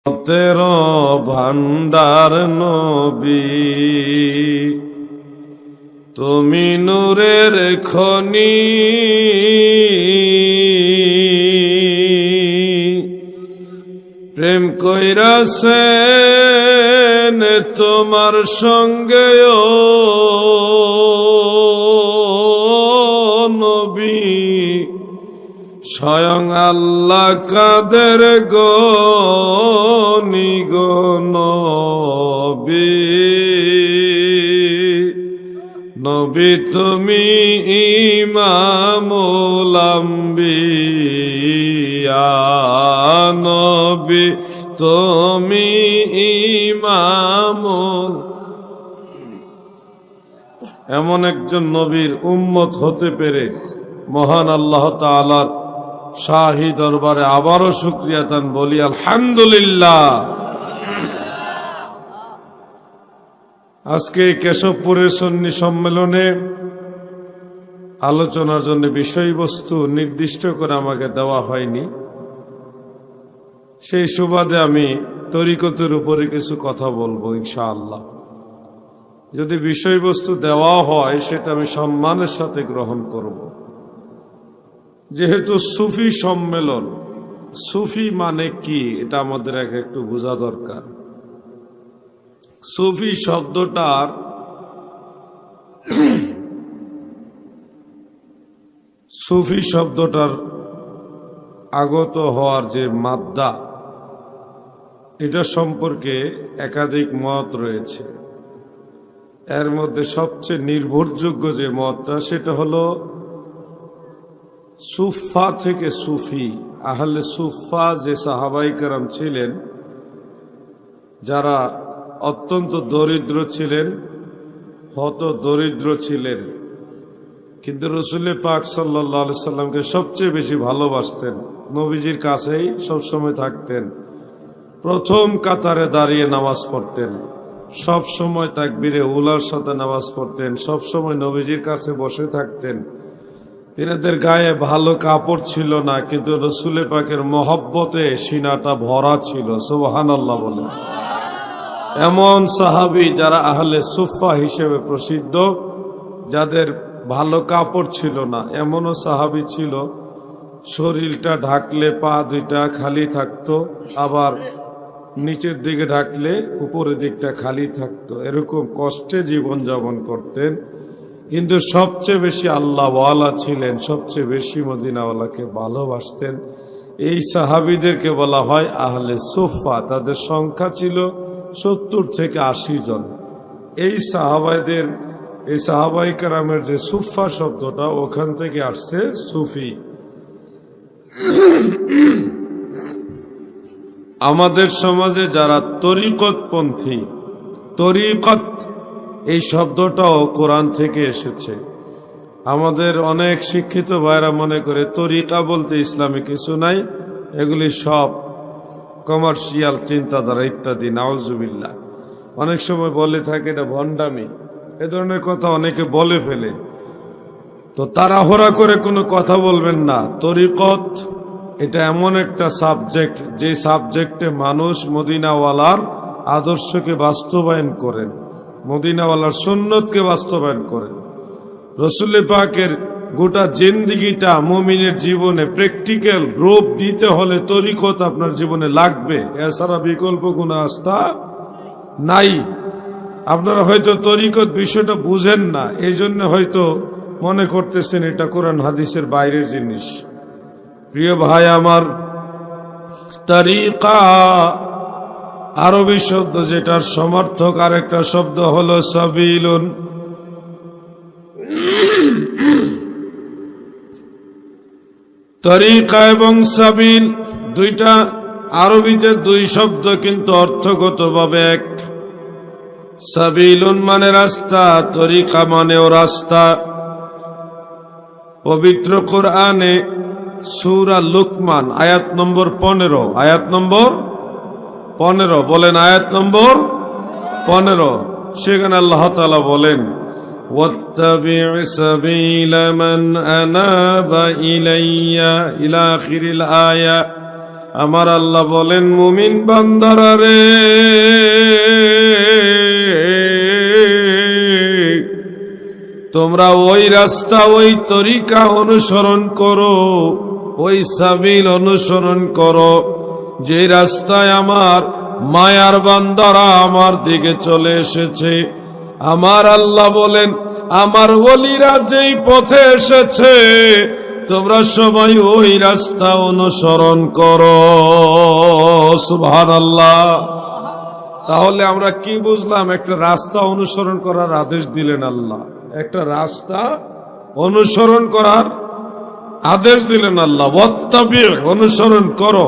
তেরো ভান্ডার নবী, তুমি নূরের খনি, প্রেম কইরাছেন তোমার সঙ্গে ও নবী, স্বয়ং আল্লাহ কাদের গনি গো নবী, নবী তুমি ইমামুল আম্বিয়া, নবী তুমি ইমামুল। এমন একজন নবীর উম্মত হতে পেরে মহান আল্লাহ তাআলার শাহী দরবারে আবারও শুকরিয়া দান বলি আলহামদুলিল্লাহ। আজকে কেশবপুরের সুন্নি সম্মেলনে আলোচনার জন্য বিষয়বস্তু নির্দিষ্ট করে আমাকে দেওয়া হয়নি, সেই সুবাদে আমি তরিকতের উপরে কিছু কথা বলবো ইনশাআল্লাহ। যদি বিষয়বস্তু দেওয়া হয় সেটা আমি সম্মানের সাথে গ্রহণ করব। যেহেতু সুফি সম্মেলন, সুফি মানে কি এটা আমাদের একটু বোঝা দরকার। সুফি শব্দটার সুফি শব্দটার আগত হওয়ার যে মাদ্দা, এটা সম্পর্কে একাধিক মত রয়েছে। এর মধ্যে সবচেয়ে নির্ভরযোগ্য যে মতটা সেটা হলো সুফা থেকে সুফি। আহলে সুফা যে সাহাবায়ে কেরাম ছিলেন, যারা অত্যন্ত দরিদ্র ছিলেন, হত দরিদ্র ছিলেন, কিন্তু রাসূল পাক সাল্লাল্লাহু আলাইহি সাল্লামকে সবচেয়ে বেশি ভালোবাসতেন, নবীজির কাছেই সবসময় থাকতেন, প্রথম কাতারে দাঁড়িয়ে নামাজ পড়তেন, সব সময় তাকবীরে উলার সাথে নামাজ পড়তেন, সব সময় নবীজির কাছে বসে থাকতেন। তিনাদের গায়ে ভালো কাপড় ছিল না, কিন্তু রাসূল পাকের মহব্বতে সিনাটা ভরা ছিল। সুবহানাল্লাহ বলেন। এমন সাহাবী যারা আহলে সুফা হিসেবে প্রসিদ্ধ, যাদের ভালো কাপড় ছিল না, এমনও সাহাবী ছিল শরীরটা ঢাকলে পা দুইটা খালি থাকতো, আবার নিচের দিকে ঢাকলে উপরের দিকটা খালি থাকতো। এরকম কষ্টে জীবন যাপন করতেন, কিন্তু সবচেয়ে বেশি আল্লাহওয়ালা ছিলেন, সবচেয়ে বেশি মদিনাওয়ালাকে ভালোবাসতেন। এই সাহাবীদেরকে বলা হয় আহলে সুফা। তাদের সংখ্যা ছিল 70 থেকে 80 জন। এই সাহাবায়ে কেরামের যে সুফা শব্দটা, ওখান থেকে আসছে সুফি। আমাদের সমাজে যারা তরিকতপন্থী, তরিকত এই শব্দটাও কোরআন থেকে এসেছে। আমাদের অনেক শিক্ষিত ভাইরা মনে করে তরিকা বলতে ইসলামে কিছু নাই, এগুলি সব কমার্শিয়াল চিন্তাধারা ইত্যাদি। নাউজুবিল্লাহ। অনেক সময় বলে থাকে এটা ভণ্ডামি, এ ধরনের কথা অনেকে বলে ফেলে। তো তাড়াহুড়া করে কোনো কথা বলবেন না। তরিকত এটা এমন একটা সাবজেক্ট, যে সাবজেক্টে মানুষ মদিনাওয়ালার আদর্শকে বাস্তবায়ন করেন, মদিনাওয়ালার সুন্নতকে বাস্তবায়ন করেন। রাসূল পাকের গোটা জিন্দেগিটা মুমিনের জীবনে প্র্যাকটিক্যাল রূপ দিতে হলে তরিকত আপনার জীবনে লাগবে, এছাড়া বিকল্প কোনো রাস্তা নাই। আপনারা হয়তো তরিকত বিষয়টা বুঝেন না, এই জন্য হয়তো মনে করতেছেন এটা কোরআন হাদিসের বাইরের জিনিস। প্রিয় ভাই আমার, তরিকা আরবি শব্দ, যেটার সমর্থক আরেকটা শব্দ হলো সাবিলুন। তরিকা এবং সাবিল দুইটা আরবিতে দুই শব্দ, কিন্তু অর্থগতভাবে এক। সাবিলুন মানে রাস্তা, তরিকা মানেও রাস্তা। পবিত্র কোরআনে সূরা লুকমান আয়াত নম্বর 15, আয়াত নম্বর 15, বলেন আয়াত নম্বর 15, সেখানে আল্লাহ তাআলা বলেন واتبع سبيل من أناب إلي إلى آخر الآية আমার আল্লাহ বলেন, মুমিন বান্দারা রে, তোমরা ওই রাস্তা, ওই তরিকা অনুসরণ করো, ওই সাবিল অনুসরণ করো, যে রাস্তায় আমার মায়ার বান্দারা আমার দিকে চলে এসেছে। আমার আল্লাহ বলেন, আমার ওলিরা যেই পথে এসেছে, তোমরা সবাই ওই রাস্তা অনুসরণ করো। সুবহানাল্লাহ। তাহলে আমরা কি বুঝলাম? একটা রাস্তা অনুসরণ করার আদেশ দিলেন আল্লাহ, একটা রাস্তা অনুসরণ করার আদেশ দিলেন আল্লাহ। ওয়াত্তাবি, অনুসরণ করো।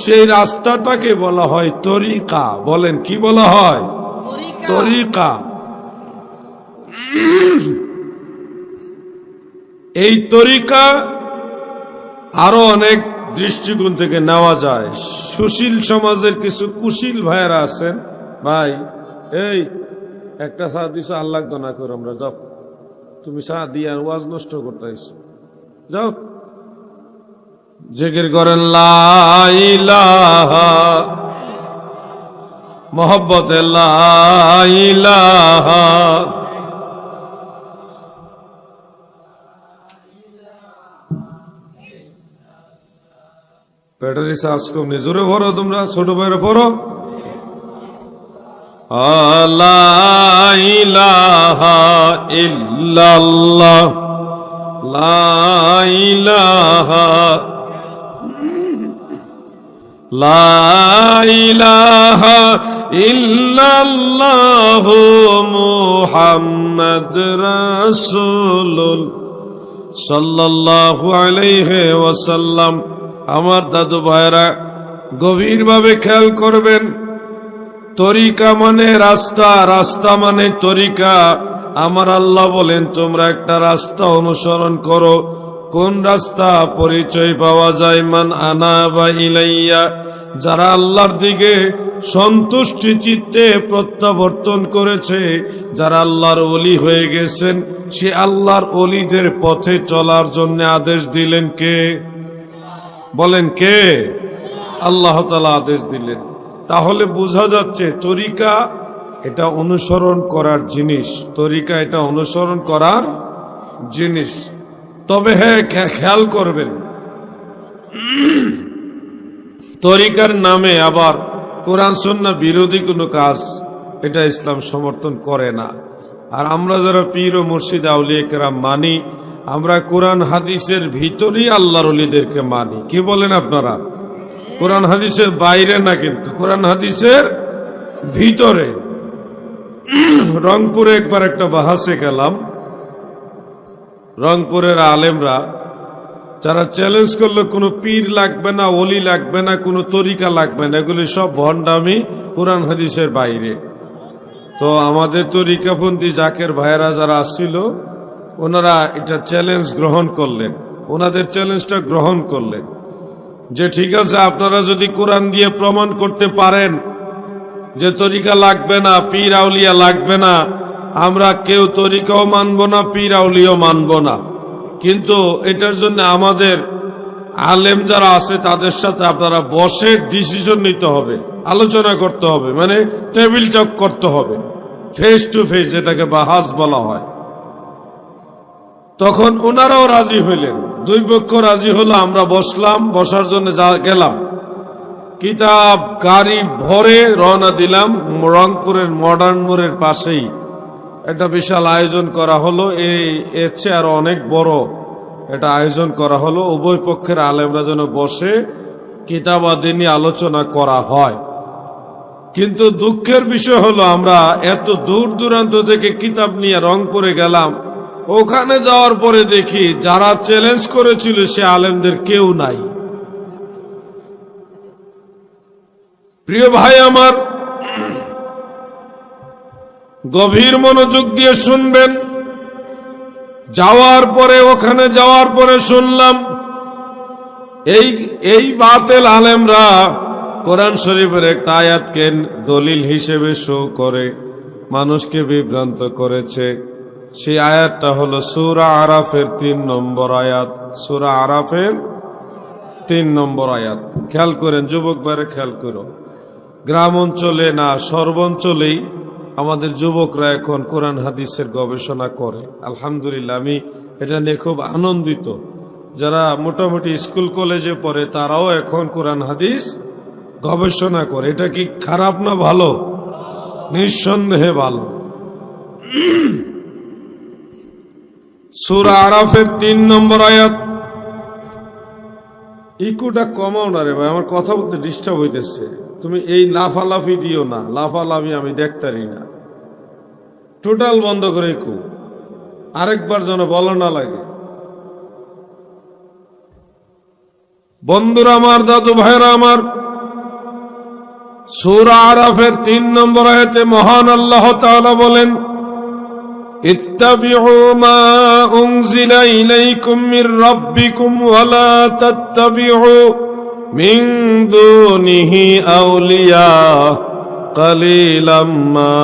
সেই রাস্তাটাকে বলা হয় তরিকা। বলেন, কি বলা হয়? তরিকা। এই তরিকা আরো অনেক দৃষ্টিকোণ থেকে নেওয়া যায়। সুশীল সমাজের কিছু কুশীল ভাইয়েরা আছেন। ভাই, এই একটা চা দিস, আল্লাহ না করো, আমরা যাও, তুমি চা দিয়ে ওয়াজ নষ্ট করতে আইছো, যাও। জিকির করেন লা ইলাহা, মোহব্বতে লা ইলাহা। ব্যাটারি চার্জ কম নেই, জোরে ভরো তোমরা, ছোট ভাইরা ভরো। লা ইলাহা ইল্লাল্লাহ, লা ইলাহা, লা ইলাহা ইল্লাল্লাহ মুহাম্মদ রাসূলুল্লাহ সাল্লাল্লাহু আলাইহি ওয়াসাল্লাম। আমার দাদু ভাইরা গভীরভাবে খেয়াল করবেন। তরিকা মানে রাস্তা, রাস্তা মানে তরিকা। আমার আল্লাহ বলেন, তোমরা একটা রাস্তা অনুসরণ করো। কোন রাস্তা? পরিচয় পাওয়া যায় মান আনাবা ইলাইয়া, যারা আল্লাহর দিকে সন্তুষ্টি চিত্তে প্রত্যাবর্তন করেছে, যারা আল্লাহর ওলি হয়ে গেছেন, সে আল্লাহর ওলিদের পথে চলার জন্য আদেশ দিলেন কে? বলেন, কে? আল্লাহ তাআলা আদেশ দিলেন। তাহলে বোঝা যাচ্ছে তরিকা এটা অনুসরণ করার জিনিস, তরিকা এটা অনুসরণ করার জিনিস। তবে হ্যাঁ, খেয়াল করবেন, তরিকার নামে আবার কোরআন সুন্নাহ বিরোধী কোনো কাজ এটা ইসলাম সমর্থন করে না। আর আমরা যারা পীর ও মুর্শিদ আউলিয়া কেরাম মানি, আমরা কোরআন হাদিসের ভিতরেই আল্লাহর ওলিদেরকে মানি। কি বলেন আপনারা? কোরআন হাদিসের বাইরে না, কিন্তু কোরআন হাদিসের ভিতরে। রংপুরে একবার একটা বাহাসে গেলাম। রংপুরের আলেমরা যারা চ্যালেঞ্জ করলো, কোনো পীর লাগবে না, ওলি লাগবে না, কোনো তরিকা লাগবে না, এগুলি সব ভণ্ডামি, কোরআন হাদিসের বাইরে। তো আমাদের তরিকাপন্থী জাকের ভাইয়েরা যারা আসছিল, ওনারা এটা চ্যালেঞ্জ গ্রহণ করলেন, ওনাদের চ্যালেঞ্জটা গ্রহণ করলেন যে ঠিক আছে, আপনারা যদি কোরআন দিয়ে প্রমাণ করতে পারেন যে তরিকা লাগবে না, পীর আউলিয়া লাগবে না, আমরা কেউ তরিকাও মানব না, পীর আউলিয়াও মানব না। কিন্তু এটার জন্য আমাদের আলেম যারা আছে তাদের সাথে আপনারা বসে ডিসিশন নিতে হবে, আলোচনা করতে হবে, মানে টেবিল টক করতে হবে, ফেস টু ফেস, যেটাকে বাহাস বলা হয়। তখন ওনারাও রাজি হইলেন, দুই পক্ষ রাজি হলো। আমরা বসলাম, বসার জন্য গেলাম, কিতাব গাড়ি ভরে রওনা দিলাম। রংপুরের মডার্ন মোড়ের পাশেই একটা বিশাল আয়োজন করা হলো। এর চেয়ে আরো অনেক বড় এটা আয়োজন করা হলো। উভয় পক্ষের আলেমরা যেন বসে কিতাবাদি নিয়ে আলোচনা করা হয়। কিন্তু দুঃখের বিষয় হলো, আমরা এত দূর দূরান্ত থেকে কিতাব নিয়ে রংপুরে গেলাম, ওখানে যাওয়ার পরে দেখি যারা চ্যালেঞ্জ করেছিল সে আলেমদের কেউ নাই। প্রিয় ভাই আমার, গভীর মনোযোগ দিয়ে শুনবেন। ওখানে যাওয়ার পরে শুনলাম এই বাতিল আলেমরা কোরআন শরীফের একটা আয়াতকে দলিল হিসেবে শো করে মানুষকে বিভ্রান্ত করেছে। সেই আয়াতটা হলো সূরা আরাফের 3 নম্বর আয়াত। সূরা আরাফের 3 নম্বর আয়াত। খেয়াল করেন যুবক ভাইরা, খেয়াল করো। গ্রাম অঞ্চলে না সর্বাঞ্চলেই আমাদের যুবকরা এখন কোরআন হাদিসের গবেষণা করে। আলহামদুলিল্লাহ, আমি এটা নিয়ে খুব আনন্দিত। যারা মোটামুটি স্কুল কলেজে পড়ে তারাও এখন কোরআন হাদিস গবেষণা করে। এটা কি খারাপ না ভালো? নিঃসন্দেহে ভালো। সূরা আরাফের 3 নম্বর আয়াত। ইকুটা কমাও না রে ভাই, আমার কথা বলতে ডিস্টার্ব হইতেছে। তুমি এই লাফালাফি দিও না, লাফালাফি আমি দেখতারি না। টোটাল বন্ধ করে ইকু, আরেকবার যেন বলা না লাগে। বন্ধুরা আমার, দাদু ভাইরা আমার, সূরা আরাফের 3 নম্বর আয়াতে মহান আল্লাহ তাআলা বলেন, ইত্তাবিউ মা উনজিলা ইলাইকুম মির রাব্বিকুম ওয়া লা তাত্তাবিউ মিন দুনিহি আউলিয়া কালিলাম মা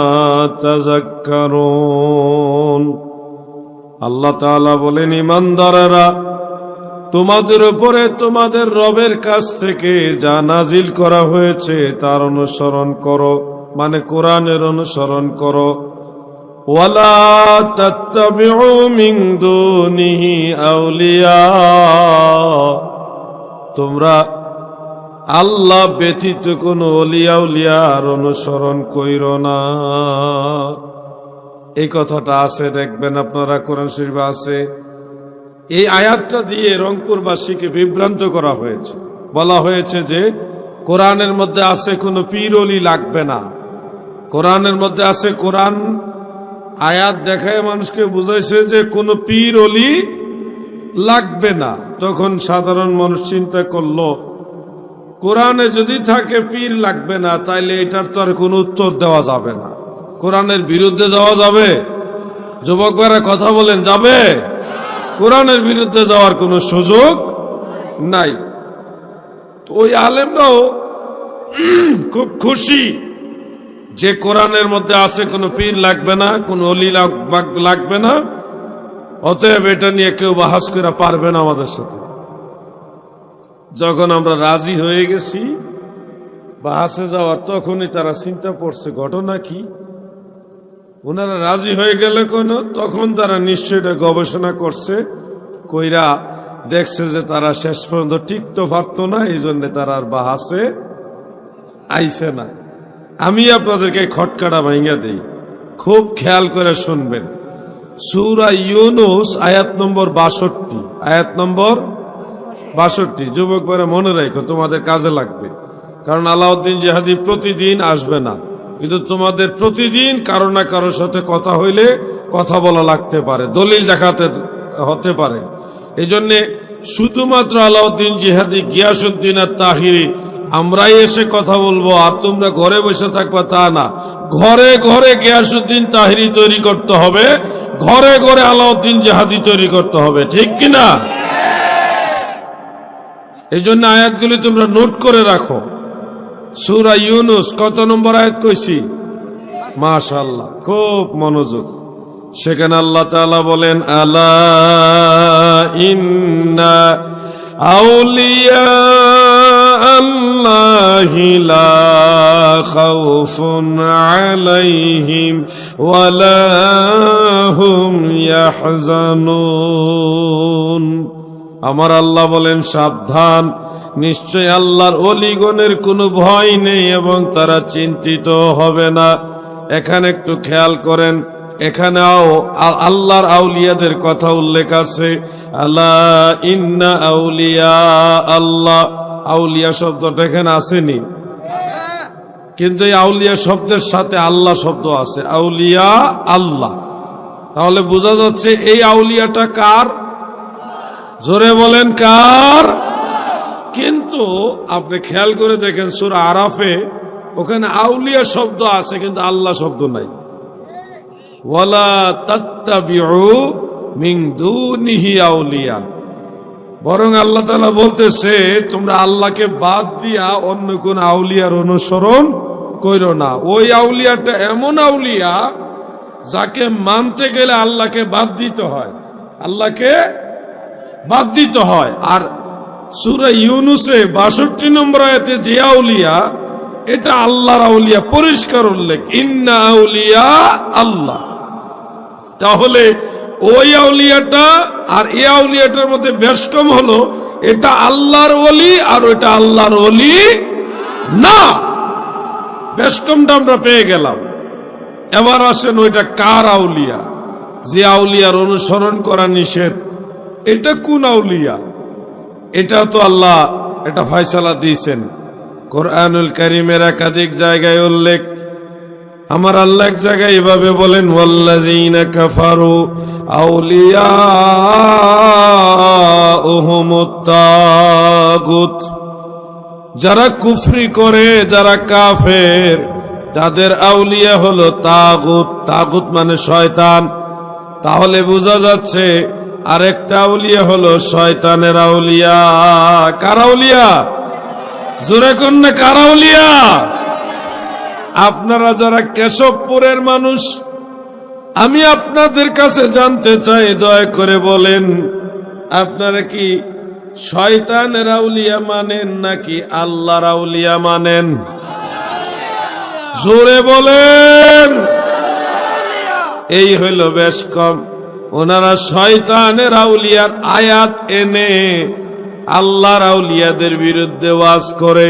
তাযাক্কারুন। আল্লাহ তাআলা বলেন, ঈমানদারেরা, তোমাদের উপরে তোমাদের রবের কাছ থেকে যা নাজিল করা হয়েছে তার অনুসরণ করো, মানে কোরআনের অনুসরণ করো। ওয়ালা তাত্তাবিউ মিন দুনিহি আউলিয়া, তোমরা আল্লাহ ব্যতীত কোন ওলিয়া উলিয়ার অনুসরণ কইরো না। এই কথাটা আছে, দেখবেন আপনারা কোরআন শরীফে আছে। এই আয়াতটা দিয়ে রংপুরবাসীকে বিভ্রান্ত করা হয়েছে। বলা হয়েছে যে কোরআনের মধ্যে আছে কোনো পীর ওলি লাগবে না। কোরআনের মধ্যে আছে, কোরআন আয়াত দেখায় মানুষকে বুঝাইছে যে কোনো পীর ওলি লাগবে না। তখন সাধারণ মানুষ চিন্তা করলো, কোরআনে যদি থাকে পীর লাগবে না, তাইলে এটার তো আর কোনো উত্তর দেওয়া যাবে না। কোরআনের বিরুদ্ধে যাওয়া যাবে? যুবক ভাইরা কথা বলেন, যাবে? কোরআনের বিরুদ্ধে যাওয়ার কোনো সুযোগ নাই। তো ওই আলেমরাও খুব খুশি যে কোরআনের মধ্যে আছে কোনো পীর লাগবে না, কোনো অলি লাগবে না, অতএব এটা নিয়ে কেউ বাহাস করে পারবে না আমাদের সাথে। যখন আমরা রাজি হয়ে গেছি বাহাসে যাওয়ার, তখনই তারা চিন্তা করছে ঘটনা কি। ওনারা রাজি হয়ে গেলে তখন তারা নিশ্চয়ই গবেষণা করছে, কইরা দেখছে যে তারা শেষ পর্যন্ত টিকতে পারতো না, এই জন্য তারা আর বাহাসে আইছে না। আমি আপনাদেরকে খটকাটা ভাঙা দেই, খুব খেয়াল করে শুনবেন। সূরা ইউনূস আয়াত নম্বর 62, আয়াত নম্বর 62। যুবক ভাইরা মনে রাখো, তোমাদের কাজে লাগবে। কারণ আলাউদ্দিন জিহাদি প্রতিদিন আসবে না, কিন্তু তোমাদের প্রতিদিন কারো না কারোর সাথে কথা হইলে কথা বলা লাগতে পারে, দলিল দেখাতে হতে পারে। এই জন্যে শুধুমাত্র আলাউদ্দিন জিহাদি, গিয়াসউদ্দিন আর তাহিরি আমরাই এসে কথা বলবো আর তোমরা ঘরে বসে থাকবা তা না। ঘরে ঘরে গিয়াসউদ্দিন তাহিরি তৈরি করতে হবে, ঘরে ঘরে আলাউদ্দিন জিহাদি তৈরি করতে হবে, ঠিক কিনা? এই জন্য আয়াতগুলি তোমরা নোট করে রাখো। সূরা ইউনূস কত নম্বর আয়াত কইছি? মাশাআল্লাহ, খুব মনোযোগ। সেখানে আল্লাহ তাআলা বলেন, আলা ইন্না আউলিয়া আল্লাহি লা খাউফুন আলাইহিম ওয়ালা হুম ইয়াহজানুন। আমার আল্লাহ বলেন, সাবধান, নিশ্চয় আল্লাহর ওলিগণের কোনো ভয় নেই এবং তারা চিন্তিত হবে না। এখানে একটু খেয়াল করেন, এখানেও আল্লাহর আউলিয়াদের কথা উল্লেখ আছে। আলা ইন্না আউলিয়া আল্লাহ, আউলিয়া শব্দটা এখানে আসেনি, কিন্তু এই আউলিয়া শব্দের সাথে আল্লাহ শব্দ আছে। আউলিয়া আল্লাহ, তাহলে বোঝা যাচ্ছে এই আউলিয়াটা কার? জোরে বলেন, কার? কিন্তু আপনি খেয়াল করে দেখেন সূরা আরাফে ওখানে আউলিয়া শব্দ আছে কিন্তু আল্লাহ শব্দ নাই। ওয়ালা তাত্তাবিউ মিন দুনিহি আউলিয়া, বরং আল্লাহ তাআলা বলতেছে তোমরা আল্লাহকে বাদ দিয়া অন্য কোন আউলিয়ার অনুসরণ কইরো না। ওই আউলিয়াটা এমন আউলিয়া যাকে মানতে গেলে আল্লাহকে বাদ দিতে হয়, আল্লাহকে বাদ দিতে হয়। আর সূরা ইউনূসে ৬২ নম্বর আয়াতে যে আউলিয়া, এটা আল্লাহর আউলিয়া, পরিষ্কার উল্লেখ, ইন্না আউলিয়া আল্লাহ। তাহলে ওই আউলিয়াটা আর এই আউলিয়াটার মধ্যে বেশ কম হলো, এটা আল্লাহর ওলি আর ওইটা আল্লাহর ওলি না। বেশ কমটা আমরা পেয়ে গেলাম। এবার আসেন ওইটা কার আউলিয়া, যে আউলিয়ার অনুসরণ করা নিষেধ, এটা কোন আউলিয়া? এটা তো আল্লাহ এটা ফয়সালা দিয়েছেন কোরআনুল কারীমের একাধিক জায়গায় উল্লেখ। আমার আল্লাহ এক জায়গায় এভাবে বলেন, ওয়াল্লাযীনা কাফারু আউলিয়াউহুমুত তাগুত, যারা কুফরি করে, যারা কাফের, তাদের আউলিয়া হলো তাগুত। তাগুত মানে শয়তান। তাহলে বোঝা যাচ্ছে আরেকটা আউলিয়া হলো শয়তানের আউলিয়া। কার আউলিয়া? জোরে কোন না, কার আউলিয়া? আপনারা যারা কেশবপুরের মানুষ, আমি আপনাদের কাছে জানতে চাই, দয়া করে বলেন, আপনারা কি শয়তানের আউলিয়া মানেন নাকি আল্লাহর আউলিয়া মানেন? জোরে বলেন। এই হইল বেশ কম। ওনারা শয়তানের আউলিয়ার আয়াত এনে আল্লাহর আউলিয়াদের বিরুদ্ধে ওয়াজ করে,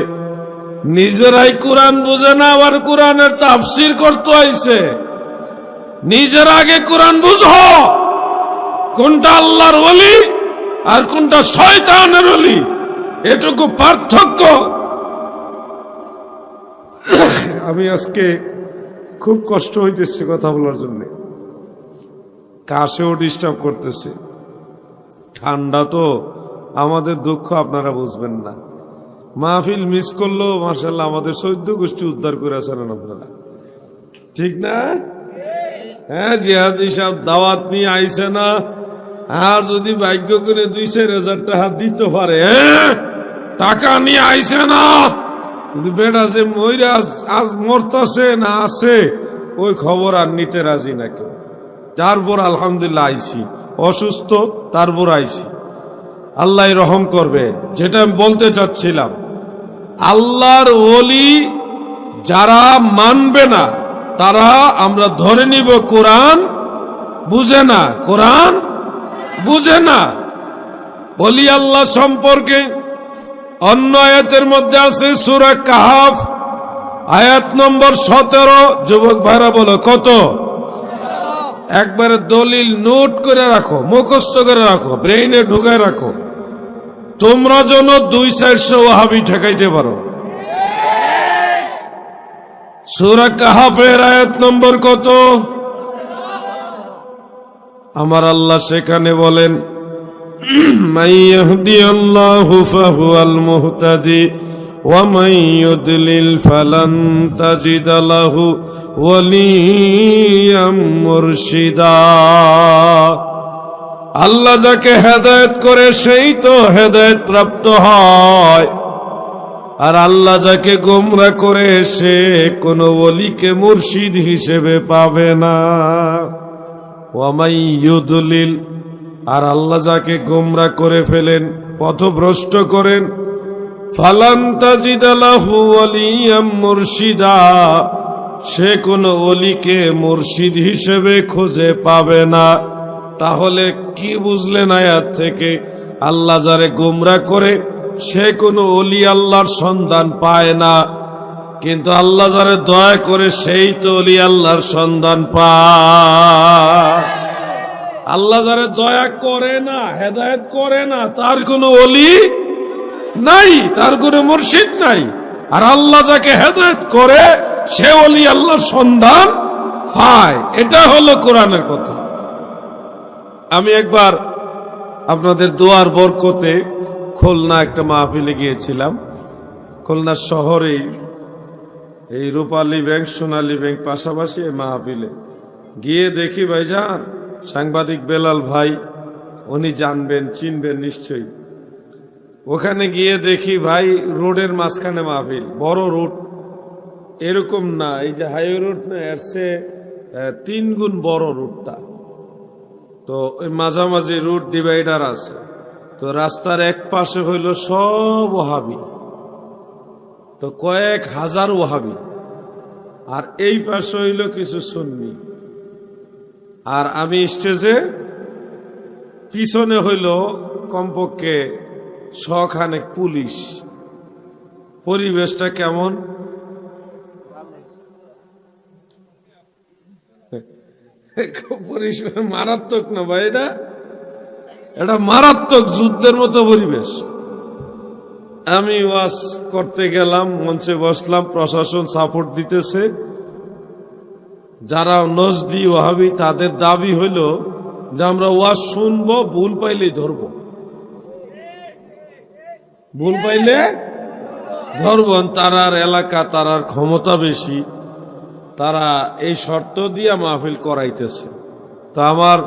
নিজেরাই কোরআন বুঝে না, আবার কোরআনের তাফসীর করতে আইছে। নিজের আগে কোরআন বুঝো, কোনটা আল্লাহর ওলি আর কোনটা শয়তানের ওলি, এটুকু পার্থক্য। আমি আজকে খুব কষ্ট হইতেছে কথা বলার জন্য, কাশেও ডিস্টার্ব করতেছে। ঠান্ডা তো, আমাদের দুঃখ আপনারা বুঝবেন না। মাহফিল মিস করলো, মাশাআল্লাহ আমাদের 14 গোষ্ঠী উদ্ধার করে আছেন আপনারা, ঠিক না? হ্যাঁ, জিহাদি সাহেব দাওয়াত নিয়ে আইছে না, আর যদি ভাগ্য করে 2-4 টাকা দিতে পারে, টাকা নিয়ে আইছে না, কিন্তু বেটা যে মইরা আজ মরতাছে না আছে, ওই খবর আর নিতে রাজি না কেউ। তারপর আলহামদুলিল্লাহ আইছি, অসুস্থ তারপর আইছি, আল্লাহ রহম করবে। যেটা আমি বলতে চাচ্ছিলাম, আল্লাহর ওলি যারা মানবে না, তারা আমরা ধরে নিব কোরআন বুঝে না, কোরআন বুঝে না। ওলি আল্লাহ সম্পর্কে অন্য আয়াতের মধ্যে আছে সূরা কাহাফ আয়াত নম্বর 17। যুবক ভাইরা বলো কত? একবারে দলিল নোট করে রাখো, মুখস্থ করে রাখো, ব্রেইনে ঢুকায় রাখো, তোমরা যেন 2-400 ওয়াহাবি ঠেকাইতে পারো। সূরা কাহাফের আয়াত নম্বর কত? আমার আল্লাহ সেখানে বলেন, মান ইয়াহদিয়াল্লাহু ফাহুয়াল মুহতাদি ওয়া মান ইউদলিল ফালান তাজিদা লাহু ওয়ালিয়াম মুরশিদা। আল্লাহ যাকে হেদায়েত করে সেই তো হেদায়েত প্রাপ্ত হয়, আর আল্লাহ যাকে গোমরা করে সে কোন ওলিকে মুর্শিদ হিসেবে পাবে না। ওয়া মান ইউদলিল, আর আল্লাহ যাকে গোমরা করে ফেলেন, পথভ্রষ্ট করেন, ফালান তাজিদা লাহু ওয়ালিয়াম মুরশিদা, সে কোন ওলিকে মুর্শিদ হিসেবে খুঁজে পাবে না। তাহলে কি বুঝলেন আয়াত থেকে? আল্লাহ যারে গোমরা করে সে কোন ওলি আল্লাহর সন্ধান পায় না, কিন্তু আল্লাহ যারে দয়া করে সেই তো ওলি আল্লাহর সন্ধান পায়। আল্লাহ যারে দয়া করে না, হেদায়েত করে না, তার কোনো ওলি নাই, তার কোনো মুর্শিদ নাই। আর আল্লাহ যাকে হেদায়েত করে সে ওলি আল্লাহর সন্ধান পায়। এটা হলো কোরআনের কথা। আমি একবার আপনাদের দোয়ার বরকতে খুলনা একটা মাহফিলে গিয়েছিলাম। খুলনা শহরেই এই রূপালী ব্যাংক, সোনালী ব্যাংক পাশাপাশি এই মাহফিলে গিয়ে দেখি, ভাইজান সাংবাদিক বেলাল ভাই, উনি জানবেন, চিনবেন নিশ্চয়ই। ওখানে গিয়ে দেখি ভাই রোডের মাঝখানে মাহফিল, বড় রোড, এরকম না, এই যে হাইওয়ে রোড না, এর চেয়ে 3 গুণ বড় রোডটা। তো ওই মাঝামাঝি রুট ডিভাইডার আছে, তো রাস্তার এক পাশে হইল সব ওহাবি, তো কয়েক হাজার ওহাবি, আর এই পাশে হইল কিছু সুন্নি। আর আমি স্টেজে পিছনে হইল কমপক্ষে 6 খানেক পুলিশ। পরিবেশটা কেমন? পরিবেশ মারাত্মক না ভাই, এটা মারাত্মক যুদ্ধের মতো পরিবেশ। আমি ওয়াজ করতে গেলাম, মঞ্চে বসলাম, প্রশাসন সাপোর্ট দিতেছে। যারা নজদি ওয়াহাবি তাদের দাবি হইল যে আমরা ওয়াজ শুনবো, ভুল পাইলে ধরব, ভুল পাইলে ধরব। তারার এলাকা, তারার ক্ষমতা বেশি, তারা এই শর্ত দিয়ে মাহফিল করাইতেছে। তো আমার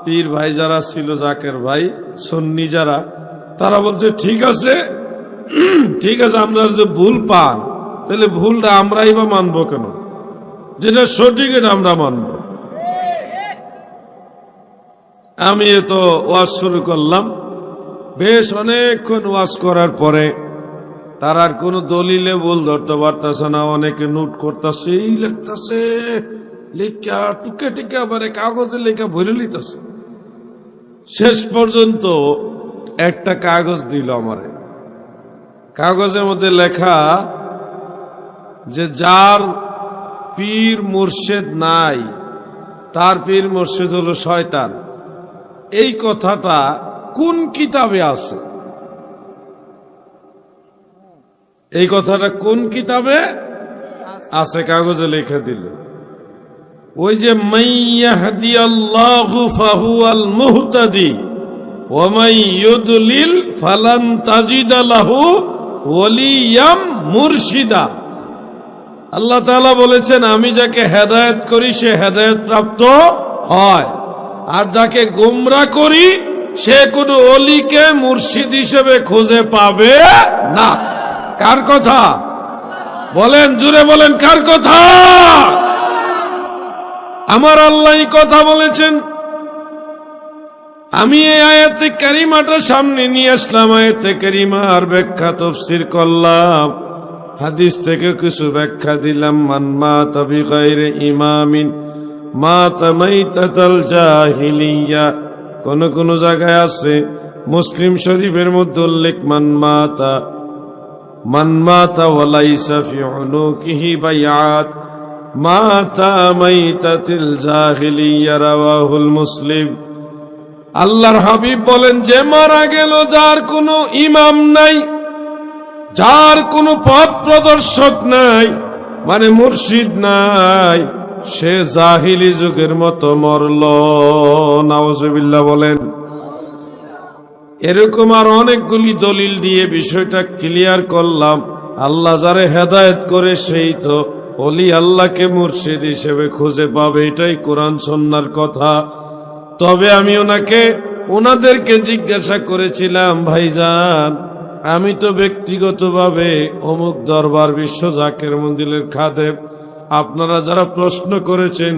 পীর ভাই যারা ছিল, জাকের ভাই, সুন্নি যারা, তারা বলছে ঠিক আছে, ঠিক আছে, আমরা যদি ভুল পান তাহলে ভুলটা আমরাই বা মানবো কেন, যেটা সঠিক এটা আমরা মানব। আমি তো ওয়াজ শুরু করলাম। বেশ অনেকক্ষণ ওয়াজ করার পরে তার আর কোনো দলিলে ভুল ধরতে পারতেছে না। অনেকে নোট করতেছে, এই লিখতেছে, লেখা টুকে টিকে আবার কাগজে লেখা ভরে লিতেছে। শেষ পর্যন্ত একটা কাগজ দিল আমারে। কাগজের মধ্যে লেখা যে যার পীর মুর্শিদ নাই, তার পীর মুর্শিদ হলো শয়তান। এই কথাটা কোন কিতাবে আছে? এই কথাটা কোন কিতাবে আছে? কাগজে লিখে দিল। ওই যে মাইয়াহদিয়াল্লাহু ফাহুয়াল মুহতাদি ওয়া মাইয়ুদলিল ফালান তাজিদা লাহু ওয়ালিয়াম মুরশিদা। আল্লাহ তাআলা বলেছেন, আমি যাকে হেদায়েত করি সে হেদায়েত প্রাপ্ত হয়, আর যাকে গোমরা করি সে কোনো ওলিকে মুর্শিদ হিসেবে খুঁজে পাবে না। কার কথা বলেন? জুড়ে বলেন, কার কথা? আমার আল্লাহ কথা বলেছেন। আমি এই আয়াতে কারিমাটা সামনে নিয়ে আসলাম। আয়াতে কারিমার ব্যাখ্যা তাফসীর করলাম, হাদিস থেকে কিছু ব্যাখ্যা দিলাম। মান মাতা বিগাইরি ইমামিন মাতা মাইতাতাল জাহিলিয়া। কোন কোন জায়গায় আছে, মুসলিম শরীফের মধ্যে উল্লেখ, মান মাতা ওয়ালাইসা ফি উনুকিহি বায়াত মাতা মাইতাতিল জাহিলিয়া, রাওয়াহুল মুসলিম। আল্লাহর হাবিব বলেন, যে মারা গেল যার কোনো ইমাম নাই, যার কোনো পথ প্রদর্শক নাই, মানে মুর্শিদ নাই, সে জাহিলি যুগের মতো মরল। নাউজুবিল্লাহ বলেন। এরকম আর অনেকগুলি দলিল দিয়ে বিষয়টা ক্লিয়ার করলাম। আল্লাহ যারে হেদায়েত করে সেই তো ওলি আল্লাহকে মুর্শিদ হিসেবে খুঁজে পাবে, এটাই কোরআন সুন্নাহর কথা। তবে আমি ওনাদেরকে জিজ্ঞাসা করেছিলাম, ভাইজান আমি তো ব্যক্তিগতভাবে অমুক দরবার বিশ্ব জাকের মন্দিরের খাদেম, আপনারা যারা প্রশ্ন করেছেন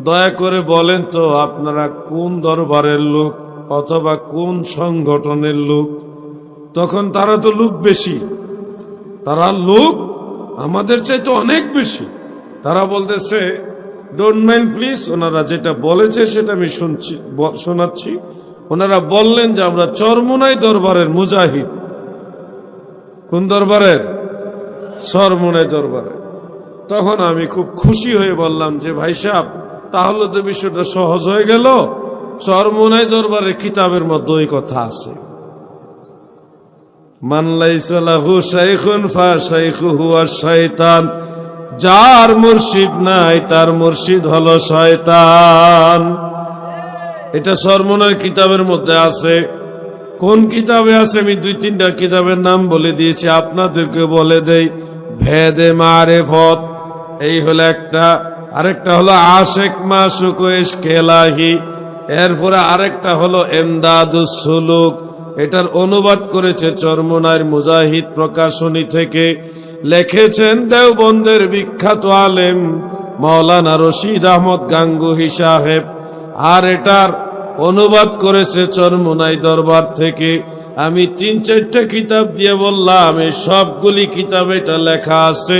দয়া করে বলেন তো আপনারা কোন দরবারের লোক অথবা কোন সংগঠনের লোক? তখন তারা তো লোক বেশি, তারা লোক আমাদের চাইতে অনেক বেশি। তারা বলতেছে, ডোন্ট মাইন্ড প্লিজ, ওনারা যেটা বলেছে সেটা আমি শোনাচ্ছি। ওনারা বললেন যে আমরা চরমোনাই দরবারের মুজাহিদ। কোন দরবারের? চরমোনাই দরবারের। তখন আমি খুব খুশি হয়ে বললাম যে ভাই সাহেব, তাহলে তো বিষয়টা সহজ হয়ে গেল। চরমোনাই দরবারের কিতাবের মধ্যে ওই কথা আছে, মান লাইসা লাহু শাইখুন ফা শাইখুহু আশ-শাইতান। যার মুর্শিদ নাই তার মুর্শিদ হলো শয়তান। এটা চরমোনাই কিতাবের মধ্যে আছে। কোন কিতাবে আছে? আমি 2-3টা কিতাবের নাম বলে দিয়েছি, আপনাদেরকে বলে দেই। ভেদে মারেফত, এই হলো একটা। আরেকটা হলো আশেক মাসুক ও ইশকেলাহি। এরপরে আরেকটা হলো এমদাদুস সুলুক। এটার অনুবাদ করেছে চরমোনাইর মুজাহিদ প্রকাশনী থেকে, লিখেছেন দেওবন্দের বিখ্যাত আলেম মাওলানা রশিদ আহমদ গাঙ্গুহি সাহেব। আর এটার অনুবাদ করেছে চরমোনাই দরবার থেকে আমি 3-4টা কিতাব দিয়ে বললাম এই সবগুলি কিতাবে এটা লেখা আছে,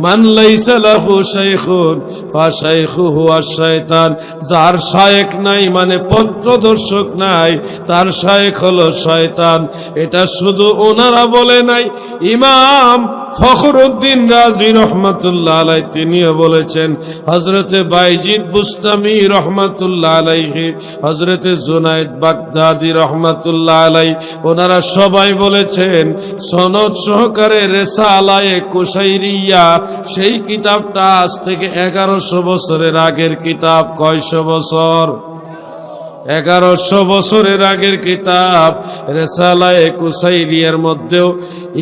মান লাইসা লাহু শাইখুন ফাশাইখুহু আশ-শায়তান, যার শায়েখ নাই মানে পথপ্রদর্শক নাই তার শায়েখ হলো শয়তান। এটা শুধু ওনারা বলে নাই, ইমাম ফখরুদ্দিন রাজি রহমাতুল্লাহ আলাইহি তিনিও বলেছেন, হযরতে বাইজিদ বুস্তামি রহমাতুল্লাহ আলাইহি, হযরতে জুনায়েদ বাগদাদি রহমাতুল্লাহ আলাইহি, ওনারা সবাই বলেছেন সনদ সহকারে রিসালায়ে কুশাইরিয়া, সেই কিতাবটা আজ থেকে 1100 বছরের আগের কিতাব। কয়শো বছর? 1100 বছরের আগের কিতাব রিসালায়ে কুশাইরিয়ার মধ্যেও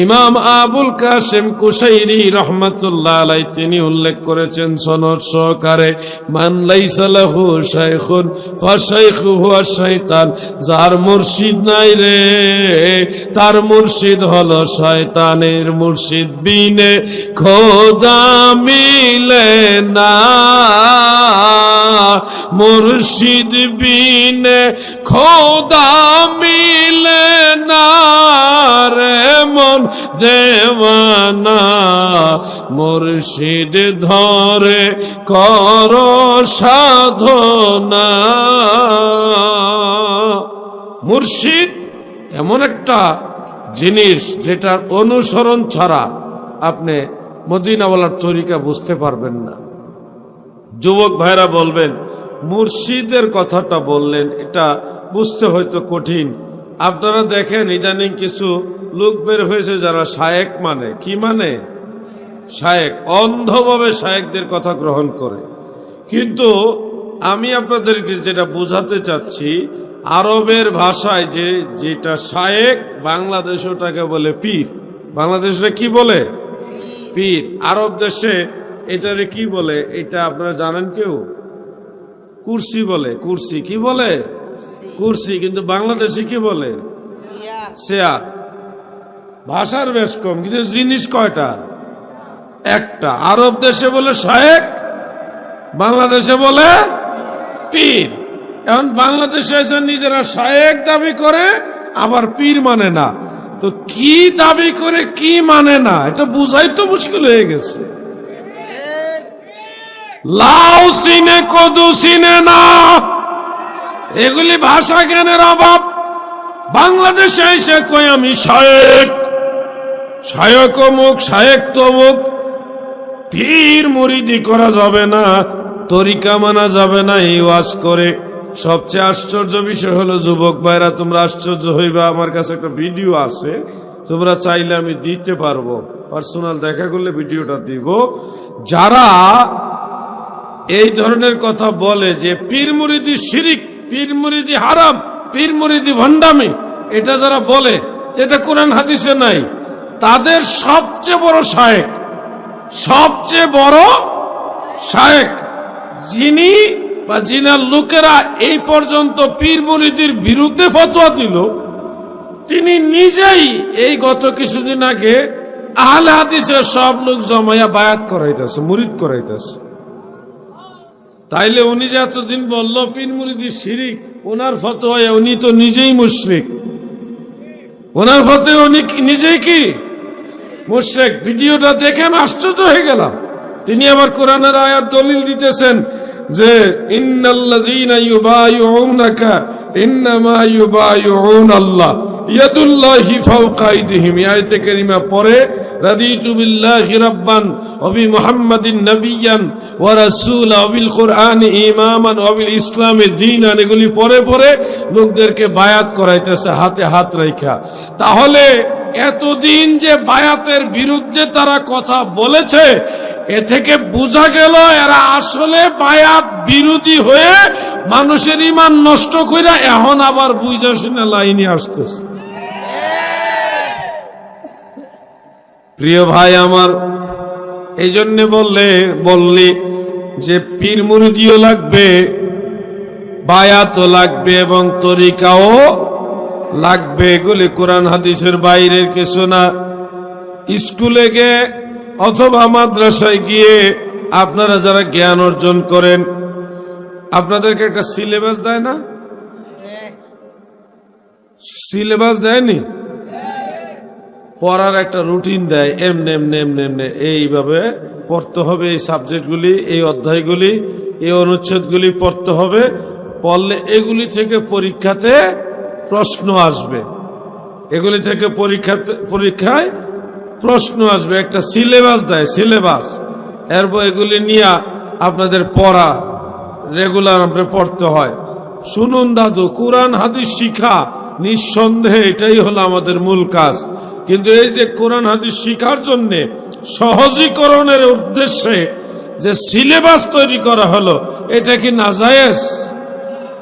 ইমাম আবুল কাসেম কুশাইরি রহমাতুল্লাহ আলাইহি তিনি উল্লেখ করেছেন সনদ সহকারে, মান লাইসা লাহু শাইখুন ফাশাইখুহু আশ-শায়তান, যার মুর্শিদ নাই রে তার মুর্শিদ হলো শয়তানের মুর্শিদ, বিনে খোদা মিলে না, মুর্শিদ বিনে খোদা মিলে না রে মন দেওয়ানা, মুর্শিদ ধরে কর সাধনা। মুর্শিদ এমন একটা জিনিস যেটার অনুসরণ ছাড়া আপনি মদিনাওয়ালার তরিকা বুঝতে পারবেন না। যুবক ভাইরা বলবেন মুর্শিদের কথাটা বললেন, এটা বুঝতে হয়তো কঠিন। আপনারা দেখেন ইদানিং কিছু লোক বের হয়েছে যারা শায়েক মানে, কি মানে? শায়েক, অন্ধভাবে শায়েকদের কথা গ্রহণ করে। কিন্তু আমি আপনাদেরকে যেটা বোঝাতে চাচ্ছি, আরবের ভাষায় যেটা শায়েক, বাংলাদেশে ওটাকে বলে পীর। বাংলাদেশে কি বলে? পীর। আরব দেশে এটারে কি বলে এটা আপনারা জানেন কেউ? কুরসি বলে। কুরসি কি বলে? কুরসি। কিন্তু বাংলাদেশে কি বলে? চেয়ার। ভাষার বেশ কম, কিন্তু জিনিস কয়টা? একটা। আরব দেশে বলে শায়েক, বাংলাদেশে বলে পীর। এখন বাংলাদেশে এসে নিজেরা শায়েক দাবি করে, আবার পীর মানে না। তো কি দাবি করে কি মানে না, এটা বুঝাই তো মুশকিল হয়ে গেছে। লাউ সিনে কদু সিনে না, এগুলি ভাষা জ্ঞানের অভাব। বাংলাদেশে এসে কই আমি শায়েক, শায়েক অমুক, শায়েক তমুক। পীর মুরিদি করা যাবে না, তরিকা মানা যাবে না, এই ওয়াজ করে। সবচেয়ে আশ্চর্য বিষয় হলো যুবক ভাইরা, তোমরা আশ্চর্য হইবা, আমার কাছে একটা ভিডিও আছে, তোমরা চাইলে আমি দিতে পারবো, পার্সোনাল দেখা করলে ভিডিওটা দিব। যারা এই ধরনের কথা বলে যে পীর মুরিদি শিরিক, পীর মুরিদি হারাম, পীর মুরিদি ভণ্ডামি, এটা যারা বলে যেটা কোরআন হাদিসে নাই, তাদের সবচেয়ে বড় শায়েক, সবচেয়ে বড় শায়েক যিনি বা যিনার লোকেরা এই পর্যন্ত পীর মুরিদির বিরুদ্ধে ফতোয়া দিল, তিনি নিজেই এই গত কিছুদিন আগে আহলে হাদিসের সব লোক জমাইয়া বায়াত করাইতেছে, মুরিদ করাইতেছে। তাইলে উনি যে এতদিন বলল পীর মুরিদি শিরিক, ওনার ফতোয়ায় উনি তো নিজেই মুশরিক, ওনার ফতোয়ায় উনি নিজেই কি মুশরিক। ভিডিওটা দেখে আমি আশ্চর্য হয়ে গেলাম। তিনি আবার কোরআনের আয়াত দলিল দিতেছেন যে ইন্নাল্লাযীনা ইউবাইউনাকা ইন্নামা ইউবাইউনাল্লাহ ইয়াদুল্লাহি ফাওকা আইদিহিম। আয়াতে কারিমা পড়ে রাদিতু বিল্লাহি রাব্বান ওয়া বি মুহাম্মাদিন নাবিয়্যান ওয়া রাসূলা ওয়া বিল কুরআনি ইমামান ওয়া বিল ইসলামি দীনান, এগুলি পড়ে পড়ে লোকদেরকে বায়াত করাইতেছে হাতে হাত রাখা। তাহলে এতদিন যে বায়াতের বিরুদ্ধে তারা কথা বলেছে, এ থেকে বোঝা গেল এরা আসলে বায়াত বিরোধী হয়ে মানুষের ঈমান নষ্ট কইরা এখন আবার বুঝা শুনে লাইনে আসতেছে। প্রিয় ভাই আমার, এই জন্য বললি যে পীর মুরিদিও লাগবে, বায়াতও লাগবে এবং তরিকাও লাগবে। এগুলি কোরআন হাদিসের বাইরের কিছু না। স্কুলে গিয়ে অথবা মাদ্রাসায় গিয়ে আপনারা যারা জ্ঞান অর্জন করেন, আপনাদেরকে একটা সিলেবাস দেয় না? সিলেবাস দেয়নি? পড়ার একটা রুটিন দেয়, এমনে এমনে এমনে এমনে এইভাবে পড়তে হবে, এই সাবজেক্টগুলি, এই অধ্যায়গুলি, এই অনুচ্ছেদগুলি পড়তে হবে। পড়লে এগুলি থেকে পরীক্ষাতে প্রশ্ন আসবে, এগুলি থেকে পরীক্ষায় প্রশ্ন আসবে। একটা সিলেবাস দেয়, সিলেবাস, এরপর এগুলি নিয়ে আপনাদের পড়া রেগুলার আপনার পড়তে হয়। শুনুন দাদু, কোরআন হাদিস শিখা নিঃসন্দেহে এটাই হলো আমাদের মূল কাজ। কিন্তু এই যে কোরআন হাদিস শিখার জন্য সহজীকরণের উদ্দেশ্যে যে সিলেবাস তৈরি করা হলো, এটা কি নাজায়েজ?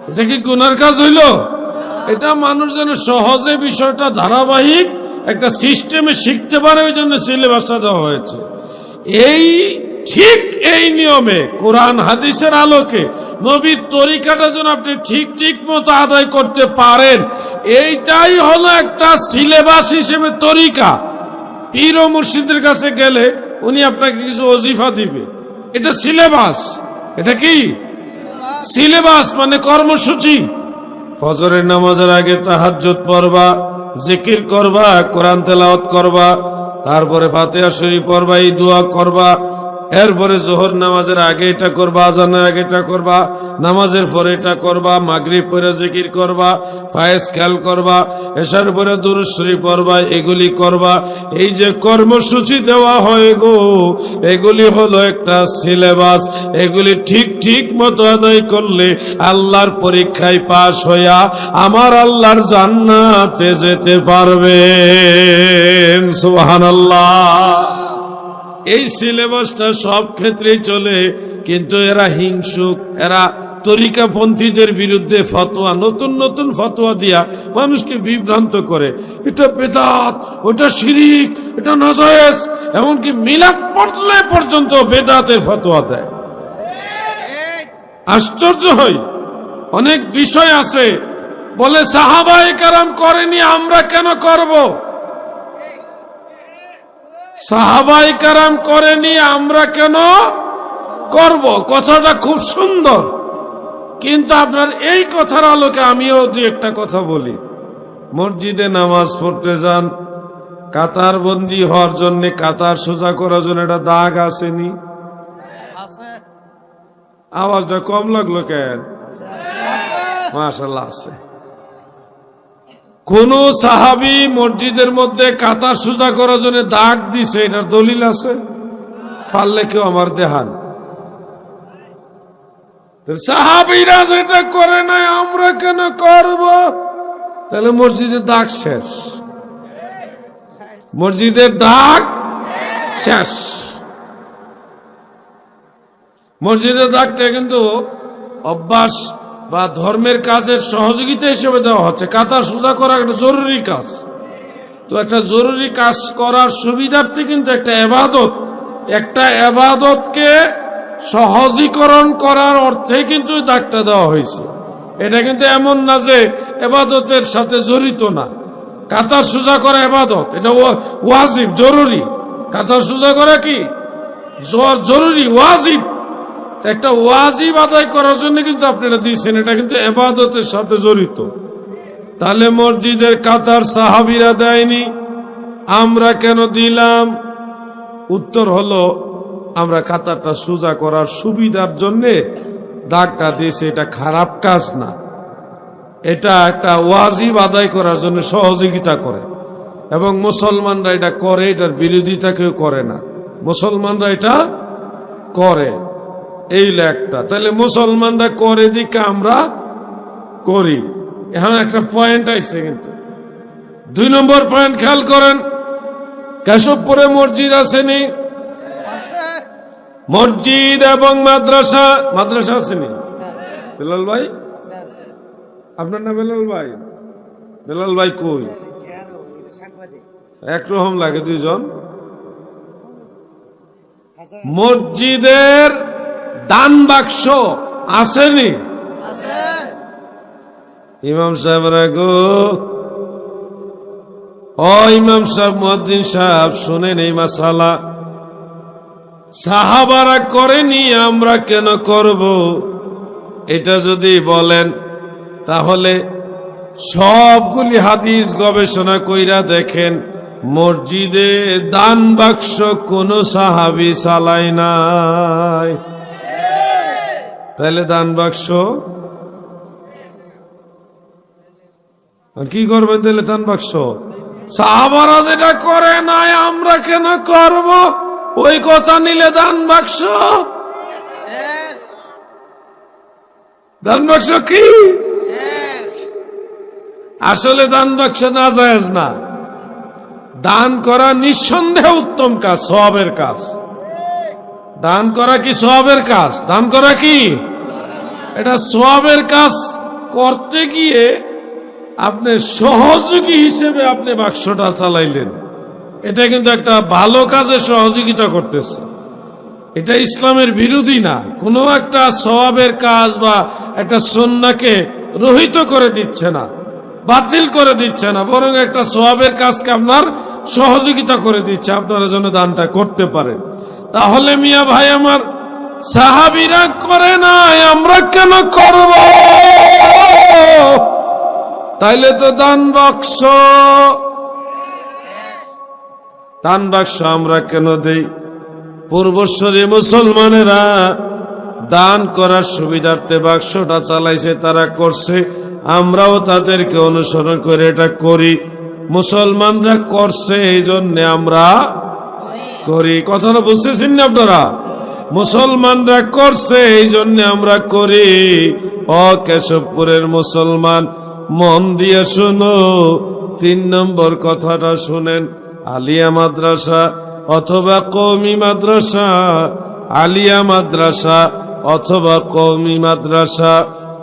এটা কি গুনার কাজ হইল? এটা মানুষ যেন সহজে বিষয়টা ধারাবাহিক একটা সিস্টেমে শিখতে পারে, ওই জন্য সিলেবাসটা দেওয়া হয়েছে। এই ঠিক এই নিয়মে কোরআন হাদিসের আলোকে নবীর তরিকাটা যেন আপনি ঠিক ঠিক মতো আদায় করতে পারেন, এইটাই হলো একটা সিলেবাস হিসেবে তরিকা। পীর ও মুর্শিদের কাছে গেলে উনি আপনাকে কিছু ওজিফা দিবে, এটা সিলেবাস। এটা কি সিলেবাস? মানে কর্মসূচি। ফজরের নামাজের আগে তাহাজ্জুদ পড়বা, জিকির করবা, কোরআন তেলাওয়াত করবা, তারপরে ফাতিহা শরীফ পড়বা, এই দোয়া করবা, এরপরে জোহর নামাজের আগে এটা করবা, আজানের আগে এটা করবা, নামাজের পরে এটা করবা, মাগরিব পরে জিকির করবা, ফায়েজ খেয়াল করবা, এশার পরে দুরূদ শরীফ পড়বা, এগুলি করবা। এই যে কর্মসূচি দেওয়া হয় গো, এগুলি হলো একটা সিলেবাস। এগুলি ঠিক ঠিক মতো আদায় করলে আল্লাহর পরীক্ষায় পাশ হইয়া আমার আল্লাহর জান্নাতে যেতে পারবেন। সুবহানাল্লাহ। এই সিলেবাসটা সব ক্ষেত্রেই চলে, কিন্তু এরা হিংসুক, এরা তরিকাপন্থীদের বিরুদ্ধে ফতোয়া, নতুন নতুন ফতোয়া দিয়া মানুষকে বিভ্রান্ত করে। এটা বেদাত, ওটা শিরিক, এটা নাজায়েজ, এমনকি মিলাদ পড়লে পর্যন্ত বেদাতের ফতোয়া দেয়। আশ্চর্য হই, অনেক বিষয় আছে বলে সাহাবায়ে কেরাম করেনি, আমরা কেন করব? সাহাবায়ে কেরাম করেনি, আমরা কেন করব? কথাটা খুব সুন্দর, কিন্তু আপনার এই কথার আলোকে আমিও দুই একটা কথা বলি। মসজিদে নামাজ পড়তে যান, কাতার বন্দী হওয়ার জন্য, কাতার সোজা করার জন্য একটা দাগ আসেনি? আওয়াজটা কম লাগলো কেন? মাশাআল্লাহ আছে। কোন সাহাবী মসজিদের মধ্যে কাতার সোজা করার জন্য দাগ দিছে, এটার দলিল আছে? পারলে কেউ আমার দেখান। সাহাবীরা যেটা করে নাই, আমরা কেন করব? তাহলে মসজিদের দাগ শেষ, মসজিদের দাগ শেষ। মসজিদের দাগটা কিন্তু অভ্যাস বা ধর্মের কাজের সহযোগিতা হিসেবে দেওয়া হচ্ছে। কাতার সোজা করা একটা জরুরি কাজ, তো একটা জরুরি কাজ করার সুবিধার্থে কিন্তু একটা এবাদত, একটা এবাদতকে সহজীকরণ করার অর্থে কিন্তু দাগটা দেওয়া হয়েছে। এটা কিন্তু এমন না যে এবাদতের সাথে জড়িত না। কাতার সোজা করা এবাদত, এটা ওয়াজিব, জরুরি। কাতার সোজা করা কি জরুরি, ওয়াজিব। একটা ওয়াজিব আদায় করার জন্য কিন্তু আপনারা দিয়েছেন, এটা কিন্তু ইবাদতের সাথে জড়িত। তাহলে মসজিদের কাতার সাহাবীরা দেয়নি, আমরা কেন দিলাম? উত্তর হলো, আমরা কাতারটা সোজা করার সুবিধার জন্য দাগটা দিয়েছে। এটা খারাপ কাজ না, এটা একটা ওয়াজিব আদায় করার জন্য সহযোগিতা করে, এবং মুসলমানরা এটা করে, এটার বিরোধিতা কেউ করে না। মুসলমানরা এটা করে, এই লেখটা। তাহলে মুসলমানরা করে দিকে আমরা করি। এখন একটা পয়েন্ট আইছে, কিন্তু 2 নম্বর পয়েন্ট খেয়াল করেন। কেশবপুরে মসজিদ আসেনি? মসজিদ এবং মাদ্রাসা, মাদ্রাসা আসেনি? বেলাল ভাই, আপনার নাম বেলাল ভাই? বেলাল ভাই কই? একরকম লাগে দুইজন। মসজিদের দান বাক্স আসেনি? ইমাম সাহেবরা গো, ও ইমাম সাহেব, মুয়াজ্জিন সাহেব, শুনেন এই মাসালা। সাহাবারা করেনি, আমরা কেন করব? এটা যদি বলেন, তাহলে সবগুলি হাদিস গবেষণা কইরা দেখেন, মসজিদে দান বাক্স কোন সাহাবী চালায় নাই। তাহলে দান বাক্স কি করবেন? তাহলে দান বাক্স সাহাবারা যেটা করে নাই আমরা কেন করব? ওই কথা নিলে দান বাক্স, দান বাক্স কি? আসলে দান বাক্স নাজায়েজ না। দান করা নিঃসন্দেহে উত্তম কাজ, সওয়াবের কাজ। দান করা কি সওয়াবের কাজ? দান করা কি এটা সওয়াবের কাজ? করতে গিয়ে আপনি সহযোগী হিসেবে আপনি বাক্সটা চালাইলেন, এটা কিন্তু একটা ভালো কাজে সহযোগিতা করতেছে। এটা ইসলামের বিরোধী না। কোনো একটা সওয়াবের কাজ বা একটা সুন্নাহকে রহিত করে দিচ্ছে না, বাতিল করে দিচ্ছে না, বরং একটা সওয়াবের কাজকে আপনার সহযোগিতা করে দিচ্ছে, আপনারা যেন দানটা করতে পারেন। তাহলে মিয়া ভাই আমার, সাহাবীরা করে নাই, আমরা কেন করব? তাইলে তো দান বাক্স, দান বাক্স আমরা কেন দেই? পূর্বশ্বরী মুসলমানেরা দান করার সুবিধার্থে বাক্সটা চালাইছে, তারা করছে, আমরাও তাদেরকে অনুসরণ করে এটা করি। মুসলমানরা করছে এই জন্যে আমরা করি। কথাটা বুঝতেছেন না আপনারা? মুসলমানরা করছে এই জন্যে আমরা করি। ও কেশবপুরের মুসলমান, মন দিয়ে শুনো, 3 নম্বর কথাটা শুনেন। আলিয়া মাদ্রাসা অথবা কওমি মাদ্রাসা, আলিয়া মাদ্রাসা অথবা কওমি মাদ্রাসা,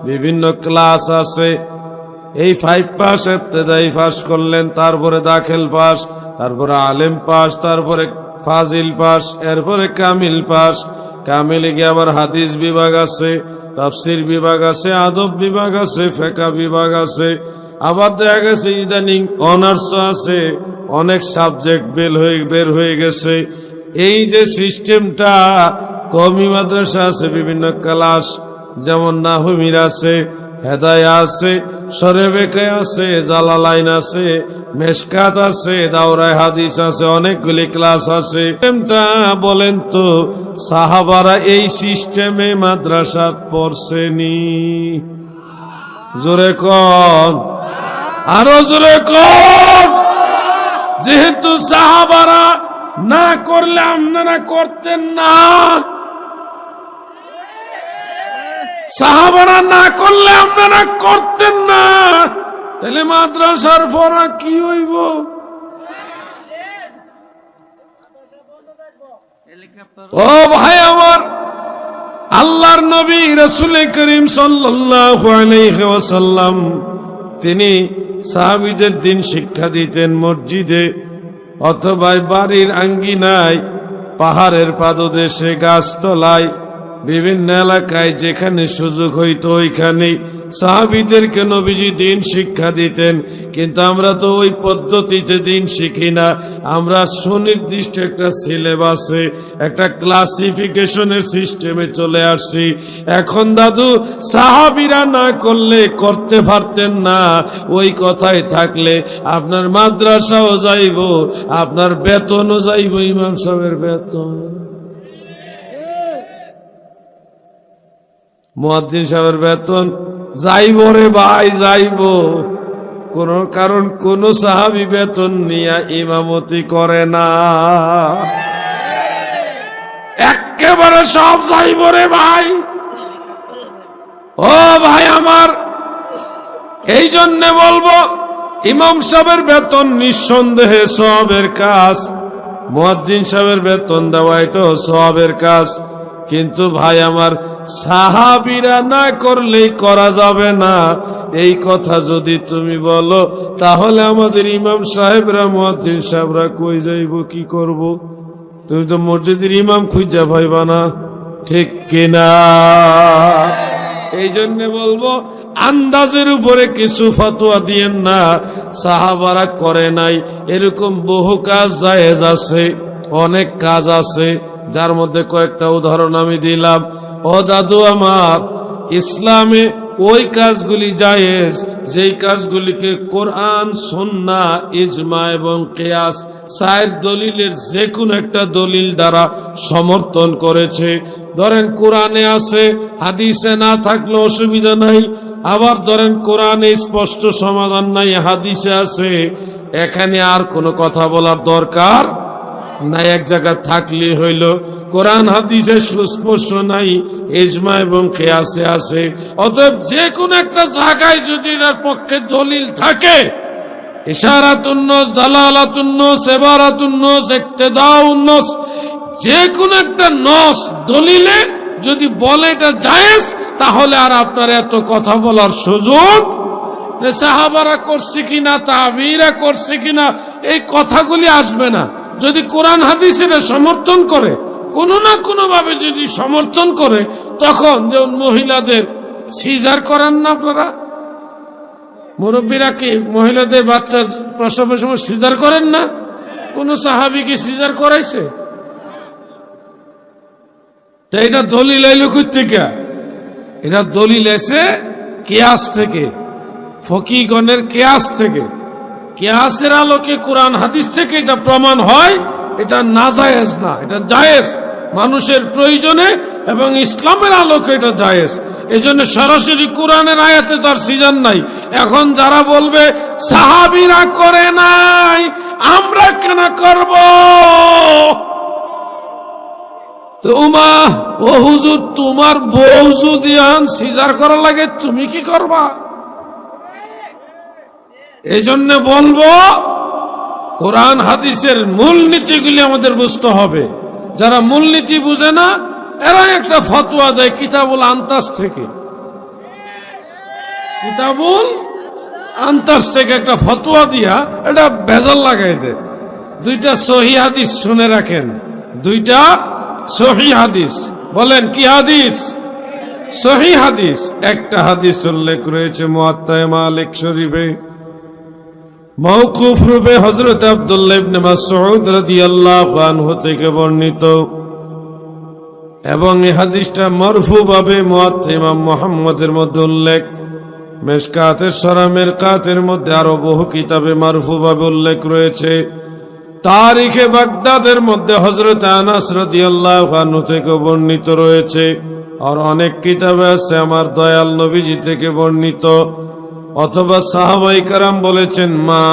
বিভিন্ন ক্লাস আছে। এই 5 পাস, ইবতেদায়ী পাস করলেন, তারপরে দাখিল পাস, তারপরে আলেম পাস, তারপরে ফাজিল পাস, এরপরে কামিল পাস। কামিলে গিয়ে আবার হাদিস বিভাগ আছে, তাফসির বিভাগ আছে, আদব বিভাগ আছে, ফিকহ বিভাগ আছে। আবার দেখা গেছে ইদানিং অনার্স আছে, অনেক সাবজেক্ট বের হয়ে গেছে। এই যে সিস্টেমটা, কওমি মাদ্রাসা আছে বিভিন্ন ক্লাস, যেমন নাহমির আছে, হেদায়া আছে, সরেবেকে আছে, জালালাইন আছে, মেশকাত আছে, দাওরায়ে হাদিস আছে, অনেকগুলি ক্লাস আছে। সিস্টেমটা বলেন তো, সাহাবারা এই সিস্টেমে মাদ্রাসা পড়ছেনি? জোরে কোন, আরো জোরে কোন। যেহেতু সাহাবারা না করলে আপনারা করতেন না, সাহাবারা না করলে আপনারা করতেন না, তাহলে মাদ্রাসার পড়া কি হইব? ও ভাই আমার, আল্লাহর নবী রাসূল করিম সাল্লাল্লাহু আলাইহি ওয়াসাল্লাম তিনি সাহাবীদের দিন শিক্ষা দিতেন মসজিদে অথবা বাড়ির আঙ্গিনায়, পাহাড়ের পাদদেশে, গাছতলায়, বিভিন্ন এলাকায় যেখানে সুযোগ হইতো ওইখানে সাহাবীদেরকে নবীজি দিন শিক্ষা দিতেন। কিন্তু আমরা তো ওই পদ্ধতিতে দিন শিখি না, আমরা সুনির্দিষ্ট একটা সিলেবাসে, একটা ক্লাসিফিকেশনের সিস্টেমে চলে আসছি। এখন দাদু, সাহাবীরা না করলে করতে পারতেন না, ওই কথাই থাকলে আপনার মাদ্রাসাও যাইব, আপনার বেতনও যাইব, ইমাম সাহেবের বেতন, মুয়াজ্জিন সাহেবের বেতন যাইব রে ভাই, যাইব। কারণ কোন সাহাবী বেতন নিয়ে ইমামতি করে না, একেবারে সব যাইব রে ভাই। ও ভাই আমার, এই জন্য বলবো, ইমাম সাহেবের বেতন নিঃসন্দেহে সওয়াবের কাজ, মুয়াজ্জিন সাহেবের বেতন দেওয়া এটাও সওয়াবের কাজ। কিন্তু ভাই আমার, সাহাবীরা না করলেই করা যাবে না, এই কথা যদি তুমি বলো, তাহলে আমাদের ইমাম সাহেবরা, মুয়াজ্জিন সাহেবরা কই যাইব, কি করব? তুমি তো মসজিদের ইমাম খুঁজা পাইবা না, ঠিক কিনা? এই জন্য বলবো, আন্দাজের উপরে কিছু ফতোয়া দিয়েন না। সাহাবারা করে নাই এরকম বহু কাজ জায়েজ আছে, অনেক কাজ আছে, যার মধ্যে কয়েকটা উদাহরণ আমি দিলাম। ও দাদু আমার, ইসলামে ওই কাজগুলি জায়েজ যেই কাজগুলিকে কোরআন, সুন্নাহ, ইজমা এবং কিয়াস চার দলিলের যে কোনো একটা দলিল দ্বারা সমর্থন করেছে। ধরেন কোরআনে আছে, হাদিসে না থাকলে অসুবিধা নাই। আবার ধরেন কোরআনে স্পষ্ট সমাধান নাই, হাদিসে আছে, এখানে আর কোনো কথা বলার দরকার নাই। এক জায়গায় থাকলে হইল। কোরআন হাদিসে সুস্পষ্ট নাই, ইজমা এবং কিয়াসে আছে। অতএব যে কোনো একটা জায়গায় যদি এর পক্ষে দলিল থাকে, ইশারাতুন নস, দালালাতুন নস, ইবারাতুন নস, ইক্তিদাউন নস, যে কোনো একটা নস দলিলে যদি বলে এটা জায়েজ, তাহলে আর আপনার এত কথা বলার সুযোগ, সাহাবারা করছে কিনা, তাবিঈরা করছে কিনা, এই কথাগুলি আসবে না। যদি কোরআন হাদিস এটা সমর্থন করে, কোনো না কোনো ভাবে যদি সমর্থন করে, তখন যেমন মহিলাদের সিজার করেন না আপনারা, মুরব্বীরা কি মহিলাদের বাচ্চা প্রসবের সময় সিজার করেন না? কোন সাহাবী কি সিজার করাইছে? তো এটা দলিল আইলো কই থেকে? এটা দলিল এসে কিয়াস থেকে, ফকিগণের কিয়াস থেকে। কিয়াসের আলোকে কোরআন হাদিস থেকে এটা প্রমাণ হয় এটা নাজায়েজ না, এটা জায়েজ। মানুষের প্রয়োজনে এবং ইসলামের আলোকে এটা জায়েজ। এজন্য সরাসরি কোরআনের আয়াতে তার সিজন নাই। এখন যারা বলবে সাহাবীরা করে নাই, আমরা কেন করব? তোমা ও হুজুর, তোমার বউ যদি সিজার করা লাগে, তুমি কি করবা? এই জন্য বলবো কোরআন হাদিসের মূলনীতিগুলি আমাদের বুঝতে হবে। যারা মূলনীতি বুঝে না, এরা একটা ফতোয়া দেয় কিতাবুল আনতাস থেকে। কিতাবুল আনতাস থেকে একটা ফতোয়া দিয়া এটা ভেজাল লাগাই দেয়। দুইটা সহি হাদিস শুনে রাখেন, দুইটা সহি হাদিস। বলেন কি হাদিস? সহি হাদিস। একটা হাদিস উল্লেখ রয়েছে মুয়াত্তা মালিক শরীফে, মওকুফ রূপে হযরত আব্দুল্লাহ ইবনে মাসউদ রাদিয়াল্লাহু আনহু থেকে বর্ণিত, এবং এই হাদিসটা মারফু ভাবে মুয়াত্তা ইমাম মুহাম্মদের মধ্যে উল্লেখ। মিশকাতের সরা মিরকাতের মধ্যে আরো বহু কিতাবে মারফু ভাবে উল্লেখ রয়েছে। তারিখে বাগদাদের মধ্যে হযরত আনাস রাদিয়াল্লাহু আনহু থেকে বর্ণিত রয়েছে। আর অনেক কিতাবে আছে আমার দয়াল নবীজি থেকে বর্ণিত। অথবা সাহাবায়ে কেরাম বলেছেন, মা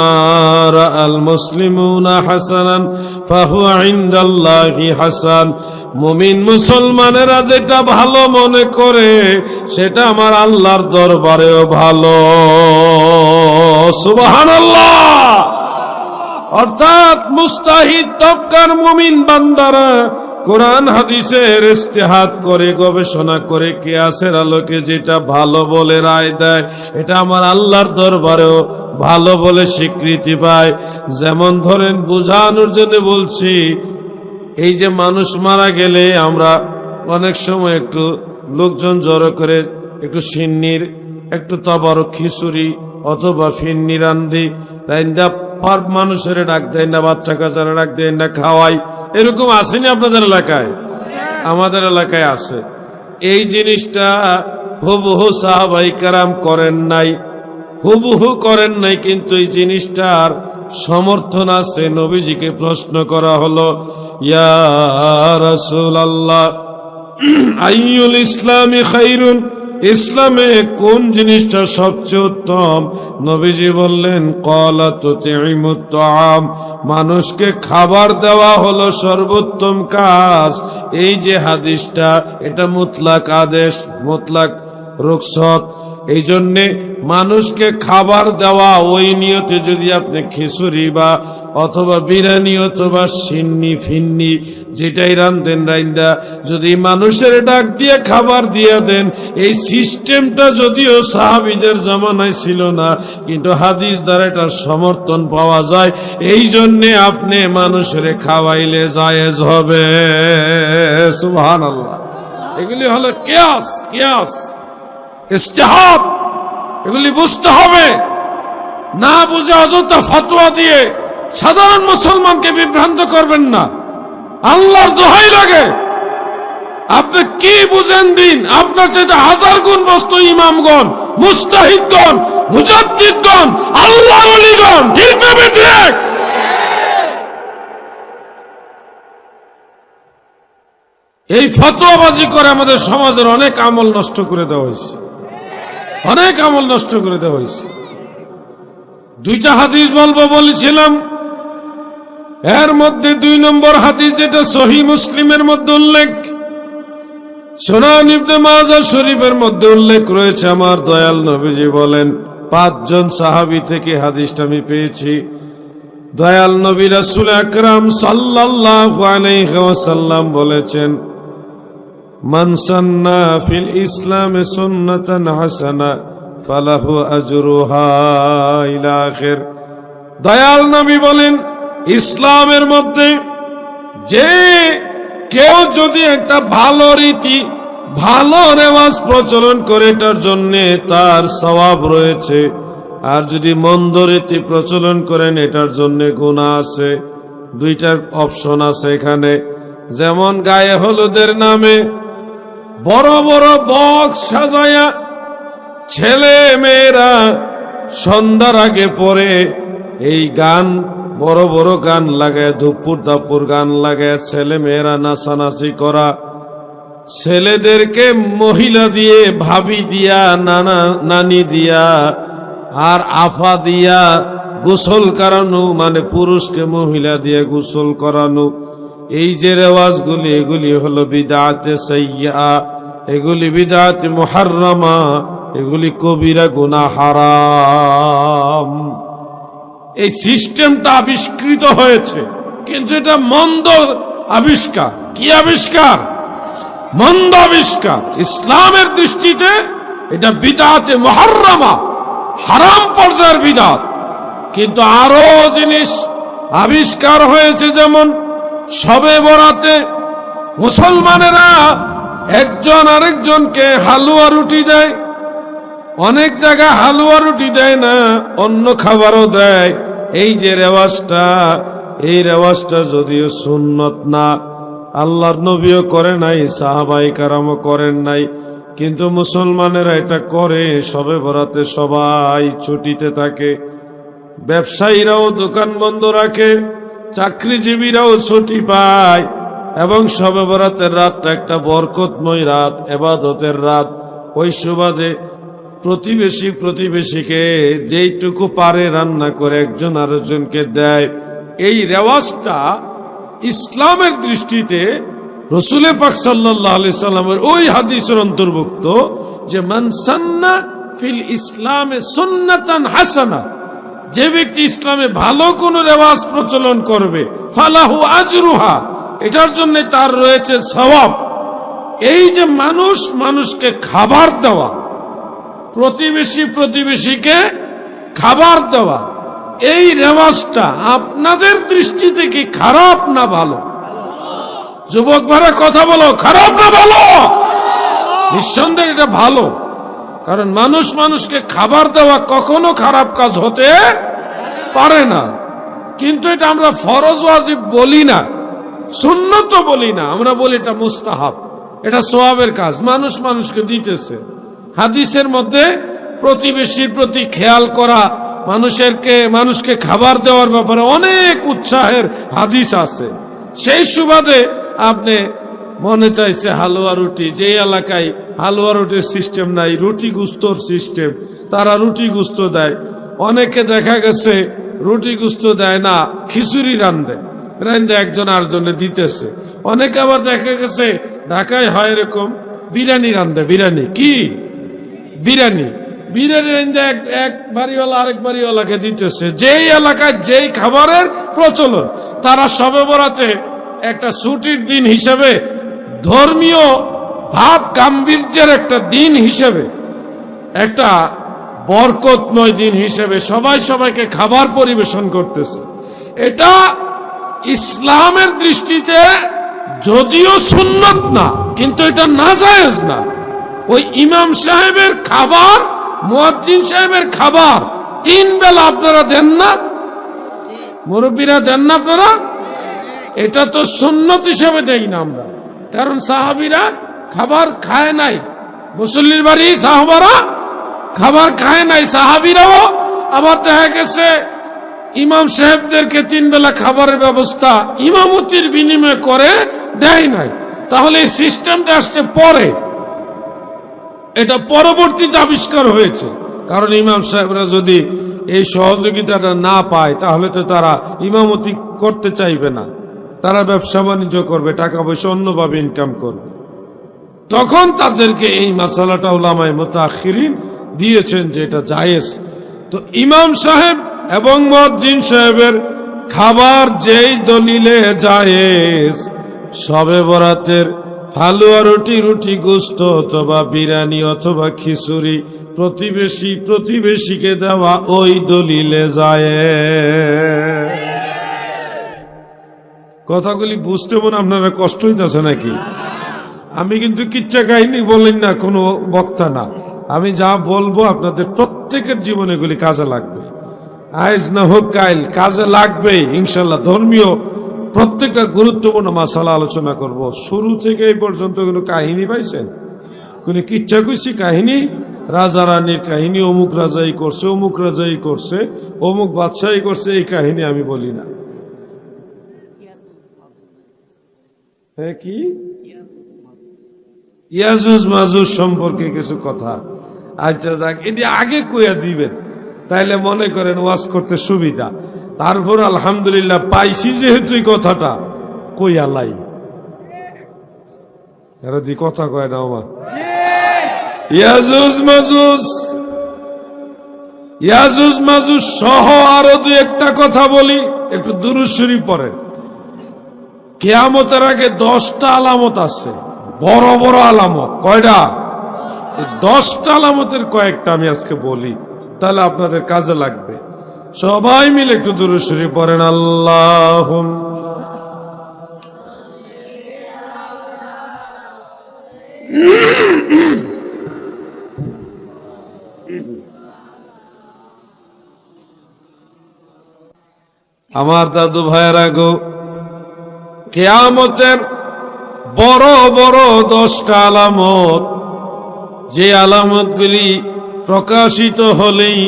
রাআল মুসলিমুনা হাসানান ফাহুয়া ইনদাল্লাহি হাসান। মুমিন মুসলমানেরা যেটা ভালো মনে করে, সেটা আমার আল্লাহর দরবারেও ভালো। সুবহানাল্লাহ। অর্থাৎ মুস্তাহিদ তবকার মুমিন বান্দারা কোরআন হাদিসের ইস্তেহাদ করে, গবেষণা করে, কিয়াসের আলোকে যেটা ভালো বলে রায় দেয়, এটা আমার আল্লাহর দরবারেও ভালো বলে স্বীকৃতি পায়। যেমন ধরেন, বোঝানোর জন্য বলছি, এই যে মানুষ মারা গেলে আমরা অনেক সময় একটু লোকজন জড়ো করে একটু সিন্নির, একটু তবারক খিচুড়ি অথবা ফিন্নি রান্ধি, রাইন্দা মানুষের ডাক দেয় না, বাচ্চা কাচ্চারা ডাক দেয় না, খাওয়াই। এরকম আসেনি আপনাদের এলাকায়? আমাদের এলাকায় আছে। এই জিনিসটা হুবহু সাহাবায়ে কেরাম করেন নাই, হুবহু করেন নাই, কিন্তু এই জিনিসটার সমর্থন আছে। নবীজিকে প্রশ্ন করা হলো, ইয়া রাসূলুল্লাহ, আইয়ুল ইসলামি খায়রুন, ইসলামে কোন জিনিসটা সবচেয়ে উত্তম? নবীজি বললেন, ক্বালা তুতিমুত তাআম, মানুষকে খাবার দেওয়া হলো সর্বোত্তম কাজ। এই যে হাদিসটা, এটা মুতলাক আদেশ, মুতলাক রুখসত। এই জন্যে মানুষকে খাবার দেওয়া, ওই নিয়তে যদি আপনি খিচুড়ি বা অথবা বিরিয়ানি অথবা সিন্নি ফিন্নি যেটাই রান্ধেন, রাইন্দা যদি মানুষের ডাক দিয়ে খাবার দিয়ে দেন, এই সিস্টেমটা যদিও সাহাবীদের জামানায় ছিল না, কিন্তু হাদিস দ্বারা এটার সমর্থন পাওয়া যায়। এই জন্যে আপনি মানুষের খাওয়াইলে জায়েজ হবে। সুবহানাল্লাহ। এগুলি হলো কিয়াস, কিয়াস, ইজতিহাদ। এগুলি বুঝতে হবে। না বুঝে অযথা ফতোয়া দিয়ে সাধারণ মুসলমানকে বিভ্রান্ত করবেন না। আল্লাহর দোহাই লাগে, আপনি কি বুঝেন দিন? আপনার চাইতে হাজার গুণ বস্তু ইমামগণ, মুস্তাহিদগণ, মুজাদ্দিদগণ, আল্লাহ ওলিগণ, ঠিক না ঠিক? এই ফতোয়াবাজি করে আমাদের সমাজের অনেক আমল নষ্ট করে দেওয়া হয়েছে, অনেক আমল নষ্ট করে দেওয়া হয়েছে। দুইটা হাদিস বলবো বলেছিলাম, এর মধ্যে 2 নম্বর হাদিস যেটা সহিহ মুসলিমের মধ্যে উল্লেখ, সুনান ইবনে মাজাহ শরীফের মধ্যে উল্লেখ রয়েছে। আমার দয়াল নবীজি বলেন, 5 জন সাহাবী থেকে হাদিসটা আমি পেয়েছি। দয়াল নবী রাসূল আকরাম সাল্লাল্লাহু আলাইহি ওয়াসাল্লাম বলেছেন, মান সান্না ফিল ইসলামে সুন্নাতান হাসানা ফালাহু আজরুহা ইলা আখির। দয়াল নবী বলেন, ইসলামের মধ্যে যে কেউ যদি একটা ভালো রীতি, ভালো রেওয়াজ প্রচলন করে, এটার জন্য তার সওয়াব রয়েছে। আর যদি মন্দ রীতি প্রচলন করেন, এটার জন্য গুনাহ আছে। 2টার অপশন আছে এখানে। যেমন গায়ে হলুদের নামে বড় বড় বক্স সাজায়া ছেলে মেয়েরা সন্ধ্যার আগে পরে এই গান, বড় বড় গান লাগায়, ধুপুর দাপুর গান লাগায় ছেলে মেয়েরা নাচানাচি করা, ছেলেদেরকে মহিলা দিয়ে, ভাবি দিয়া, নানা নানি দিয়া আর আফা দিয়া গোসল করানো, মানে পুরুষকে মহিলা দিয়ে গোসল করানো। এই যে রেওয়াজগুলি, এগুলি হলো বিদআতে সাইয়্যা, এগুলি বিদআতে মুহাররামা, এগুলি কবিরা গুনাহ, হারাম। এই সিস্টেমটা আবিষ্কৃত হয়েছে, কিন্তু এটা মন্দ আবিষ্কার। কি আবিষ্কার? মন্দ আবিষ্কার। ইসলামের দৃষ্টিতে এটা বিদআতে মুহাররামা, হারাম পর্যায়ের বিদআত। কিন্তু আরো জিনিস আবিষ্কার হয়েছে, যেমন শবে বরাতে মুসলমানেরা একজন আরেকজনকে হালুয়া রুটি দেয়। অনেক জায়গায় হালুয়া রুটি দেয় না, অন্য খাবারও দেয়। এই যে রেওয়াজটা, এই রেওয়াজটা যদিও সুন্নত না, আল্লাহর নবীও করে নাই, সাহাবায়ে কেরামও করেন নাই, কিন্তু মুসলমানেরা এটা করে। শবে বরাতে সবাই ছুটিতে থাকে, ব্যবসায়ীরাও দোকান বন্ধ রাখে, চাকরিজীবীরাও ছুটি পায়, এবং শবে বরাতের রাতটা একটা বরকতময় রাত, ইবাদতের রাত। ওই সুবাদে প্রতিবেশীকে যেইটুকু পারে রান্না করে একজন আরেকজনকে দেয়। এই রেওয়াজটা ইসলামের দৃষ্টিতে রাসূল পাক সাল্লাল্লাহু আলাইহি সাল্লামের ওই হাদিসের অন্তর্ভুক্ত, যে মান সান্না ফিল ইসলামে সুন্নাতান হাসানা, যে ব্যক্তি ইসলামে ভালো কোন রেওয়াজ প্রচলন করবে, ফালাহু আজরুহা, এটার জন্য তার রয়েছে সওয়াব। এই যে মানুষকে খাবার দেওয়া, প্রতিবেশীকে খাবার দেওয়া, এই রেওয়াজটা আপনাদের দৃষ্টিতে কি খারাপ না ভালো? যুবক ভাইরা কথা বলো, খারাপ না ভালো? নিঃসন্দেহে এটা ভালো, কারণ মানুষকে খাবার দেওয়া কখনো খারাপ কাজ হতে পারে না। কিন্তু এটা আমরা ফরজ ওয়াজিব বলি না, সুন্নত বলি না, আমরা বলি এটা মুস্তাহাব, এটা সওয়াবের কাজ, মানুষকে দিতেছে। হাদিসের মধ্যে প্রতিবেশীর প্রতি খেয়াল করা, মানুষকে খাবার দেওয়ার ব্যাপারে অনেক উৎসাহের হাদিস আছে। সেই সুবাদে আপনি মনে চাইছে হালুয়া রুটি, যে এলাকায় হালুয়া রুটির সিস্টেম নাই, রুটি গুস্তর সিস্টেম, তারা রুটি গুস্ত দেয়। অনেকে দেখা গেছে রুটি গুস্ত দেয় না, খিচুড়ি রান্ধে একজন আরেকজনে দিতেছে। অনেকে আবার দেখা গেছে ঢাকায় হয় এরকম, বিরিয়ানি রান্ধে, বিরিয়ানি রান্ধে এক বাড়িওয়ালা আরেক বাড়িওয়ালাকে দিতেছে। যেই এলাকায় যেই খাবারের প্রচলন, তারা শবে বরাতে একটা ছুটির দিন হিসেবে, ধর্মীয় ভাব গাম্ভীর্যের একটা দিন হিসেবে, একটা বরকতময় দিন হিসেবে সবাইকে খাবার পরিবেশন করতেছে। এটা ইসলামের দৃষ্টিতে যদিও সুন্নত না, কিন্তু এটা নাজায়েজ না। ওই ইমাম সাহেবের খাবার, মুয়াজ্জিন সাহেবের খাবার 3 বেলা আপনারা দেন না, মুরব্বীরা দেন না আপনারা? এটা তো সুন্নত হিসেবে দেই না আমরা, কারণ সাহাবীরা খাবার খায় নাই, মুসল্লির বাড়ি সাহাবারা খাবার খায় নাই, সাহাবীরাও আবার দেখা গেছে ইমাম সাহেবদেরকে 3 বেলা খাবারের ব্যবস্থা ইমামতির বিনিময়ে করে দেয় নাই। তাহলে এই সিস্টেমটা আসছে পরে, এটা পরবর্তীতে আবিষ্কার হয়েছে। কারণ ইমাম সাহেবরা যদি এই সহযোগিতাটা না পায় তাহলে তো তারা ইমামতি করতে চাইবে না, তারা ব্যবসা বাণিজ্য করবে, টাকা পয়সা অন্যভাবে ইনকাম করবে। তখন তাদেরকে এই মাসালাটা উলামায়ে মুতাআখিরিন দিয়েছেন যে এটা জায়েজ। তো ইমাম সাহেব এবং মুয়াজ্জিন সাহেবের খাবার যেই দলিলে জায়েজ, শবে বরাতের হালুয়া রুটি গোস্ত অথবা বিরিয়ানি অথবা খিচুড়ি প্রতিবেশীকে দেওয়া ওই দলিলে জায়েজ। কথাগুলি বুঝতে মনে আপনারা কষ্ট হইতেছে নাকি? আমি কিন্তু কিচ্ছা কাহিনী বলেন না, কোনো বক্তা না। আমি যা বলবো আপনাদের প্রত্যেকের জীবনে এগুলি কাজে লাগবে, আজ না হোক কাল কাজে লাগবে ইনশাল্লাহ। ধর্মীয় প্রত্যেকটা গুরুত্বপূর্ণ মাসালা আলোচনা করব। শুরু থেকে এই পর্যন্ত কোনো কাহিনী পাইছেন? কোন কিচ্ছা কুচ্ছি কাহিনী, রাজা রানীর কাহিনী, অমুক রাজাই করছে, অমুক রাজাই করছে, অমুক বাদশাহী করছে, এই কাহিনী আমি বলি না। হ্যাঁ, কি ইয়াজুজ মাজুজ সম্পর্কে কিছু কথা। আচ্ছা যাক, এটি আগে কইয়া দিবেন, তাইলে মনে করেন ওয়াজ করতে সুবিধা। তারপর আলহামদুলিল্লাহ পাইছি যেহেতু এই কথাটা কইয়া লাই। এরা দি কথা কয় না আমার। ইয়াজুজ মাজুজ সহ আরো 2-1টা কথা বলি, একটু দুরূদ শরীফ পড়েন। কিয়ামতের আগে 10টা আলামত আছে, বড় বড় আলামত। কয়টা? 10টা আলামতের কয়েকটা আমি আজকে বলি, তাহলে আপনাদের কাজে লাগবে। সবাই মিলে একটু দুরূদ শরীফ পড়েন। আল্লাহুম্মা আমার দাদু ভাইয়েরা গো, কিয়ামতের বড় বড় 10টা আলামত, যে আলামতগুলি প্রকাশিত হলেই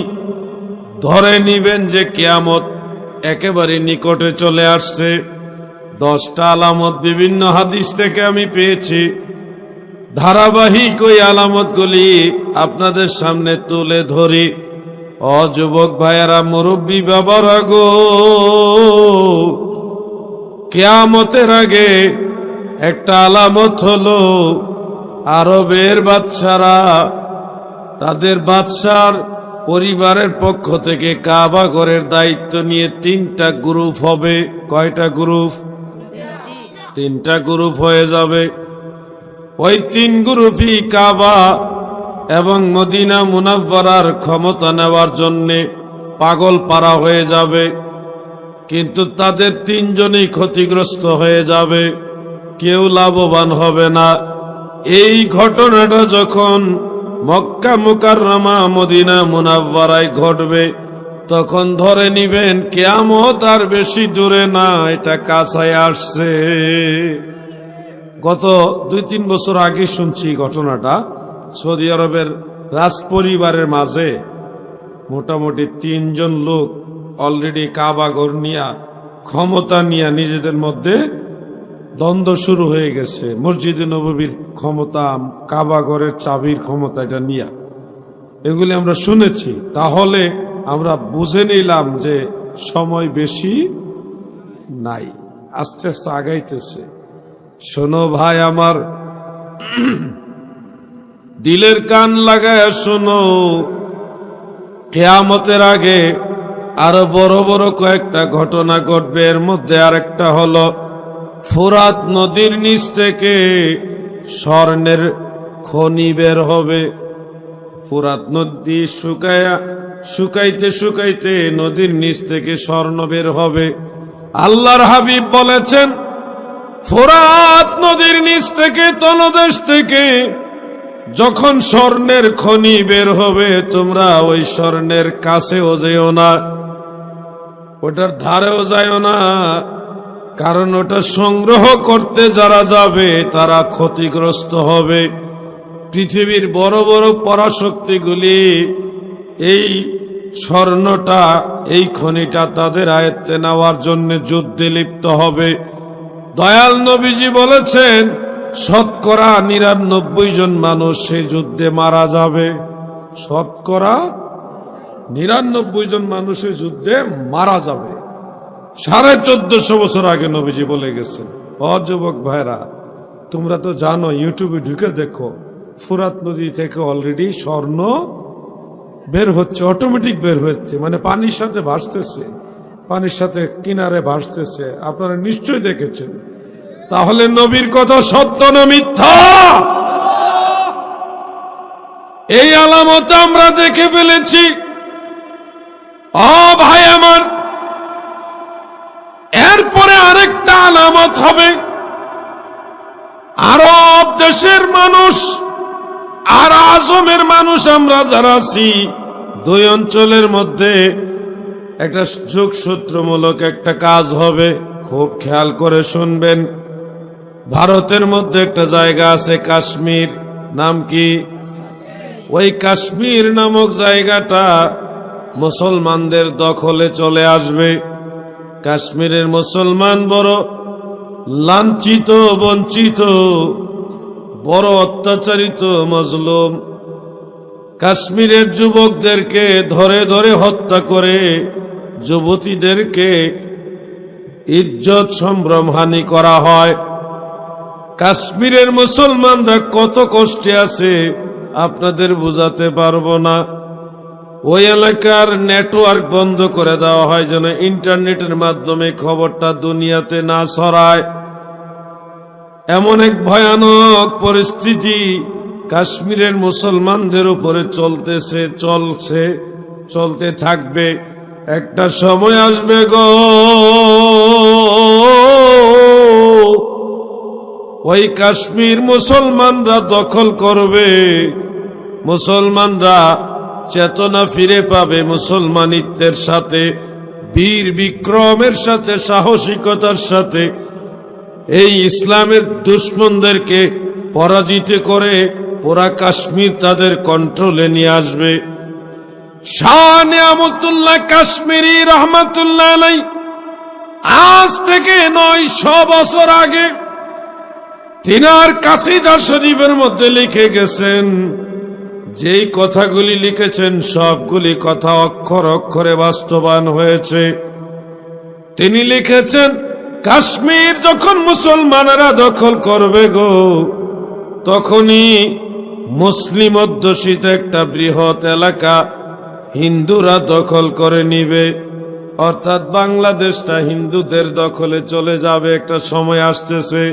ধরে নিবেন যে কিয়ামত একেবারে নিকটে চলে আসছে। 10টা আলামত বিভিন্ন হাদিস থেকে আমি পেয়েছি। ধারাবাহিক ওই আলামতগুলি আপনাদের সামনে তুলে ধরি। যুবক ভাইয়েরা, মুরব্বী বাবারা গো, কিয়ামতের আগে একটা আলামত হলো আরবের বাদশারা তাদের বাদশার পরিবারের পক্ষ থেকে কাবা ঘরের দায়িত্ব নিয়ে 3টা গ্রুপ হবে। কয়টা গ্রুপ? 3টা গ্রুপ হয়ে যাবে। ওই 3 গ্রুপই কাবা এবং মদিনা মুনাওয়ারার ক্ষমতা নেওয়ার জন্যে পাগল পারা হয়ে যাবে। কিন্তু তাদের 3 জনই ক্ষতিগ্রস্ত হয়ে যাবে, কেউ লাভবান হবে না। এই ঘটনাটা যখন মক্কা মুকাররমা মদিনা মুনাওয়ারায় ঘটবে, তখন ধরে নিবেন কিয়ামত আর বেশি দূরে না, এটা কাছায় আসছে। গত 2-3 বছর আগে শুনছি ঘটনাটা। সৌদি আরবের রাজপরিবারের মাঝে মোটামুটি 3 জন লোক অলরেডি কাবা ঘর নিয়ে ক্ষমতা নিয়ে নিজেদের মধ্যে দ্বন্দ্ব শুরু হয়ে গেছে। মসজিদে নববীর ক্ষমতা, কাবা ঘরের চাবির ক্ষমতা, এটা নিয়ে এগুলি আমরা শুনেছি। তাহলে আমরা বুঝে নিলাম যে সময় বেশি নাই, আস্তে আস্তে আগাইতেছে। শোনো ভাই আমার, দিলের কান লাগায় শোনো, কিয়ামতের আগে আরো বড় বড় কয়েকটা ঘটনা ঘটবে। এর মধ্যে আরেকটা হলো ফুরাত নদীর নিচ থেকে স্বর্ণের খনি বের হবে। ফুরাত নদী শুকাইতে শুকাইতে নদীর নিচ থেকে স্বর্ণ বের হবে। আল্লাহর হাবিব বলেছেন, ফুরাত নদীর নিচ থেকে, তলদেশ থেকে যখন স্বর্ণের খনি বের হবে, তোমরা ওই স্বর্ণের কাছেও যেও না, ওটার ধারেও যাইও না। কারণ ওটা সংগ্রহ করতে যারা যাবে তারা ক্ষতিগ্রস্ত হবে। পৃথিবীর বড় বড় পরাশক্তিগুলি এই স্বর্ণটা, এই খনিটা তাদের আয়ত্তে নেওয়ার জন্য যুদ্ধে লিপ্ত হবে। দয়াল নবীজি বলেছেন 99% জন মানুষ সেই যুদ্ধে মারা যাবে। 99% জন মানুষের যুদ্ধে মারা যাবে। 1450 বছর আগে নবীজি বলে গেছেন। যুবক ভাইরা, তোমরা তো জানো, ইউটিউবে ঢুকে দেখো, ফুরাত নদী থেকে অলরেডি স্বর্ণ বের হচ্ছে, অটোমেটিক বের হচ্ছে, মানে পানির সাথে ভাসতেছে, পানির সাথে কিনারে ভাসতেছে। আপনারা নিশ্চয় দেখেছেন। তাহলে নবীর কথা সত্য না মিথ্যা? এই আলামত আমরা দেখে ফেলেছি। ভাই আমার, এরপরে আরেকটা আলামত হবে। আরব দেশের মানুষ আর আজমের মানুষ আমরা যারা আছি, দুই অঞ্চলের মধ্যে একটা যোগসূত্রমূলক একটা কাজ হবে। খুব খেয়াল করে শুনবেন। ভারতের মধ্যে একটা জায়গা আছে কাশ্মীর, নাম কি? ওই কাশ্মীর নামক জায়গাটা মুসলমানদের দখলে চলে আসবে। কাশ্মীরের মুসলমান বড় লাঞ্ছিত, বঞ্চিত, বড় অত্যাচারিত, মজলুম। কাশ্মীরের যুবকদেরকে ধরে ধরে হত্যা করে যুবতীদেরকে ইজ্জত সম্ভ্রমহানি করা হয়। কাশ্মীরের মুসলমানরা কত কষ্টে আছে আপনাদের বোঝাতে পারবো না। ওই এলাকার নেটওয়ার্ক বন্ধ করে দেওয়া হয় যেন ইন্টারনেটের মাধ্যমে খবরটা দুনিয়াতে না ছড়ায়। এমন এক ভয়ানক পরিস্থিতি কাশ্মীরের মুসলমানদের উপরে চলতে থাকবে। একটা সময় আসবে গো, ওই কাশ্মীর মুসলমানরা দখল করবে। মুসলমানরা চেতনা ফিরে পাবে, মুসলমানিত্বের সাথে, বীর বিক্রমের সাথে, সাহসিকতার সাথে এই ইসলামের দুশ্মনদেরকে পরাজিত করে পুরা কাশ্মীর তাদের কন্ট্রোলে নিয়ে আসবে। শাহ নিয়ামতুল্লাহ কাশ্মীরি রহমাতুল্লাহ আলাইহি আজ থেকে 900 বছর আগে তিনার কাসিদা শরীফের মধ্যে লিখে গেছেন। যেই কথাগুলি লিখেছেন সবগুলি কথা অক্ষর অক্ষরে বাস্তবায়ন হয়েছে। তিনি লিখেছেন, কাশ্মীর যখন মুসলমানেরা দখল করবে গো, তখনই মুসলিম অধ্যুষিত একটা বৃহৎ এলাকা হিন্দুরা দখল করে নিবে। অর্থাৎ বাংলাদেশটা হিন্দুদের দখলে চলে যাবে। একটা সময় আসতেছে,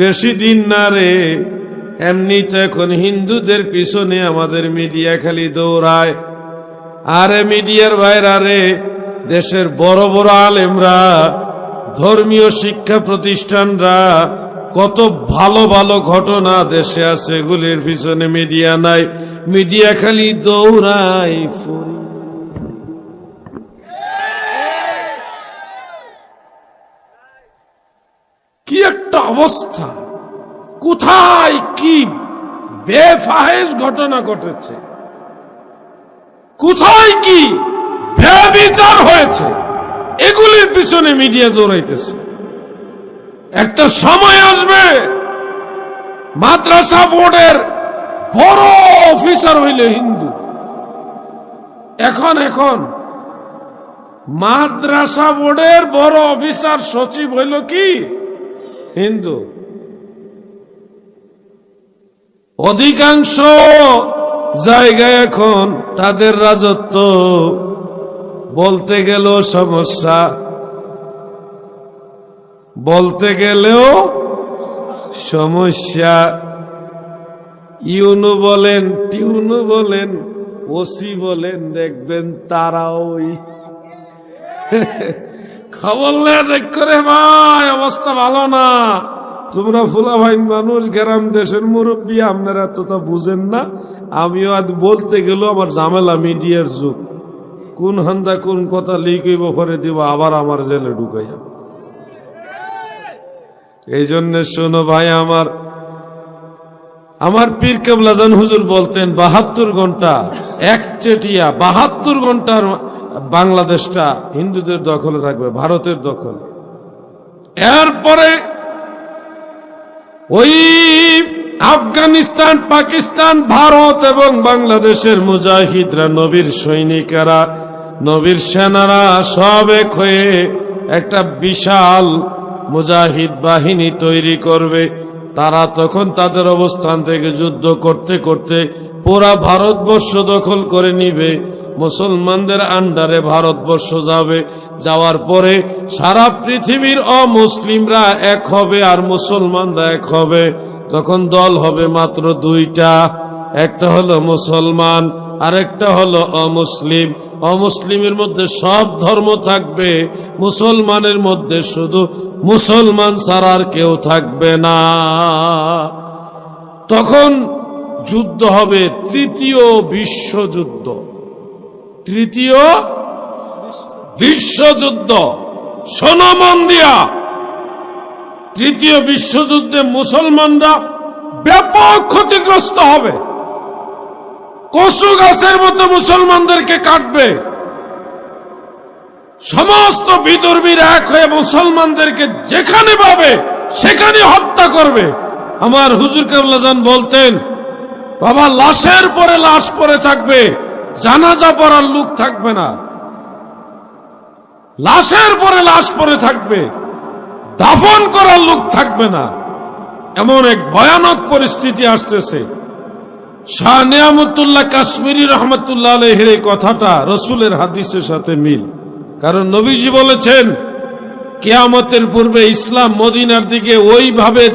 বেশি দিন না রে। এমনি তো এখন হিন্দুদের পিছনে আমাদের মিডিয়া খালি দৌড়ায়। আরে মিডিয়ার বাইরে রে, দেশের বড় বড় আলেমরা, ধর্মীয় শিক্ষা প্রতিষ্ঠানরা, কত ভালো ভালো ঘটনা দেশে আছে, এগুলির পিছনে মিডিয়া নাই। মিডিয়া খালি দৌড়ায়। কি একটা অবস্থা! কোথায় কি বেফাহেশ ঘটনা ঘটেছে, কোথায় কি ব্যভিচার হয়েছে, এগুলির পিছনে মিডিয়া দৌড়াইতেছে। একটা সময় আসবে মাদ্রাসা বোর্ডের বড় অফিসার হইলে হিন্দু। এখন মাদ্রাসা বোর্ডের বড় অফিসার সচিব হইল কি হিন্দু। অধিকাংশ জায়গায় এখন তাদের রাজত্ব, বলতে গেলেও সমস্যা, বলতে গেলেও সমস্যা। ইউনু বলেন, টিউনু বলেন, ওসি বলেন, দেখবেন তারাও খবর দেখ করে ভাই অবস্থা ভালো না। তোমরা ফুলা ভাই মানুষ, গ্রাম দেশের মুরব্বী, আপনারা তো তা বুঝেন না। আমিও আজ বলতে গেলেও আমার ঝামেলা, মিডিয়ার যুগ, কোন হান্দা কোন কথা লিখইব করে দিব, আবার আমার জেলে ঢুকাইয়া। এই জন্য শোনো ভাই, আমার পীর কেবলা জান হুজুর বলতেন 72 ঘন্টা একচেটিয়া 72 ঘন্টার বাংলাদেশটা হিন্দুদের দখলে থাকবে, ভারতের দখলে। এরপরে ওই আফগানিস্তান, পাকিস্তান, ভারত এবং বাংলাদেশের মুজাহিদরা, নবীর সৈনিকেরা, নবীর সেনারা সব এক হয়ে একটা বিশাল মুজাহিদ বাহিনী তৈরি করবে। তারা তখন তাদের অবস্থান থেকে যুদ্ধ করতে করতে পুরা ভারতবর্ষ দখল করে নিবে। মুসলমানদের আন্ডারে ভারতবর্ষ যাবে। যাওয়ার পরে সারা পৃথিবীর অমুসলিমরা এক হবে আর মুসলমানরা এক হবে। তখন দল হবে মাত্র দুইটা, একটা হলো মুসলমান আর একটা হলো অমুসলিম। অমুসলিমের মধ্যে সব ধর্ম থাকবে, মুসলমানের মধ্যে শুধু মুসলমান ছাড়া আর কেউ থাকবে না। তখন যুদ্ধ হবে তৃতীয় বিশ্বযুদ্ধ। তৃতীয় বিশ্বযুদ্ধ, শোনো মন দিয়া। তৃতীয় বিশ্বযুদ্ধে মুসলমানরা ব্যাপক ক্ষতিগ্রস্ত হবে। কচু গাছের মতো মুসলমানদেরকে কাটবে। সমস্ত বিধর্মীরা এক হয়ে মুসলমানদেরকে যেখানে পাবে সেখানে হত্যা করবে। আমার হুজুর কেবলা জান বলতেন, বাবা, লাশের পরে লাশ পরে থাকবে, জানাজা পড়ার লোক থাকবে না। লাশের পরে লাশ পরে থাকবে, দাফন করার লোক থাকবে না। এমন এক ভয়ানক পরিস্থিতি আসতেছে। শাহ নিয়ামতুল্লাহ কাশ্মীরি রহমতুল্লাহ আলাইহির এই কথাটা রসুলের হাদিসের সাথে মিল। কারণ নবীজি বলেছেন, কিয়ামতের পূর্বে ইসলাম মদিনার দিকে ওইভাবে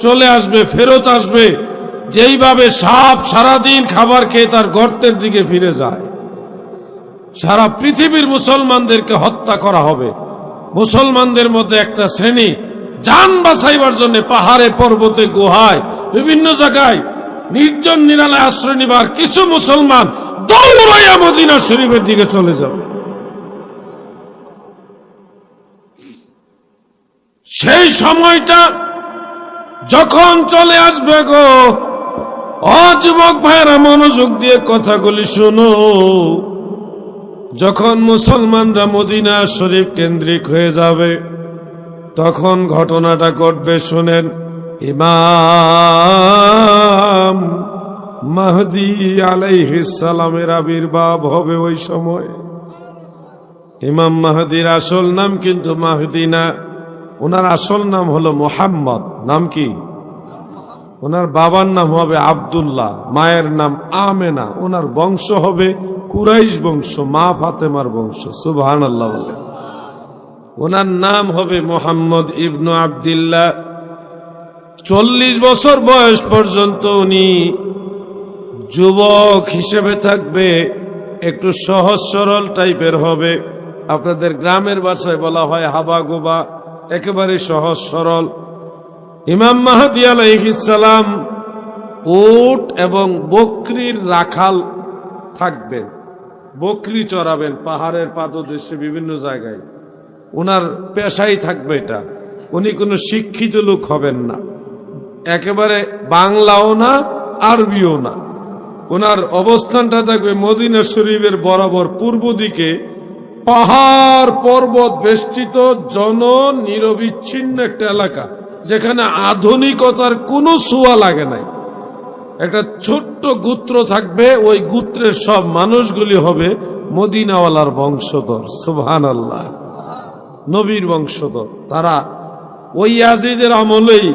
চলে আসবে, ফেরত আসবে, যেইভাবে সাপ সারাদিন খাবার খেয়ে তার গর্তের দিকে ফিরে যায়। সারা পৃথিবীর মুসলমানদেরকে হত্যা করা হবে। মুসলমানদের মধ্যে একটা শ্রেণী জান বাঁচাইবার জন্য পাহাড়ে, পর্বতে, গুহায়, বিভিন্ন জায়গায় নির্জন নিরালায় আশ্রয় নিবার কিছু মুসলমান দৌড়াইয়া মদিনা শরীফের দিকে চলে যাবে। সেই সময়টা যখন চলে আসবে গো, যুবক ভাইরা মনোযোগ দিয়ে কথাগুলি শুনো। যখন মুসলমানরা মদিনা শরীফ কেন্দ্রিক হয়ে যাবে, তখন ঘটনাটা ঘটবে শুনেন। ইমাম মাহদী আলাইহিস সালামের আবির্ভাব হবে ওই সময়। ইমাম মাহদীর আসল নাম কিন্তু মাহদী না, ওনার আসল নাম হলো মুহাম্মদ। নাম কি? ওনার বাবার নাম হবে আব্দুল্লাহ, মায়ের নাম আমেনা। ওনার বংশ হবে কুরাইশ বংশ, মা ফাতেমার বংশ। সুবহানাল্লাহ বলেন। ওনার নাম হবে মুহাম্মদ ইবনু আব্দুল্লাহ। 40 বছর বয়স পর্যন্ত উনি যুবক হিসেবে থাকবে, একটু সহজ সরল টাইপের হবে। আপনাদের গ্রামের ভাষায় বলা হয় হাবা গোবা, একেবারে সহজ সরল। ইমাম মাহদী আলাইহিস সালাম উট এবং বকরির রাখাল থাকবেন, বকরি চড়াবেন পাহাড়ের পাদদেশে বিভিন্ন জায়গায়। ওনার পেশাই থাকবে এটা। উনি কোনো শিক্ষিত লোক হবেন না, একেবারে বাংলাও না আরবিও না। ওনার অবস্থানটা থাকবে মদিনা শরীফের বরাবর পূর্ব দিকে, পাহাড় পর্বত বেষ্টিত নিরবিচ্ছিন্ন একটা এলাকা, যেখানে আধুনিকতার কোনো ছোঁয়া লাগে নাই। একটা ছোট্ট গোত্র থাকবে, ওই গোত্রের সব মানুষগুলি হবে মদিনাওয়ালার বংশধর। সুবহানাল্লাহ, নবীর বংশধর। তারা ওই ইয়াজিদের আমলেই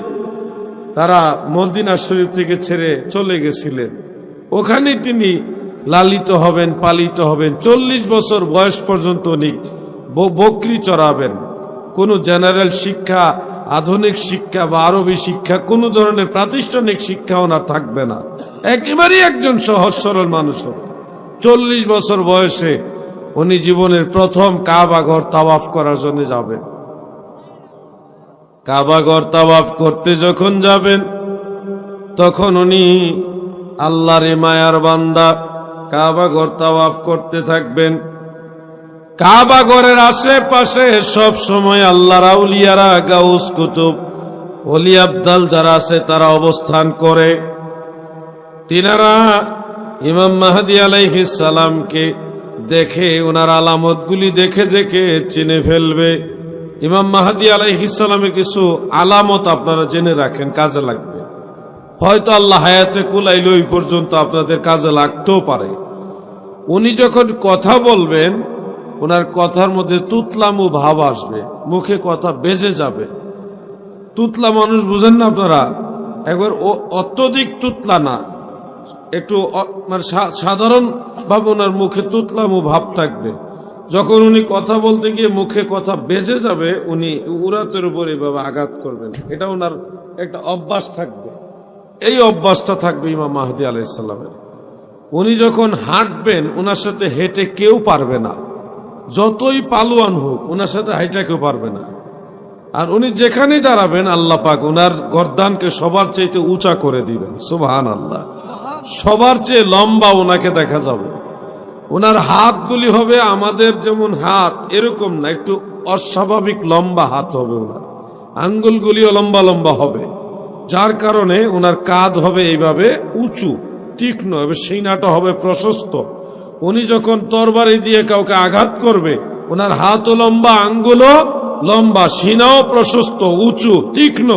তারা মদিনা শরীফ থেকে ছেড়ে চলে গেছিলেন। ওখানে তিনি লালিত হবেন, পালিত হবেন। 40 বছর বয়স পর্যন্ত উনি বকরি চড়াবেন। কোনো জেনারেল শিক্ষা, আধুনিক শিক্ষা বা আরবি শিক্ষা, কোনো ধরনের প্রাতিষ্ঠানিক শিক্ষা ওনার থাকবে না। একেবারেই একজন সহজ সরল মানুষ হবে। 40 বছর বয়সে উনি জীবনের প্রথম কাবা ঘর তাওয়াফ করার জন্য যাবেন। কাবা ঘর তাওয়াফ করতে যখন যাবেন, তখন উনি আল্লাহর মায়ার বান্দা কাবা ঘর তাওয়াফ করতে থাকবেন। কাবা ঘরের আশেপাশে সব সময় আল্লাহর আউলিয়ারা, গাউস কুতুব, ওলি আবদাল যারা আছে তারা অবস্থান করে, তিনারা ইমাম মাহদী আলাইহিস সালামকে দেখে ওনার আলামতগুলি দেখে দেখে চিনে ফেলবে। ইমাম মাহদী আলাইহিস সালামের কিছু আলামত আপনারা জেনে রাখেন, কাজে লাগবে। হয়তো আল্লাহ হায়াতে কুলাইলে ওই পর্যন্ত আপনাদের কাজে লাগতেও পারে। উনি যখন কথা বলবেন ওনার কথার মধ্যে তুতলামু ভাব আসবে, মুখে কথা বেজে যাবে। তুতলা মানুষ বুঝেন না আপনারা, একবার অত্যধিক তুতলা না, একটু মানে সাধারণ ভাবে ওনার মুখে তুতলামু ভাব থাকবে। যখন উনি কথা বলতে গিয়ে মুখে কথা বেজে যাবে উনি উরাতের উপর এইভাবে আঘাত করবেন, এটা ওনার একটা অভ্যাস থাকবে। এই অভ্যাসটা থাকবে ইমাম মাহদী আলাইহিস সালামের। উনি যখন হাঁটবেন ওনার সাথে হেঁটে কেউ পারবে না, যতই পালোয়ান হোক ওনার সাথে হাইটা কেউ পারবে না। আর উনি যেখানেই দাঁড়াবেন আল্লাহ পাক ওনার গর্দানকে সবার চাইতে উঁচা করে দিবেন, সুবহানাল্লাহ। সবার চেয়ে লম্বা ওনাকে দেখা যাবে। ওনার হাতগুলি হবে আমাদের যেমন হাত এরকম না, একটু অস্বাভাবিক লম্বা হাত হবে ওনার, আঙ্গুলগুলিও লম্বা লম্বা হবে, যার কারণে ওনার কাঁধ হবে এইভাবে উঁচু তীক্ষ্ণ, সিনাটা হবে প্রশস্ত। উনি যখন তরবারি দিয়ে কাউকে আঘাত করবে ওনার হাতও লম্বা, আঙ্গুলও লম্বা, সিনাও প্রশস্ত উঁচু তীক্ষ্ণ।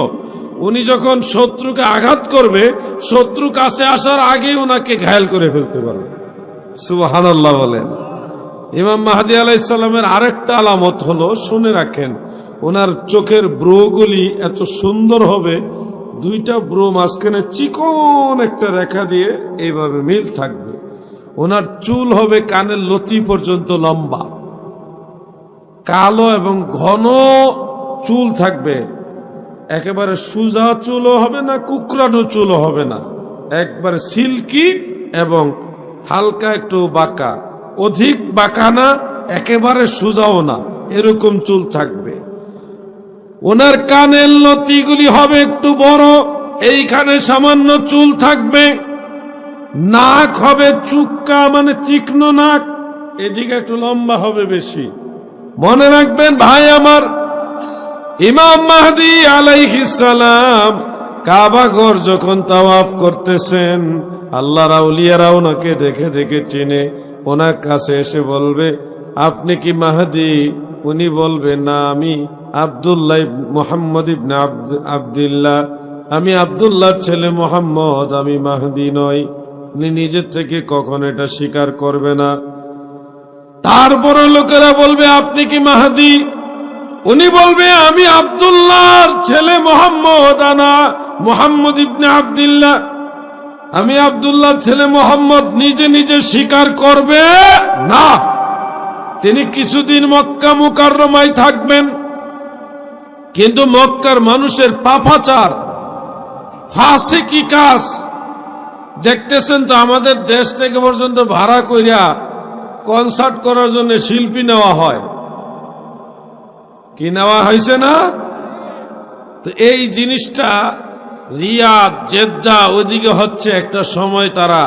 উনি যখন শত্রুকে আঘাত করবে শত্রু কাছে আসার আগে ওনাকে ঘায়েল করে ফেলতে পারবে, সুবহানাল্লাহ বলেন। ইমাম মাহদী আলাইহিস সালামের আরেকটা আলামত হলো, শুনে রাখেন, ওনার চোখের ব্রুগুলি এত সুন্দর হবে, দুইটা ব্রু মাঝখানে চিকন একটা রেখা দিয়ে এইভাবে মিল থাকবে। ওনার চুল হবে কানের লতি পর্যন্ত লম্বা, কালো এবং ঘন চুল থাকবে, একেবারে সোজা চুলও হবে না, কুকরানো চুলও হবে না, একবারে সিল্কি এবং হালকা একটু বাঁকা, অধিক বাঁকা না, একেবারে সোজাও না, এরকম চুল থাকবে। ওনার কানের লতিগুলি হবে একটু বড়, এইখানে সামান্য চুল থাকবে। নাক হবে চুক্কা মানে তীক্ষ্ণ নাক, এদিকে একটু লম্বা হবে বেশি। মনে রাখবেন ভাই আমার, ইমাম মাহদী আলাইহিস সালাম কাবা ঘর যখন তাওয়াফ করতেছেন আল্লাহর আউলিয়ারা ওনাকে দেখে দেখে চিনে, ওনার কাছে এসে বলবে আপনি কি মাহদী? উনি বলবে না, আমি আব্দুল্লাহ মুহাম্মদ ইবনে আব্দুল্লাহ, আমি আব্দুল্লাহর ছেলে মুহাম্মদ, আমি মাহদী নই। উনি নিজের থেকে কখন এটা স্বীকার করবে না। তারপরে লোকেরা বলবে আপনি কি মাহদী? উনি বলবে আমি আব্দুল্লাহর ছেলে মুহাম্মদ, আনা মুহাম্মদ ইবনে আব্দুল্লাহ, আমি আব্দুল্লাহর ছেলে মুহাম্মদ। নিজে নিজে স্বীকার করবে না। তিনি কিছুদিন মক্কা মুকাররমায় থাকবেন, কিন্তু মক্কার মানুষের পাপাচার ফাসিকি কাজ দেখতেছেন তো। আমাদের দেশ থেকে পর্যন্ত ভাড়া কইরা কনসার্ট করার জন্য শিল্পী নেওয়া হয়, কি নেওয়া হয়েছে না? তো এই জিনিসটা রিয়াদ জেদ্দা ওইদিকে হচ্ছে, একটা সময় তারা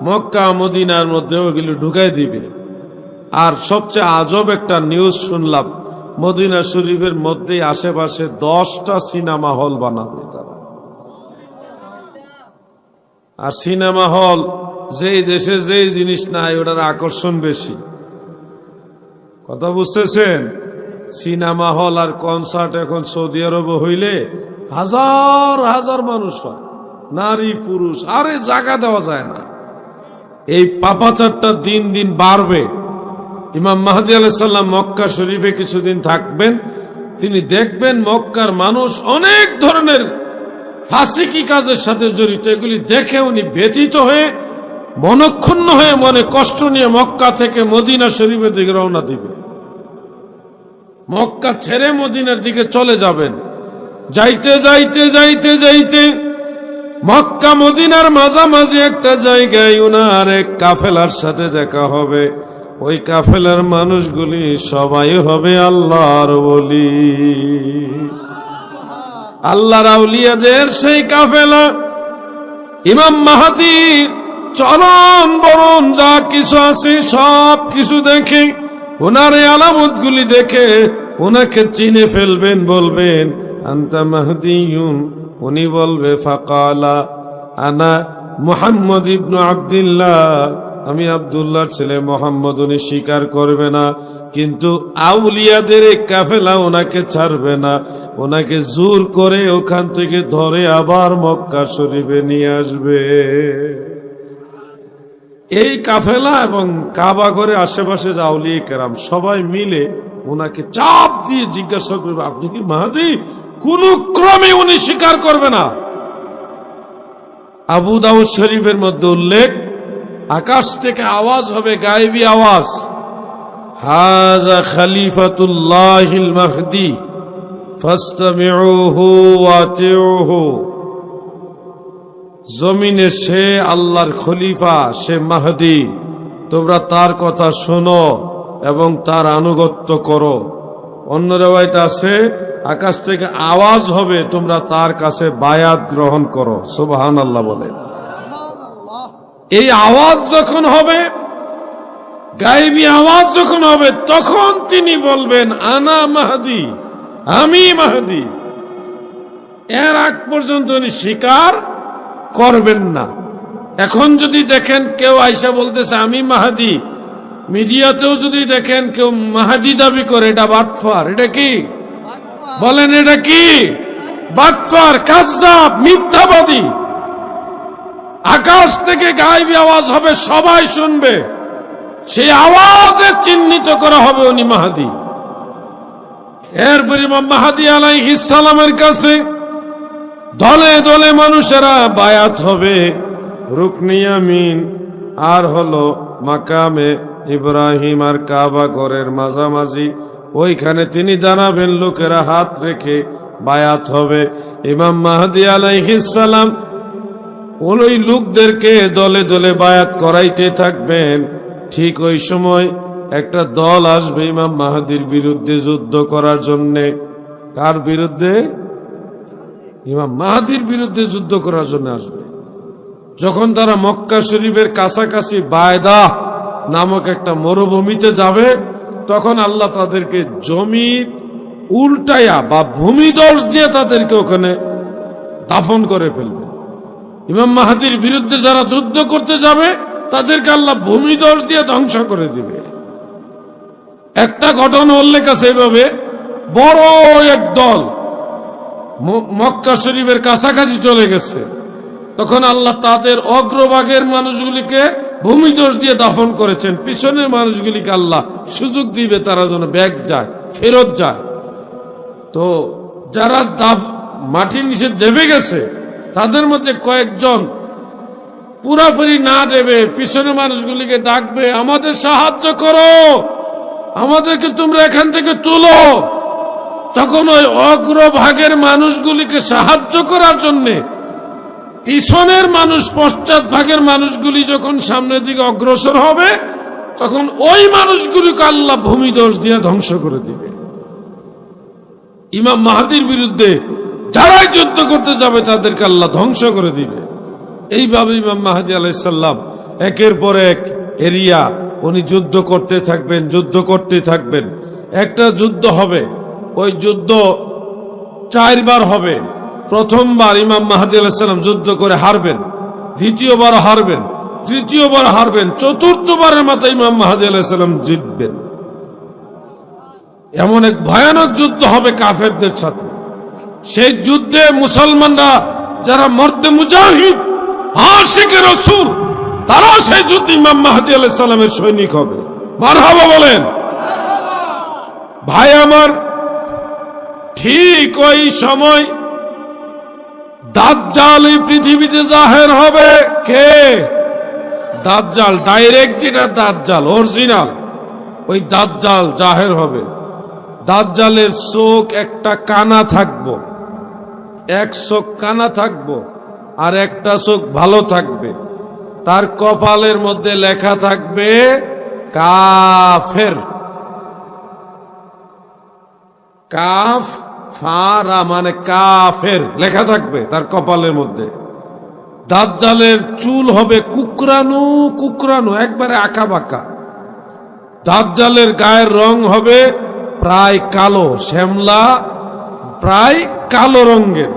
মক্কা মদিনার মধ্যে ওইগুলো ঢুকাই দিবে। আর সবচেয়ে আজব একটা নিউজ শুনলাম, মদিনা শরীফের মধ্যে আশেপাশে 10টা সিনেমা হল বানাবে তারা। আর সিনেমা হল যেই দেশে যেই জিনিস নাই ওটার আকর্ষণ বেশি, কথা বুঝতেছেন? সিনেমা হল আর কনসার্ট এখন সৌদি আরবে হইলে হাজার হাজার মানুষ হয়, নারী পুরুষ, আরে জায়গা দেওয়া যায় না। এই পাপাচারটা দিন দিন বাড়বে। ইমাম মাহদী আলাইহিস সালাম মক্কা শরীফে কিছুদিন থাকবেন, তিনি দেখবেন মক্কার মানুষ অনেক ধরনের ফাসিকি কাজের সাথে জড়িত। এগুলি দেখে উনি ব্যথিত হয়ে মনক্ষুণ্ণ হয়ে মনে কষ্ট নিয়ে মক্কা থেকে মদিনা শরীফের দিকে রওনা দিবে, মক্কা ছেড়ে মদিনার দিকে চলে যাবেন। যাইতে যাইতে যাইতে যাইতে মক্কা মদিনার মাঝামাঝি একটা জায়গায় উনার এক কাফেলার সাথে দেখা হবে। ওই কাফেলার মানুষগুলি সবাই হবে আল্লাহর ওলি, আল্লাহর আউলিয়াদের সেই কাফেলা। ইমাম মাহদীর চলন বরণ যা কিছু আছে সব কিছু দেখে, ওনার এই আলামতগুলি দেখে ওনাকে চিনে ফেলবেন, বলবেন আনতা মাহদিয়ুন, উনি বলবে ফাকালা আনা মুহাম্মদ ইবনু আব্দুল্লাহ, আমি আব্দুল্লাহর ছেলে মোহাম্মদ। উনি স্বীকার করবে না, কিন্তু আউলিয়াদের এই কাফেলা ওনাকে ছাড়বে না, ওনাকে জোর করে ওখান থেকে ধরে আবার মক্কা শরীফে নিয়ে আসবে। এই কাফেলা এবং কাবা ঘরের আশেপাশে যে আউলিয়া কেরাম সবাই মিলে ওনাকে চাপ দিয়ে জিজ্ঞাসা করবে, আপনি কি মাহদী? কোন ক্রমে উনি স্বীকার করবে না। আবু দাউদ শরীফের মধ্যে উল্লেখ, আকাশ থেকে আওয়াজ হবে, গায়েবী আওয়াজ, হাযা খলিফাতুল্লাহিল মাহদী ফাসতামিউহু ওয়াতিউহু। জমিনে সে আল্লাহর খলিফা, সে মাহদী, তোমরা তার কথা শোনো এবং তার আনুগত্য করো। অন্য রিওয়ায়াতে আছে আকাশ থেকে আওয়াজ হবে, তোমরা তার কাছে বায়াত গ্রহণ করো। সুবহানাল্লাহ বলে। এই আওয়াজ যখন হবে, গায়েবী আওয়াজ যখন হবে, তখন তিনি বলবেন আনা মাহদী, আমি মাহদী। এর আগ পর্যন্ত উনি স্বীকার করবেন না। এখন যদি দেখেন কেউ আইসা বলতেছে আমি মাহদী, মিডিয়াতেও যদি দেখেন কেউ মাহদী দাবি করে, এটা বাটফার। এটা কি বলেন? এটা কি বাটফার, কাযযাব, মিথ্যাবাদী। আকাশ থেকে গায়েবী আওয়াজ হবে, সবাই শুনবে, সেই আওয়াজে চিহ্নিত করা হবে উনি মাহদী। এরপর ইমাম মাহদী আলাইহিস সালামের কাছে দলে দলে মানুষেরা বায়াত হবে। রুকনে ইয়ামিন আর হলো মাকামে ইব্রাহিম আর কাবা ঘরের মাঝামাঝি, ওইখানে তিনি দাঁড়াবেন, লোকেরা হাত রেখে বায়াত হবে। ইমাম মাহদী আলাইহিস সালাম ওই লোকদেরকে দলে দলে বায়াত করাইতে থাকবেন। ঠিক ওই সময় একটা দল আসবে ইমাম মাহদীর বিরুদ্ধে যুদ্ধ করার জন্যে। কার বিরুদ্ধে? ইমাম মাহদীর বিরুদ্ধে যুদ্ধ করার জন্য আসবে। যখন তারা মক্কা শরীফের কাছাকাছি বায়দা নামক একটা মরুভূমিতে যাবে, তখন আল্লাহ তাদেরকে জমি উল্টায়া বা ভূমিধস দিয়ে তাদেরকে ওখানে দাফন করে ফেলবে। ইমাম মাহদীর বিরুদ্ধে যারা যুদ্ধ করতে যাবে তাদেরকে আল্লাহ ভূমিধস দিয়ে ধ্বংস করে দিবে। একটা ঘটনা উল্লেখ আছে এইভাবে, বড় এক দল মক্কা শরীফের কাছাকাছি চলে গেছে, তখন আল্লাহ তাদের অগ্রভাগের মানুষগুলিকে ভূমিধস দিয়ে দাফন করেছেন, পিছনের মানুষগুলিকে আল্লাহ সুযোগ দিবে তারা যেন ব্যাক যায়, ফেরত যায়। তো যারা মাটির নিচে দেবে গেছে তাদের মধ্যে কয়েকজন পুরাপুরি না দেবে, পিছনের মানুষগুলিকে ডাকবে, আমাদের সাহায্য করো, আমাদেরকে তোমরা এখান থেকে তুলো। তখন ওই অগ্রভাগের মানুষগুলিকে সাহায্য করার জন্য পিছনের মানুষ, পশ্চাৎ ভাগের মানুষগুলি যখন সামনের দিকে অগ্রসর হবে, তখন ওই মানুষগুলিকে আল্লাহ ভূমিধস দিয়ে ধ্বংস করে দিবে। ইমাম মাহদীর বিরুদ্ধে যারাই যুদ্ধ করতে যাবে তাদেরকে আল্লাহ ধ্বংস করে দিবে। এইভাবে ইমাম মাহদী আলাইহিস সালাম একের পর এক এরিয়া উনি যুদ্ধ করতে থাকবেন, যুদ্ধ করতে থাকবেন। একটা যুদ্ধ হবে, ওই যুদ্ধ 4 বার হবে। প্রথমবার ইমাম মাহদী আলাইহিস সালাম যুদ্ধ করে হারবেন, দ্বিতীয়বার হারবেন, তৃতীয়বার হারবেন, চতুর্থবারের মাথায় ইমাম মাহদী আলাইহিস সালাম জিতবেন। এমন এক ভয়ানক যুদ্ধ হবে কাফেরদের সাথে। সেই যুদ্ধে মুসলমানরা যারা মর্দে মুজাহিদ, আশিকে রাসূল, তারা সেই যুদ্ধে ইমাম মাহদী আলাইহিস সালামের সৈনিক হবে। মারহাবা বলেন। ভাই আমার, ঠিক ওই সময় দাজ্জাল এই পৃথিবীতে জাহের হবে। কে? দাজ্জাল, ডাইরেক্ট যেটা দাজ্জাল অরিজিনাল, ওই দাজ্জাল জাহের হবে। দাজ্জালের চোখ একটা কানা থাকবো, এক চোখ কানা থাকবো, আর একটা চোখ ভালো থাকবে। তার কপালের মধ্যে লেখা থাকবে কাফের, কাফ ফারা মানে কাফের লেখা থাকবে তার কপালের মধ্যে। দাজ্জালের চুল হবে কুকরানো কুকরানো, একবারে আঁকা বাঁকা। দাজ্জালের গায়ের রং হবে প্রায় কালো, শ্যামলা, প্রায় কালো রঙের।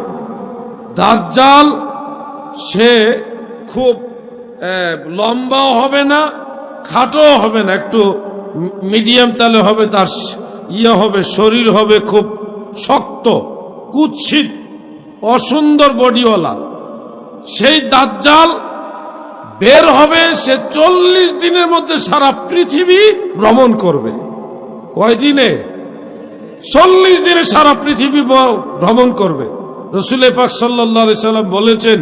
দাজ্জাল সে খুব লম্বাও হবে না, খাটো হবে না, একটু মিডিয়াম তালে হবে। তার হবে, শরীর হবে খুব শক্ত, কুৎসিত, অসুন্দর বডিওয়ালা। সেই দাজ্জাল বের হবে, সে 40 দিনের মধ্যে সারা পৃথিবী ভ্রমণ করবে। কয়দিনে? 40 দিনে সারা পৃথিবী ভ্রমণ করবে। রাসূল পাক সাল্লাল্লাহু আলাইহি সাল্লাম বলেছেন,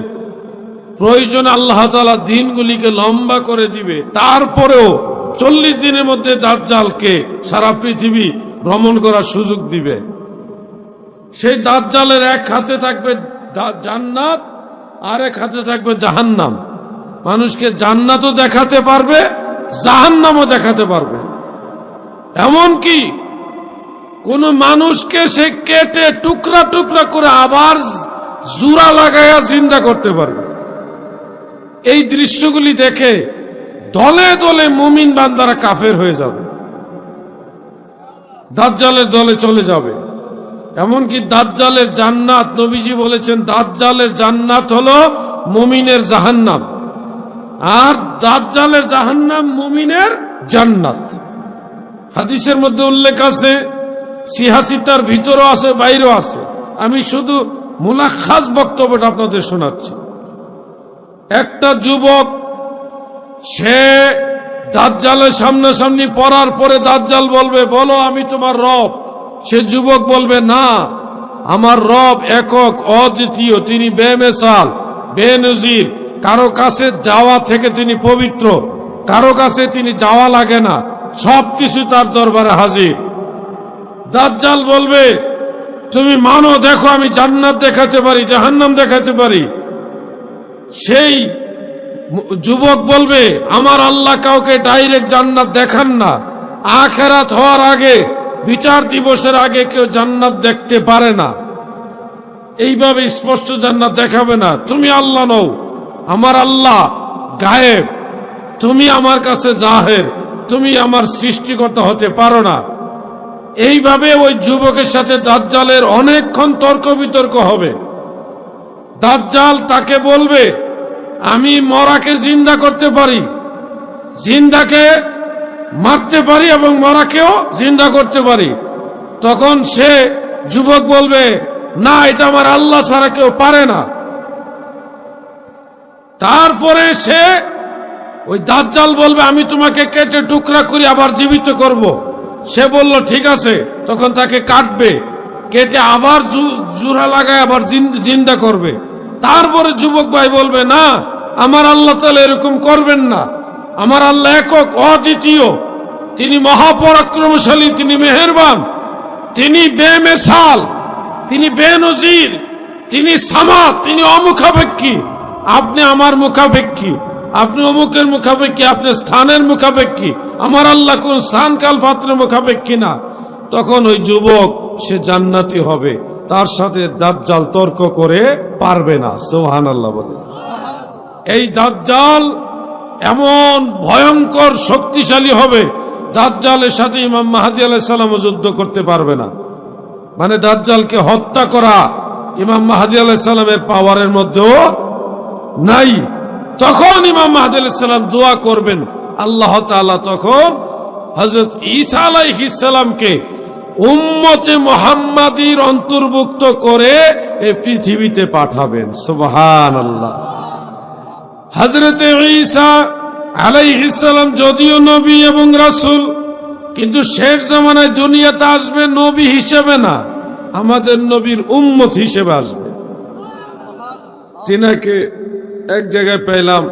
প্রয়োজনে আল্লাহ তাআলা দিনগুলিকে লম্বা করে দিবে, তারপরেও 40 দিনের মধ্যে দাজ্জালকে সারা পৃথিবী ভ্রমণ করার সুযোগ দিবে। সেই দাজ্জালের এক হাতে থাকবে জান্নাত, আর এক হাতে থাকবে জাহান্নাম। মানুষকে জান্নাতও দেখাতে পারবে, জাহান্নামও দেখাতে পারবে। এমনকি কোন মানুষকে সে কেটে টুকরা টুকরা করে আবার জোড়া লাগাইয়া জিন্দা করতে পারবে। এই দৃশ্যগুলি দেখে দলে দলে মুমিন বান্দারা কাফের হয়ে যাবে, দাজ্জালের দলে চলে যাবে। এমনকি দাজ্জালের জান্নাত, নবীজি বলেছেন দাজ্জালের জান্নাত হলো মুমিনের জাহান্নাম, আর দাজ্জালের জাহান্নাম মুমিনের জান্নাত। হাদিসের মধ্যে উল্লেখ আছে, সিহাসিতার ভিতরও আছে, বাইরেও আছে। আমি শুধু মুলাখাস বক্তব্যটা আপনাদের শোনাচ্ছি। একটা যুবক, সে দাজ্জালের সামনাসামনি পড়ার পরে দাজ্জাল বলবে, বলো আমি তোমার রব। সে যুবক বলবে, না, আমার রব একক, অদ্বিতীয়, তিনি বেমেসাল, বেনজির, কারো কাছে যাওয়া থেকে তিনি পবিত্র, কারো কাছে তিনি যাওয়া লাগে না, সবকিছু তার দরবারে হাজির। দাজ্জাল বলবে, তুমি মানো, দেখো আমি জান্নাত দেখাতে পারি, জাহান্নাম দেখাতে পারি। সেই যুবক বলবে, আমার আল্লাহ কাউকে ডাইরেক্ট জান্নাত দেখান না, আখিরাত হওয়ার আগে, বিচার দিবসের আগে কেউ জান্নাত দেখতে পারে না, এইভাবে স্পষ্ট জান্নাত দেখাবে না। তুমি আল্লাহ নও, আমার আল্লাহ গায়েব, তুমি আমার কাছে জাহের, তুমি আমার সৃষ্টিকর্তা হতে পারো না। এইভাবে ওই যুবকের সাথে দাজ্জালের অনেকক্ষণ তর্ক বিতর্ক হবে। দাজ্জাল তাকে বলবে, আমি মরাকে জিন্দা করতে পারি, জিন্দাকে মারতে পারি এবং মরাকেও জিন্দা করতে পারি। তখন সে যুবক বলবে, না, এটা আমার আল্লাহ ছাড়া কেউ পারে না। তারপরে সে ওই দাজ্জাল বলবে, আমি তোমাকে কেটে টুকরা করে আবার জীবিত করব। সে বলল, ঠিক আছে। তখন তাকে কাটবে, কেটে আবার জোড়া লাগায় আবার জিন্দা করবে। তারপরে যুবক ভাই বলবে, না, আমার আল্লাহ তাআলা এরকম করবেন না, আমার আল্লাহ একক, অদ্বিতীয়, তিনি মহাপরাক্রমশালী, তিনি মেহেরবান, তিনি বেমেসাল, তিনি বেনজির, তিনি সামাদ, তিনি অমুখাপেক্ষী। আপনি আমার মুখাপেক্ষী, আপনি অমুকের মুখাপেক্ষী, আপনি স্থানের মুখাপেক্ষী, আমার আল্লাহ কোন স্থান কাল পাত্রের মুখাপেক্ষী না। তখন ওই যুবক সে জান্নাতি হবে, তার সাথে দাজ্জাল তর্ক করে পারবে না। সুবহানাল্লাহ বলে। এই দাজ্জাল এমন ভয়ঙ্কর শক্তিশালী হবে, দাজ্জালের সাথে ইমাম মাহদী আলাইহিস সালামও যুদ্ধ করতে পারবে না। মানে দাজ্জালকে হত্যা করা ইমাম মাহদী আলাইহিস সালামের পাওয়ারের মধ্যেও নাই। তখন ইমাম মাহদী আলাইহিস সালাম দোয়া করবেন, আল্লাহ তাআলা তখন হযরত ঈসা আলাইহিস সালামকে উম্মতে মুহাম্মাদীর অন্তর্ভুক্ত করে এই পৃথিবীতে পাঠাবেন। সুবহানাল্লাহ। হযরত ঈসা আলাইহিস সালাম যদিও নবী এবং রাসূল, কিন্তু শেষ জামানায় দুনিয়াতে আসবে নবী হিসেবে না, আমাদের নবীর উম্মত হিসেবে আসবে। তিনাকে এক জায়গায় পেলাম,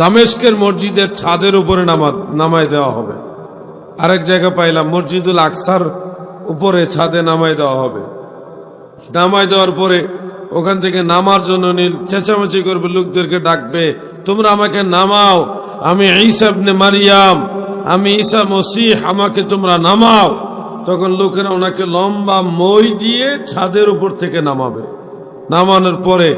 দামেস্কের মসজিদের ছাদের উপরে নামায় দেওয়া হবে। আরেক জায়গায় পাইলাম মসজিদুল আকসার উপরে ছাদে নামায় দেওয়া হবে। নামায় দেওয়ার পরে ওখান থেকে নামার জন্য চেঁচামেচি করবে, লোকদেরকে ডাকবে, তোমরা আমাকে নামাও, আমি ঈসা ইবনে মারিয়াম, আমি ঈসা মসিহ, আমাকে তোমরা নামাও। তখন লোকেরা ওনাকে লম্বা মই দিয়ে ছাদের উপর থেকে নামাবে। নামানোর পরে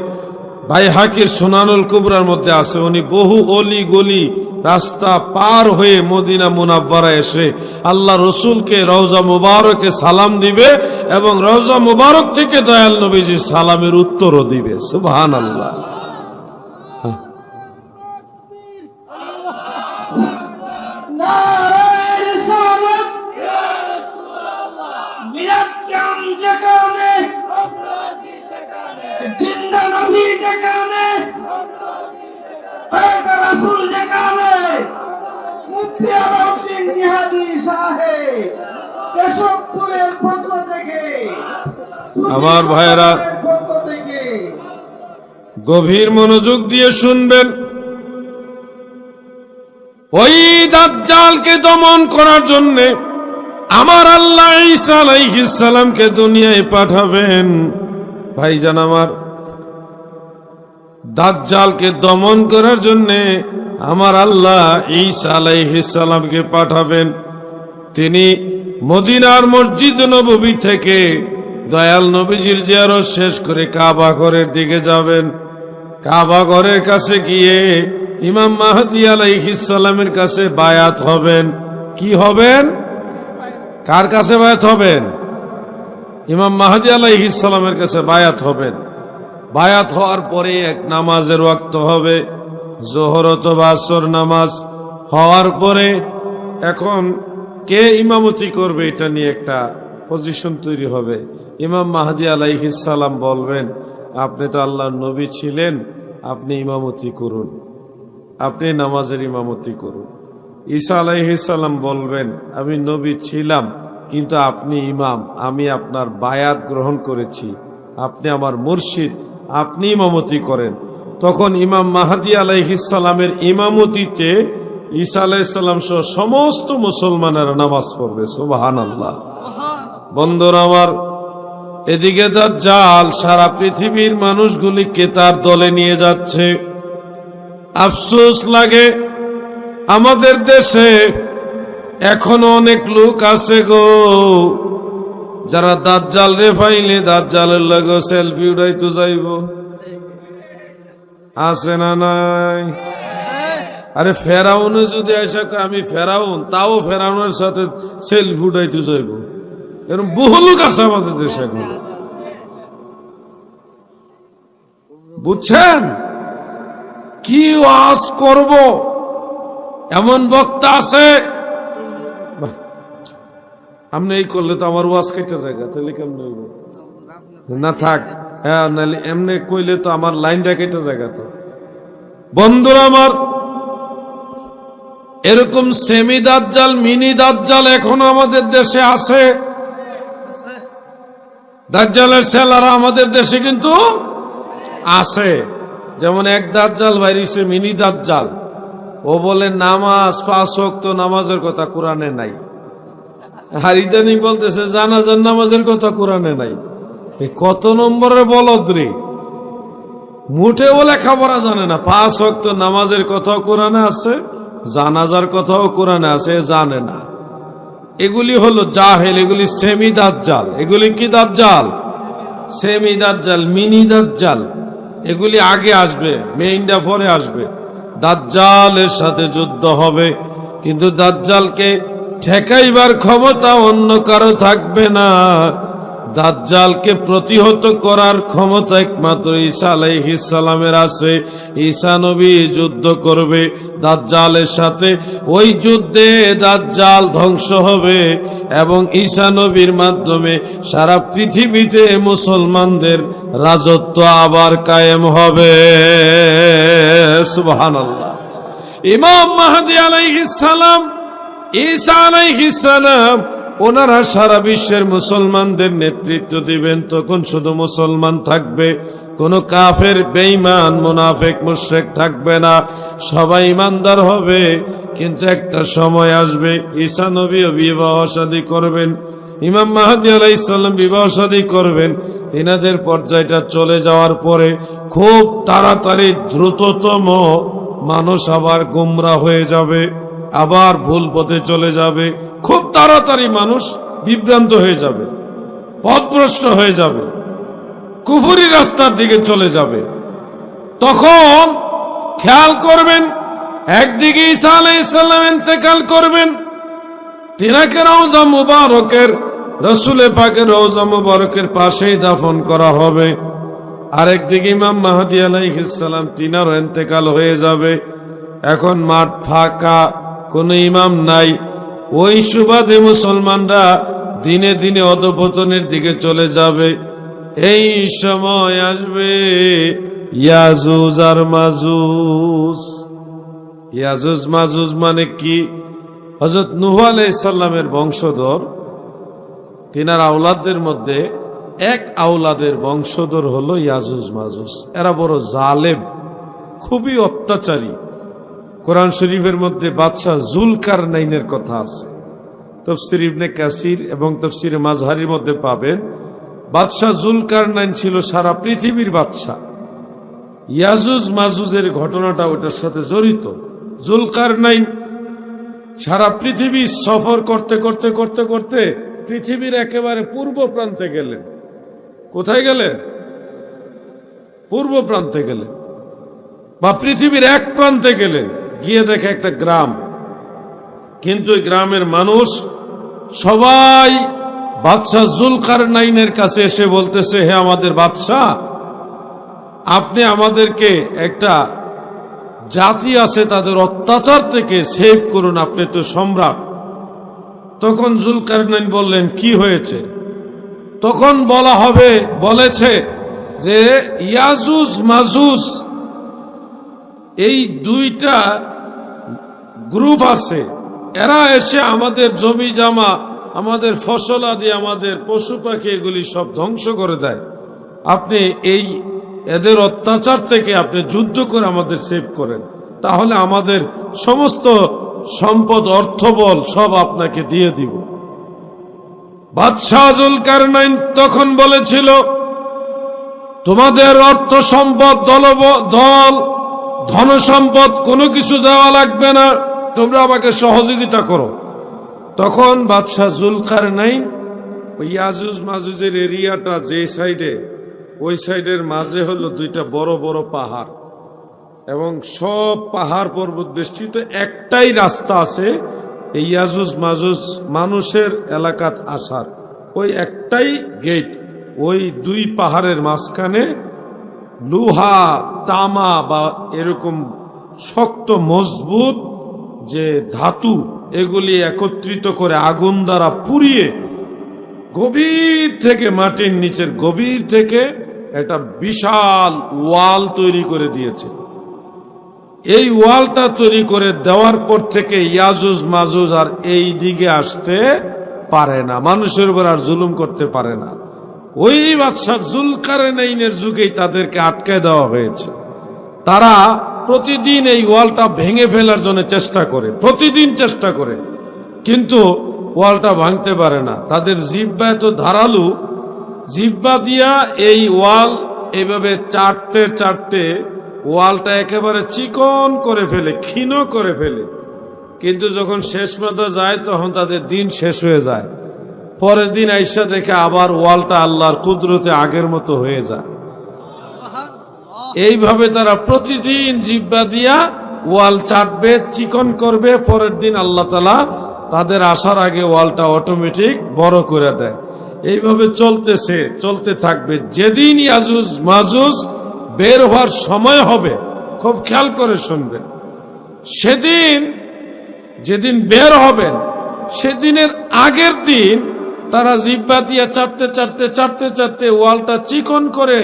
বাইহাকির সুনানুল কুবরার মধ্যে আছে, উনি বহু অলি গলি রাস্তা পার হয়ে মদিনা মুনাব্বারা এসে আল্লাহ রসুলকে রওজা মুবারকে সালাম দিবে এবং রওজা মুবারক থেকে দয়াল নবীজির সালামের উত্তরও দিবে। সুবহানাল্লাহ। আমার ভাইরা গভীর মনোযোগ দিয়ে শুনবেন। ওই দাজ্জালকে দমন করার জন্য আমার আল্লাহ ঈসা আলাইহিস সালামকে দুনিয়ায় পাঠাবেন। ভাইজান আমার, দাজ্জালকে দমন করার জন্য আমার আল্লাহ ঈসা আলাইহিস সালামকে পাঠাবেন। তিনি মদিনার মসজিদ নববী থেকে দয়াল নবীজির জিয়ারত শেষ করে কাবা ঘরের দিকে যাবেন। কাবা ঘরের কাছে গিয়ে ইমাম মাহদী আলাইহিস সালামের কাছে বায়াত হবেন। কি হবেন? কার কাছে বায়াত হবেন? ইমাম মাহদী আলাইহিস সালামের কাছে বায়াত হবেন। বায়াত হওয়ার পরে এক নামাজের ওয়াক্ত হবে, যোহর অথবা আসর নামাজ হওয়ার পরে এখন কে ইমামতি করবে এটা নিয়ে একটা পজিশন তৈরি হবে। ইমাম মাহদী আলাইহিস সালাম বলবেন, আপনি তো আল্লাহর নবী ছিলেন, আপনি ইমামতি করুন, আপনি নামাজের ইমামতি করুন। ঈসা আলাইহিস সালাম বলবেন, আমি নবী ছিলাম কিন্তু আপনি ইমাম, আমি আপনার বায়াত গ্রহণ করেছি, আপনি আমার মুর্শিদ, আপনি ইমামতি করেন। তখন ইমাম মাহদী আলাইহিস সালামের ইমামতিতে ঈসা আলাইহিস সালাম সহ সমস্ত মুসলমানেরা নামাজ পড়বে। সুবহানাল্লাহ। বন্ধুরা আমার, এদিকে দাজ্জাল সারা পৃথিবীর মানুষগুলিকে তার দলে নিয়ে যাচ্ছে। আফসোস লাগে আমাদের দেশে এখনো অনেক লোক আছে গো, যারা দাজ্জাল রে পাইলে দাজ্জালের লগে সেলফি উঠাইতে যাইব। আছে না নাই? আরে ফেরাউনে যদি এসে আমি ফেরাউন, তাও ফেরাউনের সাথে সেলফি উঠাইতে যাইব। এরকম বহু লোক আছে আমাদের দেশে। বুঝছেন কি ওয়াজ করব? এমন বক্তা আছে, আপনি এই করলে তো আমার ওয়াজ কেটে জায়গা, তাহলে কেমন হইব? না থাক, হ্যাঁ, নাহলে এমনি কইলে তো আমার লাইনটা কেটে জায়গা। তো বন্ধুরা আমার, এরকম সেমি দাজ্জাল, মিনি দাজ্জাল এখনো আমাদের দেশে আছে। দাজ্জালের ছেলেরা আমাদের দেশে কিন্তু আছে। যেমন এক দাজ্জাল বাইরেছে, মিনি দাজ্জাল। ও বলে নামাজ 5 ওয়াক্ত নামাজের কথা কোরআনে নাই। আর ইদানিং বলতেছে জানাজার নামাজের কথা কোরআনে নাই। কত নম্বরের বলদ রে! মুঠেও লেখাপড়া জানে না। 5 ওয়াক্ত নামাজের কথাও কোরআনে আছে, জানাজার কথাও কোরআনে আছে, জানে না। এগুলি হলো জাহেল, এগুলি সেমি দাজ্জাল। এগুলি কি দাজ্জাল? সেমি দাজ্জাল, মিনি দাজ্জাল। এগুলি আগে আসবে, মেইনটা পরে আসবে। দাজ্জালের সাথে যুদ্ধ হবে, কিন্তু দাজ্জালকে ঠেকাইবার ক্ষমতা অন্য কারো থাকবে না। দাজ্জালকে প্রতিহত করার ক্ষমতা একমাত্র ঈসা আলাইহিস সালামের আছে। ঈসা নবী যুদ্ধ করবে দাজ্জালের সাথে। ওই যুদ্ধে দাজ্জাল ধ্বংস হবে এবং ঈসা নবীর মাধ্যমে সারা পৃথিবীতে মুসলমানদের রাজত্ব আবার কায়েম হবে। সুবহানাল্লাহ। ইমাম মাহদী আলাইহিস সালাম, ঈসা আলাইহিস সালাম, ওনারা সারা বিশ্বের মুসলমানদের নেতৃত্ব দিবেন। তখন শুধু মুসলমান থাকবে, কোনো কাফের, বেঈমান, মুনাফিক, মুশরিক থাকবে না। সবাই ইমানদার হবে। কিন্তু একটা সময় আসবে, ঈসা নবীও বিবাহ শাদী করবেন, ইমাম মাহদী আলাইহিস সালাম বিবাহ শাদী করবেন। তিনাদের পর্যায়টা চলে যাওয়ার পরে খুব তাড়াতাড়ি দ্রুততম মানুষ আবার গুমরাহ হয়ে যাবে, আবার ভুল পথে চলে যাবে। খুব তাড়াতাড়ি মানুষ বিভ্রান্ত হয়ে যাবে, পথভ্রষ্ট হয়ে যাবে, কুফরি রাস্তার দিকে চলে যাবে। তখন খেয়াল করবেন, একদিকে ঈসা আলাইহিস সালাম ইন্তেকাল করবেন, তিনাকে রওজা মুবারকের, রাসূল পাকের রওজা মুবারকের পাশেই দাফন করা হবে। আরেকদিকে ইমাম মাহদী আলাইহিস সালাম, তিনারও ইন্তেকাল হয়ে যাবে। এখন মাঠ ফাঁকা, কোনো ইমাম নাই। ওই সুবাদে মুসলমানরা দিনে দিনে অধঃপতনের দিকে চলে যাবে। এই সময় আসবে ইয়াজুজ আর মাজুজ। ইয়াজুজ মাজুজ মানে কি? হযরত নূহ আলাইহিস সালামের বংশধর, তিনার আওলাদদের মধ্যে এক আওলাদের বংশধর হলো ইয়াজুজ মাজুজ। এরা বড় জালেম, খুবই অত্যাচারী। কোরআন শরীফের মধ্যে বাদশাহ জুলকারনাইনের কথা আছে। তাফসীর ইবনে কাসির এবং তাফসীর মাযহারির মধ্যে পাবেন বাদশাহ জুলকারনাইন ছিল সারা পৃথিবীর বাদশাহ। ইয়াজুজ মাজুজের ঘটনাটা ওটার সাথে জড়িত। জুলকারনাইন সারা পৃথিবী সফর করতে করতে করতে করতে পৃথিবীর একেবারে পূর্ব প্রান্তে গেলেন। কোথায় গেলেন? পূর্ব প্রান্তে গেলেন, বা পৃথিবীর এক প্রান্তে গেলেন। গিয়ে দেখে একটা গ্রাম, কিন্তু ওই গ্রামের মানুষ সবাই বাদশাহ জুলকারনাইনের কাছে এসে বলতেছে, হে আমাদের বাদশাহ, আপনি আমাদেরকে একটা জাতি আছে তাদের অত্যাচার থেকে সেভ করুন, আপনি তো সম্রাট। তখন জুলকারনাইন বললেন, কি হয়েছে? তখন বলেছে যে ইয়াজুজ মাজুজ এই দুইটা গ্রুপ আছে, এরা এসে আমাদের জমি জামা, আমাদের ফসল আদি, আমাদের পশু পাখি এগুলি সব ধ্বংস করে দেয়। আপনি এদের অত্যাচার থেকে আপনি যুদ্ধ করে আমাদের সেভ করেন, তাহলে আমাদের সমস্ত সম্পদ, অর্থবল সব আপনাকে দিয়ে দিব। বাদশাহ জুলকারনাইন তখন বলেছিল, তোমাদের অর্থ সম্পদ, দল ধন সম্পদ কোনো কিছু দেওয়া লাগবে না, তোমরা আমাকে সহযোগিতা করো। তখন বাদশাহ জুলকারনাইন ওই ইয়াজুজ মাজুজের এরিয়াটা যে সাইডে, ওই সাইডের মাঝে হলো দুইটা বড় বড় পাহাড়, এবং সব পাহাড় পর্বত বেষ্টিত একটাই রাস্তা আছে এই ইয়াজুজ মাজুজ মানুষের এলাকাত আসার, ওই একটাই গেট। ওই দুই পাহাড়ের মাঝখানে লোহা, তামা বা এরকম শক্ত মজবুত যে ধাতু, এগুলি একত্রিত করে আগুন দ্বারা পুড়িয়ে গভীর থেকে, মাটির নিচের গভীর থেকে একটা বিশাল ওয়াল তৈরি করে দিয়েছে। এই ওয়ালটা তৈরি করে দেওয়ার পর থেকে ইয়াজুজ মাজুজ আর এই দিকে আসতে পারে না, মানুষের উপর আর জুলুম করতে পারে না। ওই বাদশাহ জুলকারনাইনের যুগেই তাদেরকে আটকায় দেওয়া হয়েছে। তারা প্রতিদিন এই ওয়ালটা ভেঙে ফেলার জন্য চেষ্টা করে, প্রতিদিন চেষ্টা করে, কিন্তু ওয়ালটা ভাঙতে পারে না। তাদের জিহ্বা এত ধারালো, জিহ্বা দিয়া এই ওয়াল এইভাবে চাটতে চাটতে ওয়ালটা একেবারে চিকন করে ফেলে, ক্ষীণ করে ফেলে। কিন্তু যখন শেষ মাথা যায় তখন তাদের দিন শেষ হয়ে যায়। পরের দিন আইসা দেখে আবার ওয়ালটা আল্লাহর কুদরতে আগের মতো হয়ে যায়। এইভাবে তারা প্রতিদিন জিহ্বা দিয়া ওয়াল চাটবে, চিকন করবে। পরের দিন আল্লাহ তাআলা তাদের আসার আগে ওয়ালটা অটোমেটিক বড় করে দেয়। এইভাবে চলতে থাকবে। যেদিন ইয়াজুজ মাজুজ বের হওয়ার সময় হবে, খুব খেয়াল করে শুনবেন, যেদিন বের হবেন সেদিনের আগের দিন তারা জিহ্বা দিয়ে চাটতে ওয়ালটা চিকন করে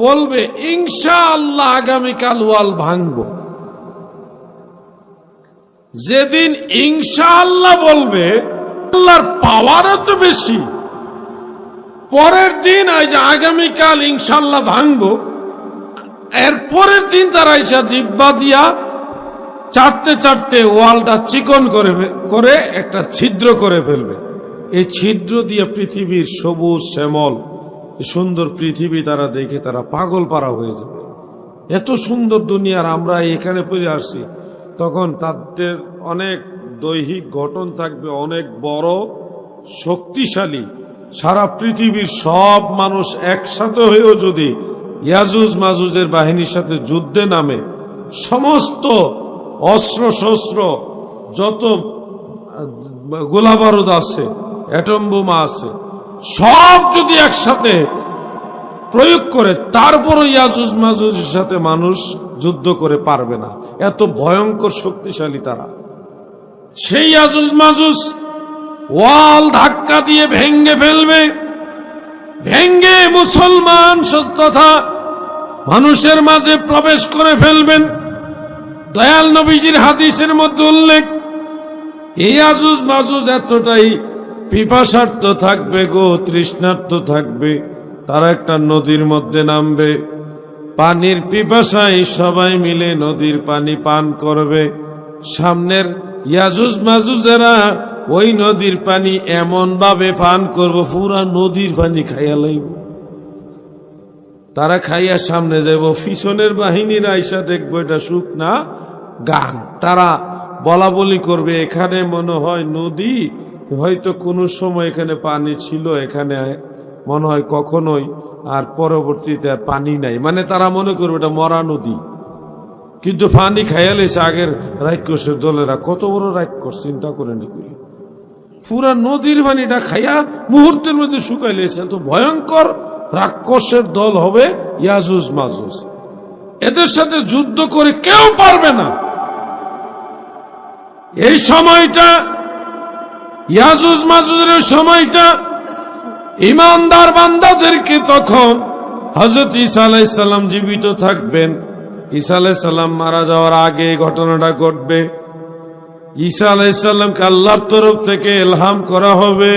বলবে, ইনশাআল্লাহ আগামীকাল ওয়াল ভাঙব। যেদিন ইনশাআল্লাহ বলবে, আল্লাহর পাওয়ার এত বেশি, পরের দিন আগামীকাল ইনশাআল্লাহ ভাঙব, এর পরের দিন তারা এসে জিহ্বা দিয়া চাটতে ওয়ালটা চিকন করে একটা ছিদ্র করে ফেলবে। এই ছিদ্র দিয়ে পৃথিবীর সবুজ শ্যামল সুন্দর পৃথিবী তারা দেখে তারা পাগল পারা হয়ে যাবে। এত সুন্দর দুনিয়ার আমরা এখানে পড়ে আসছি। তখন তাদের অনেক দৈহিক গঠন থাকবে, অনেক বড় শক্তিশালী। সারা পৃথিবীর সব মানুষ একসাথে হয়েও যদি ইয়াজুজ মাজুজের বাহিনীর সাথে যুদ্ধে নামে, সমস্ত অস্ত্র শস্ত্র, যত গোলা বারুদ আছে, অ্যাটম বোমা আছে, সব যদি একসাথে প্রয়োগ করে, তারপরও ইয়াজুজ মাজুজের সাথে মানুষ যুদ্ধ করে পারবে না। এত ভয়ঙ্কর শক্তিশালী তারা। সেই ইয়াজুজ মাজুজ ওয়াল ধাক্কা দিয়ে ভেঙ্গে ফেলবে, ভেঙ্গে মুসলমান তথা মানুষের মাঝে প্রবেশ করে ফেলবেন। দয়াল নবীজির হাদিসের মধ্যে উল্লেখ, এই ইয়াজুজ মাজুজ এতটাই পিপাসার্থ থাকবে গো, তৃষ্ণার্থ থাকবে, তারা একটা নদীর মধ্যে নামবে, পানির পিপাসায় সবাই মিলে নদীর পানি পান করবে। সামনের ইয়াজুজ মাজুজেরা ওই নদীর পানি এমন ভাবে পান করবো, পুরা নদীর পানি খাইয়া লাইব। তারা খাইয়া সামনে যাব, পিছনের বাহিনীর আইসা দেখবো এটা শুকনা গান। তারা বলা বলি করবে, এখানে মনে হয় নদী, হয়তো কোনো সময় এখানে পানি ছিল, এখানে মনে হয় কখনোই আর পরবর্তীতে আর পানি নাই। মানে তারা মনে করবে এটা মরা নদী, কিন্তু পানি খাইয়া লেছে। আগের রাক্ষসের দলেরা কত বড় রাক্ষস চিন্তা করে নিগুলি, পুরা নদীর পানিটা খাইয়া মুহূর্তের মধ্যে শুকাই লেছে। এত ভয়ঙ্কর রাক্ষসের দল হবে ইয়াজুজ মাজুজ। এদের সাথে যুদ্ধ করে কেউ পারবে না। এই সময়টা, ইয়াজুজ মাজুজের সময়টা, ইমানদার বান্দাদেরকে তখন হযরত ঈসা আলাইহিস সালাম জীবিত থাকবেন। ঈসা আলাইহিস সালাম মারা যাওয়ার আগে এই ঘটনাটা ঘটবে। ঈসা আলাইহিস সালামকে আল্লাহর তরফ থেকে ইলহাম করা হবে,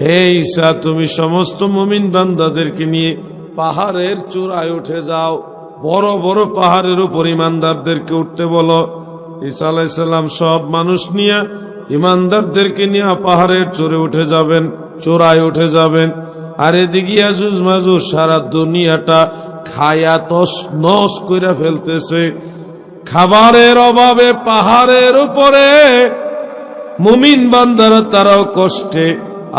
হে ঈসা, তুমি সমস্ত মুমিন বান্দাদেরকে নিয়ে পাহাড়ের চূড়ায় উঠে যাও, বড় বড় পাহাড়ের উপর ইমানদারদেরকে উঠতে বলো। ঈসা আলাইহিস সালাম সব মানুষ নিয়ে, ইমানদারদেরকে নিয়ে পাহাড়ের চূড়ে উঠে যাবেন, চূড়ায় উঠে যাবেন। আর এদিকে ইয়াজুজ মাজুজ সারা দুনিয়াটা খায়া তছনছ কইরা ফেলতেছে। খাবারের অভাবে পাহাড়ের উপরে মুমিন বান্দারা তারাও কষ্টে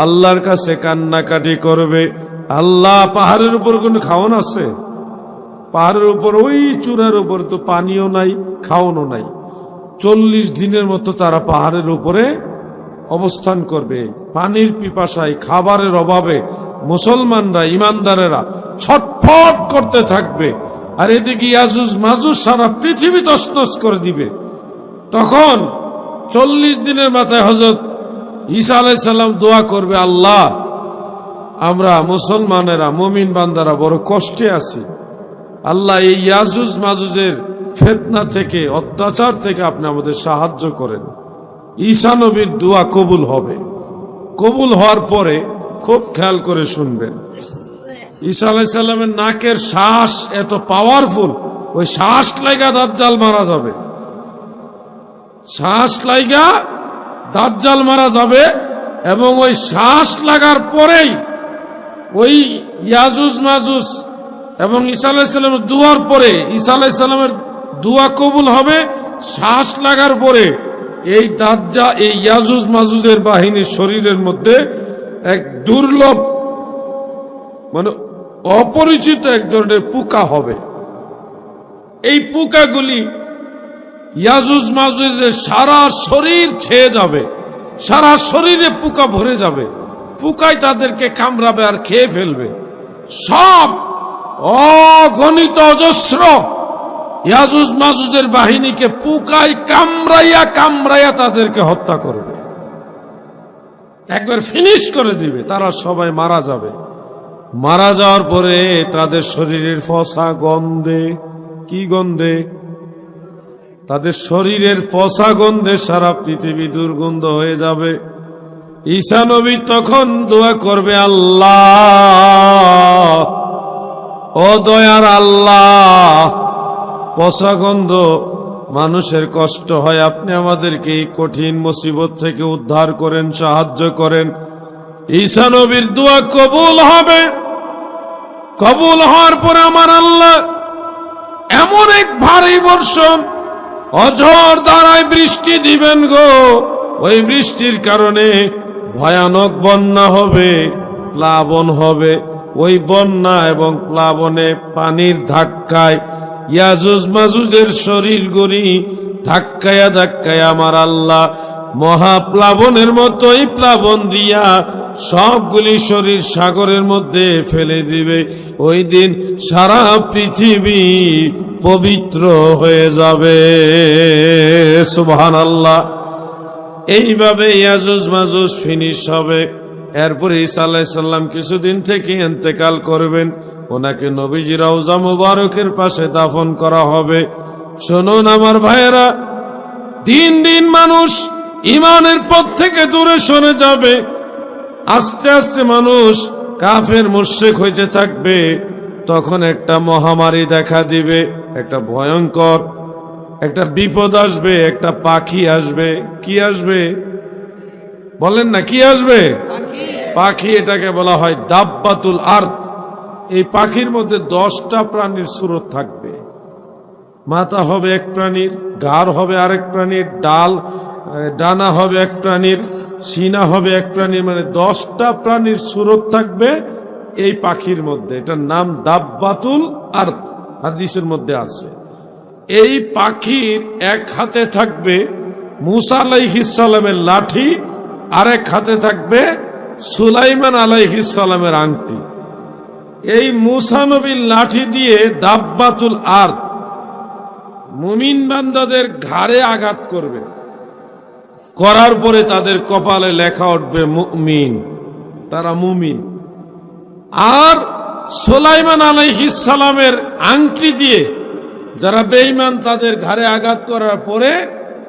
আল্লাহর কাছে কান্নাকাটি করবে। আল্লাহ, পাহাড়ের উপর কোনো খাওয়ান আছে? পাহাড়ের উপর ওই চূড়ার উপর তো পানিও নাই, খাওয়ানো নাই। 40 দিনের মতো তারা পাহাড়ের উপরে অবস্থান করবে, পানির পিপাসায়, খাবারের অভাবে মুসলমানরা, ইমানদারেরা ছটফট করতে থাকবে। আর এদিকে ইয়াজুজ মাজুজ সারা পৃথিবী তছনছ করে দিবে। তখন 40 দিনের মাথায় হযরত ঈসা আলাইহিস সালাম দোয়া করবে, আল্লাহ, আমরা মুসলমানেরা, মুমিন বান্দারা বড় কষ্টে আছি। আল্লাহ, এই ইয়াজুজ মাজুজের ফিতনা থেকে, অত্যাচার থেকে আপনি আমাদের সাহায্য করেন। ঈসা নবীর দোয়া কবুল হবে। কবুল হওয়ার পরে খুব খেয়াল করে শুনবেন, ঈসা আলাইহিস সালামের নাকের শ্বাস এত পাওয়ারফুল, ওই শ্বাস লাইগা দাজ্জাল মারা যাবে। শ্বাস লাইগা দাজ্জাল মারা যাবে, এবং ওই শ্বাস লাগার পরেই ওই ইয়াজুজ মাজুজ এবং ঈসা আলাইহিস সালামের দোয়ার পরে, ঈসা আলাইহিস সালামের দোয়া কবুল হবে। শ্বাস লাগার পরে এই দাজ্জাল, এই ইয়াজুজ মাজুজের বাহিনীর শরীরের মধ্যে এক দুর্লভ, মানে অপরিচিত এক ধরনের পোকা হবে। এই পোকাগুলি ইয়াজুজ মাজুজের সারা শরীর ছেয়ে যাবে, সারা শরীরে পোকা ভরে যাবে। পোকায় তাদেরকে কামড়াবে আর খেয়ে ফেলবে। সব অগণিত অজস্র ইয়াজুজ মাজুজের বাহিনীকে পোকায় কামড়াইয়া কামড়াইয়া তাদেরকে হত্যা করবে, একবার ফিনিশ করে দিবে। তারা সবাই মারা যাবে। মারা যাওয়ার পরে তাদের শরীরের পচা গন্ধে, কি গন্ধে? তাদের শরীরের পচা গন্ধে সারা পৃথিবী দুর্গন্ধ হয়ে যাবে। ঈসা নবী তখন দোয়া করবে, আল্লাহ, ও দয়ার আল্লাহ, পচা গন্ধ, মানুষের কষ্ট হয়, আপনি আমাদেরকে এই কঠিন মুসিবত থেকে উদ্ধার করেন, সাহায্য করেন। ঈসা নবীর দোয়া কবুল হবে। কবুল হওয়ার পরে আমার আল্লাহ এমন এক ভারী বর্ষণ, অঝড় দ্বারায় বৃষ্টি দিবেন গো। ওই বৃষ্টির কারণে ভয়ানক বন্যা হবে, প্লাবন হবে। ওই বন্যা এবং প্লাবনে পানির ধাক্কায় ইয়াজুজ মাজুজের শরীরগুলি ধাক্কায়া ধাক্কায়া আমার আল্লাহ মহাপ্লাবনের মতোই প্লাবন দিয়া সবগুলি শরীর সাগরের মধ্যে ফেলে দিবে। ওই দিন সারা পৃথিবী পবিত্র হয়ে যাবে। সুবহানাল্লাহ। এইভাবে ইয়াজুজ মাজুজ ফিনিশ হবে। এরপরে ঈসা আলাইহিস সালাম কিছুদিন থেকে ইন্তেকাল করবেন, ওনাকে নবীজি রওজা মুবারকের পাশে দাফন করা হবে। শুনুন আমার ভাইয়েরা, দিন দিন মানুষ ঈমানের পথ থেকে দূরে সরে যাবে। আস্তে আস্তে মানুষ কাফের মুশরিক হইতে থাকবে। তখন একটা মহামারী দেখা দিবে, একটা ভয়ঙ্কর একটা বিপদ আসবে, একটা পাখি আসবে। কি আসবে বলেন না, কি আসবে? পাখি। এটাকে বলা হয় দাব্বাতুল আরদ। এই পাখির মধ্যে 10টা প্রাণীর সুরত থাকবে। মাথা হবে এক প্রাণীর, ঘাড় হবে আরেক প্রাণীর, ডানা হবে এক প্রাণীর, সিনা হবে এক প্রাণীর, মানে 10টা প্রাণীর সুরত থাকবে এই পাখির মধ্যে। এটার নাম দাব্বাতুল আরদ, হাদিসের মধ্যে আছে। এই পাখির এক হাতে থাকবে মুসা আলাইহিস সালামের লাঠি, আরেক হাতে থাকবে সুলাইমান আলাইহিস সালামের আংটি। এই মুসা নবীর লাঠি দিয়ে দাব্বাতুল আরদ মুমিন বান্দাদের ঘাড়ে আঘাত করবে, করার পরে তাদের কপালে লেখা উঠবে মুমিন, তারা মুমিন। আর সুলাইমান আলাইহিস সালামের আংটি দিয়ে যারা বেঈমান, তাদের ঘাড়ে আঘাত করার পরে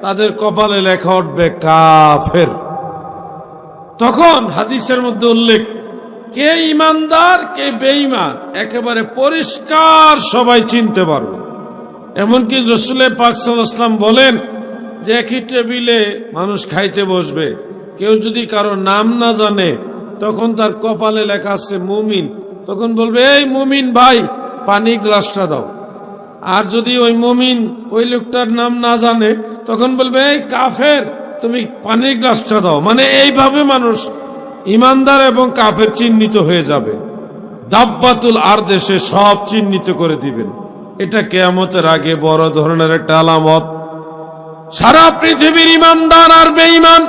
তাদের কপালে লেখা উঠবে কাফের। তখন হাদিসের মধ্যে উল্লেখ, কে ইমানদার কে বেঈমান একেবারে পরিষ্কার সবাই চিনতে পারবে। এমনকি রাসূল পাক সাল্লাল্লাহু আলাইহি ওয়াসাল্লাম বলেন যে একই টেবিলে মানুষ খাইতে বসবে, কেউ যদি কারো নাম না জানে, তখন তার কপালে লেখা আছে মুমিন, তখন বলবে এই মুমিন ভাই পানি গ্লাসটা দাও। আর যদি ওই মুমিন ওই লোকটার নাম না জানে, তখন বলবে এই কাফের তুমি পানির গ্লাসটা দাও। মানে এইভাবে মানুষ ইমানদার এবং কাফের চিহ্নিত হয়ে যাবে। দাব্বাতুল আরদ এসে সব চিহ্নিত করে দিবেন। এটা কিয়ামতের আগে বড় ধরনের একটা আলামত। সারা পৃথিবীর ইমানদার আর বেঈমান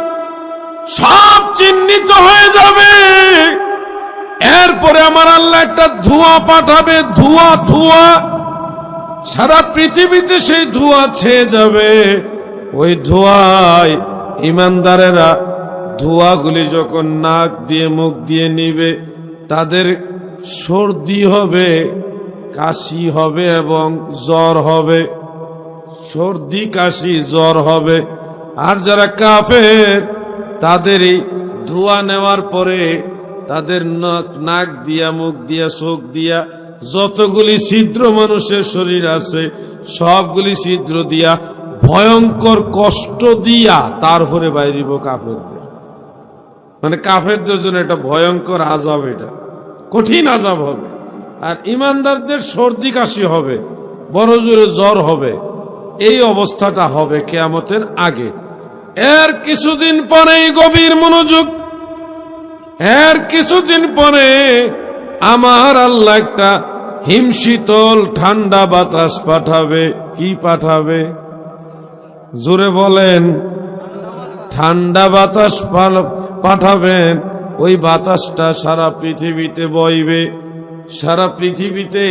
সব চিহ্নিত হয়ে যাবে। এরপরে আমার আল্লাহ একটা ধোঁয়া পাঠাবে, ধোঁয়া সারা পৃথিবীতে সেই ধোঁয়া ছেয়ে যাবে। ওই ধোঁয়ায় ইমানদারেরা ধোঁয়াগুলি যখন নাক দিয়ে মুখ দিয়ে নিবে, তাদের সর্দি হবে, কাশি হবে এবং জ্বর হবে। সর্দি কাশি জ্বর হবে। আর যারা কাফের, তাদের এই ধোঁয়া নেওয়ার পরে তাদের নাক দিয়া মুখ দিয়া চোখ দিয়া যতগুলি ছিদ্র মানুষের শরীর আছে, সবগুলি ছিদ্র দিয়া ভয়ঙ্কর কষ্ট দিয়া তারপরে বাইরিব কাফেরদের। মানে কাফেরদের জন্য এটা ভয়ঙ্কর আযাব, এটা কঠিন আযাব হবে। আর ইমানদারদের সর্দি কাশি হবে, বড় জোরে জ্বর হবে। এই অবস্থাটা হবে কিয়ামতের আগে। এর কিছুদিন পরেই, গভীর মনোযোগ, এর কিছুদিন পরে আমার আল্লাহ একটা হিমশীতল ঠান্ডা বাতাস পাঠাবে। কি পাঠাবে? জোরে বলেন। ঠান্ডা বাতাস পাঠাবেন। ওই বাতাসটা সারা পৃথিবীতে বইবে। সারা পৃথিবীতে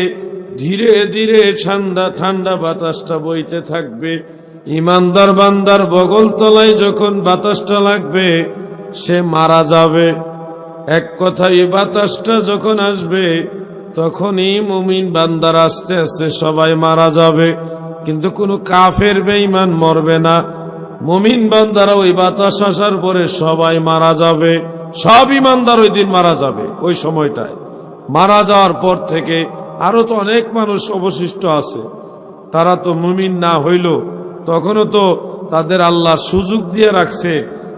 ধীরে ধীরে ঠান্ডা ঠান্ডা বাতাসটা বইতে থাকবে। ইমানদার বান্দার বগল তলায় যখন বাতাসটা লাগবে, সে মারা যাবে। এক কথায় বাতাসটা যখন আসবে, তখনই মুমিন বান্দার আস্তে আস্তে সবাই মারা যাবে। কিন্তু কোনো কাফের বেঈমান মরবে না। মুমিন বান্দারা ওই বাতাস আসার পরে সবাই মারা যাবে। সব ইমানদার ওই দিন মারা যাবে। ওই সময়টায় মারা যাওয়ার পর থেকে আরো তো অনেক মানুষ অবশিষ্ট আছে, তারা তো মুমিন না হইল, তখনও তো তাদের আল্লাহ সুযোগ দিয়ে রাখছে,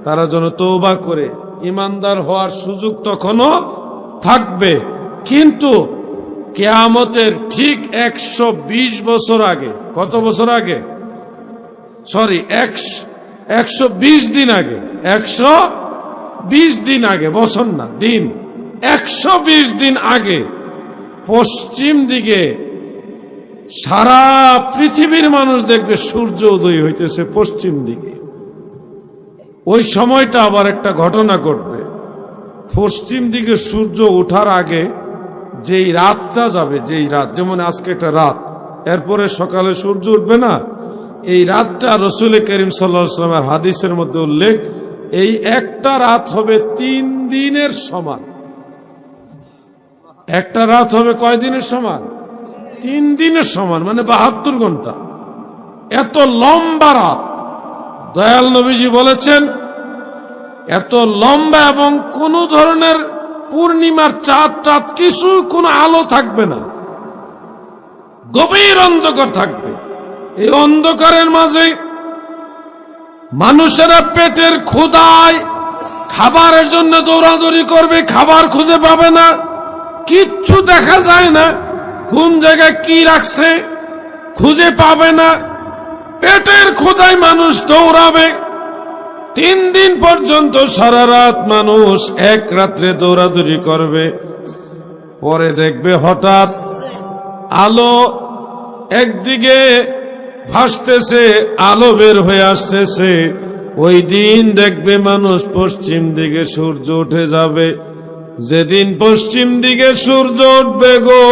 তারা যেন তওবা করে ইমানদার হওয়ার সুযোগ তখনও থাকবে। কিন্তু কিয়ামতের ঠিক 120 বছর আগে, কত বছর আগে? 120 দিন আগে, 120 দিন আগে, বছর না দিন, 120 দিন আগে পশ্চিম দিকে সারা পৃথিবীর মানুষ দেখবে সূর্য উদয় হইতেছে পশ্চিম দিকে। ওই সময়টা আবার একটা ঘটনা ঘটবে, পশ্চিম দিকে সূর্য ওঠার আগে যেই রাতটা যাবে, যেই রাত, যেমন আজকে একটা রাত, এরপরে সকালে সূর্য উঠবে না, এই রাতটা রসুল করিম সাল্লাল্লাহু আলাইহি ওয়াসাল্লামের হাদিসের মধ্যে উল্লেখ, এই একটা রাত হবে 3 দিনের সমান। একটা রাত হবে কয় দিনের সমান? 3 দিনের সমান, মানে 72 ঘন্টা। এত লম্বা রাত। দয়াল নবীজি বলেছেন এত লম্বা, এবং কোন ধরনের পূর্ণিমার চাঁদ টাঁদ কিছু, কোনো আলো থাকবে না, গভীর অন্ধকার থাকবে। এই অন্ধকারের মাঝে মানুষেরা পেটের ক্ষুধায় খাবারের জন্য দৌড়াদৌড়ি করবে, খাবার খুঁজে পাবে না, কিচ্ছু দেখা যায় না, কোন জায়গায় কি রাখছে খুঁজে পাবে না, পেটের ক্ষুধায় মানুষ দৌড়াবে। 3 দিন পর্যন্ত সারা রাত মানুষ এক রাত্রে দৌড়াদৌড়ি করবে। পরে দেখবে হঠাৎ আলো একদিকে ভাসতেছে, আলো বের হয়ে আসতেছে। ওই দিন দেখবে মানুষ পশ্চিম দিকে সূর্য উঠে যাবে। যেদিন পশ্চিম দিকে সূর্য উঠবে গো,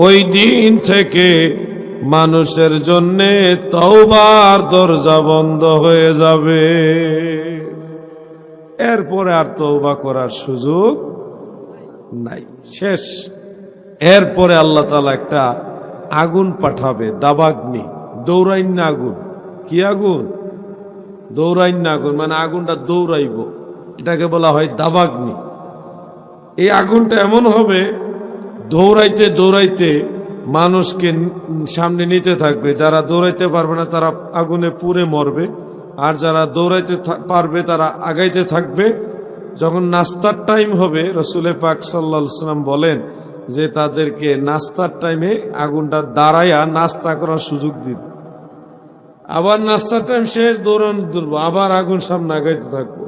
ওই দিন থেকে মানুষের জন্যে তওবার দরজা বন্ধ হয়ে যাবে। এরপরে আর তওবা করার সুযোগ নাই, শেষ। এরপরে আল্লাহ তাআলা একটা আগুন পাঠাবে, দাবাগ্নি, দৌড়াইন্য আগুন। কি আগুন? দৌড়াইন্য আগুন, মানে আগুনটা দৌড়াইব, এটাকে বলা হয় দাবাগ্নি। এই আগুনটা এমন হবে, দৌড়াইতে দৌড়াইতে মানুষকে সামনে নিতে থাকবে। যারা দৌড়াইতে পারবে না তারা আগুনে পুড়ে মরবে, আর যারা দৌড়াইতে পারবে তারা আগাইতে থাকবে। যখন নাস্তার টাইম হবে, রসুল পাক সাল্লাল্লাহু আলাইহি ওয়াসাল্লাম বলেন যে তাদেরকে নাস্তার টাইমে আগুনটা দাঁড়াইয়া নাস্তা করার সুযোগ দিবে। আবার নাস্তার টাইম শেষ, দৌড়ানো তুলবো, আবার আগুন সামনে আগাইতে থাকবো।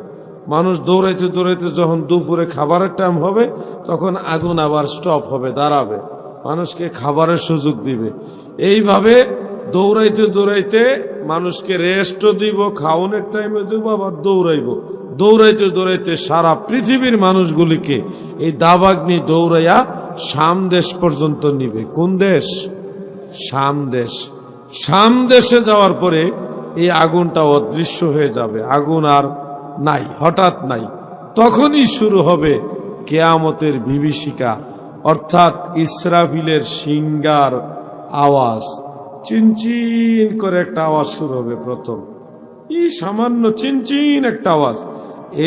মানুষ দৌড়াইতে দৌড়াইতে যখন দুপুরে খাবারের টাইম হবে, তখন আগুন আবার স্টপ হবে, দাঁড়াবে, মানুষকে খাবারের সুযোগ দিবে। এইভাবে দৌড়াইতে দৌড়াইতে মানুষকে রেস্টও দিব, খাওয়ানোর টাইমে দিব, আবার দৌড়াইব। দৌড়াইতে দৌড়াইতে সারা পৃথিবীর মানুষগুলিকে এই দাবাগ্নি দৌড়াইয়া শাম দেশ পর্যন্ত নিবে। কোন দেশ? শাম দেশ। শাম দেশে যাওয়ার পরে এই আগুনটা অদৃশ্য হয়ে যাবে, আগুন আর নাই, হঠাৎ নাই। তখনই শুরু হবে কিয়ামতের বিভীষিকা, অর্থাৎ ইসরাফিলের সিংগার আওয়াজ, চিনচিন করে একটা আওয়াজ শুরু হবে। প্রথম এই সামান্য চিনচিন একটা আওয়াজ,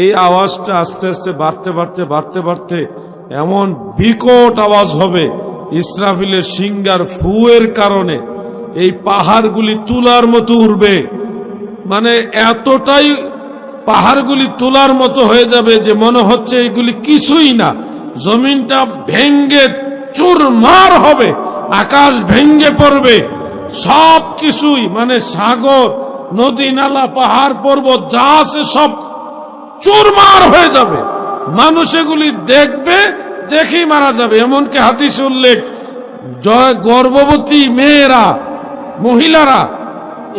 এই আওয়াজটা আস্তে আস্তে বাড়তে বাড়তে বাড়তে বাড়তে এমন বিকট আওয়াজ হবে, ইসরাফিলের সিংগার ফুয়ের কারণে এই পাহাড়গুলি তুলার মতো উড়বে। মানে এতটাই পাহাড়গুলি তুলার মতো হয়ে যাবে যে মনে হচ্ছে এগুলি কিছুই না, জমিনটা ভেঙ্গে চুরমার হবে, আকাশ ভেঙ্গে পড়বে, সব কিছুই, মানে সাগর, নদী, নালা, পাহাড়, পর্বত যা আছে সব চুরমার হয়ে যাবে। মানুষ এগুলি দেখবে, দেখেই মারা যাবে। এমনকি হাদিসে উল্লেখ, গর্ভবতী মেয়েরা, মহিলারা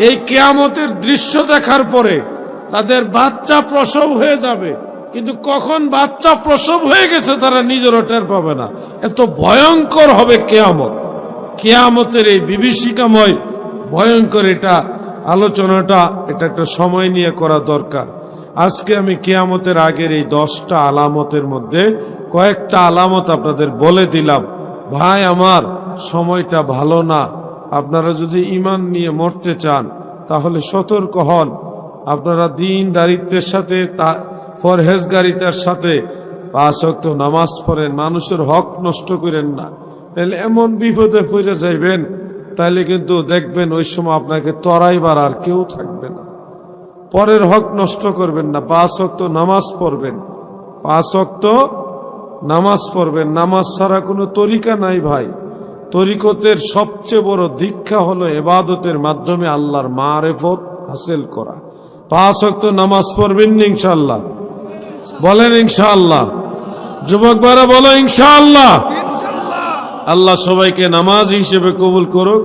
এই কিয়ামতের দৃশ্য দেখার পরে তাদের বাচ্চা প্রসব হয়ে যাবে, কিন্তু কখন বাচ্চা প্রসব হয়ে গেছে তারা নিজেরও টের পাবে না। এত ভয়ঙ্কর হবে কিয়ামত। কিয়ামতের এই বিভীষিকাময় ভয়ঙ্কর এটা আলোচনাটা, এটা একটা সময় নিয়ে করা দরকার। আজকে আমি কিয়ামতের আগের এই 10টা আলামতের মধ্যে কয়েকটা আলামত আপনাদের বলে দিলাম। ভাই আমার, সময়টা ভালো না। আপনারা যদি ঈমান নিয়ে মরতে চান তাহলে সতর্ক হন। আপনারা দিনদারিত্বের সাথে, পরহেজগারিতার সাথে 5 ওয়াক্ত নামাজ পড়েন, মানুষের হক নষ্ট করেন না, তাহলে এমন বিপদে পড়ে যাইবেন, তাহলে কিন্তু দেখবেন ওই সময় আপনাকে তরাইবার আর কেউ থাকবে না। পরের হক নষ্ট করবেন না, 5 ওয়াক্ত নামাজ পড়বেন, 5 ওয়াক্ত নামাজ পড়বেন। নামাজ ছাড়া কোনো তরিকা নাই ভাই। তরিকতের সবচেয়ে বড় দীক্ষা হলো ইবাদতের মাধ্যমে আল্লাহর মারিফত হাসিল করা। 5 ওয়াক্ত নামাজ পড়বেন ইনশাআল্লাহ, বলেন ইনশাআল্লাহ। যুবক ভাইরা বলো ইনশাআল্লাহ। আল্লাহ সবাইকে নামাজ হিসেবে কবুল করুক।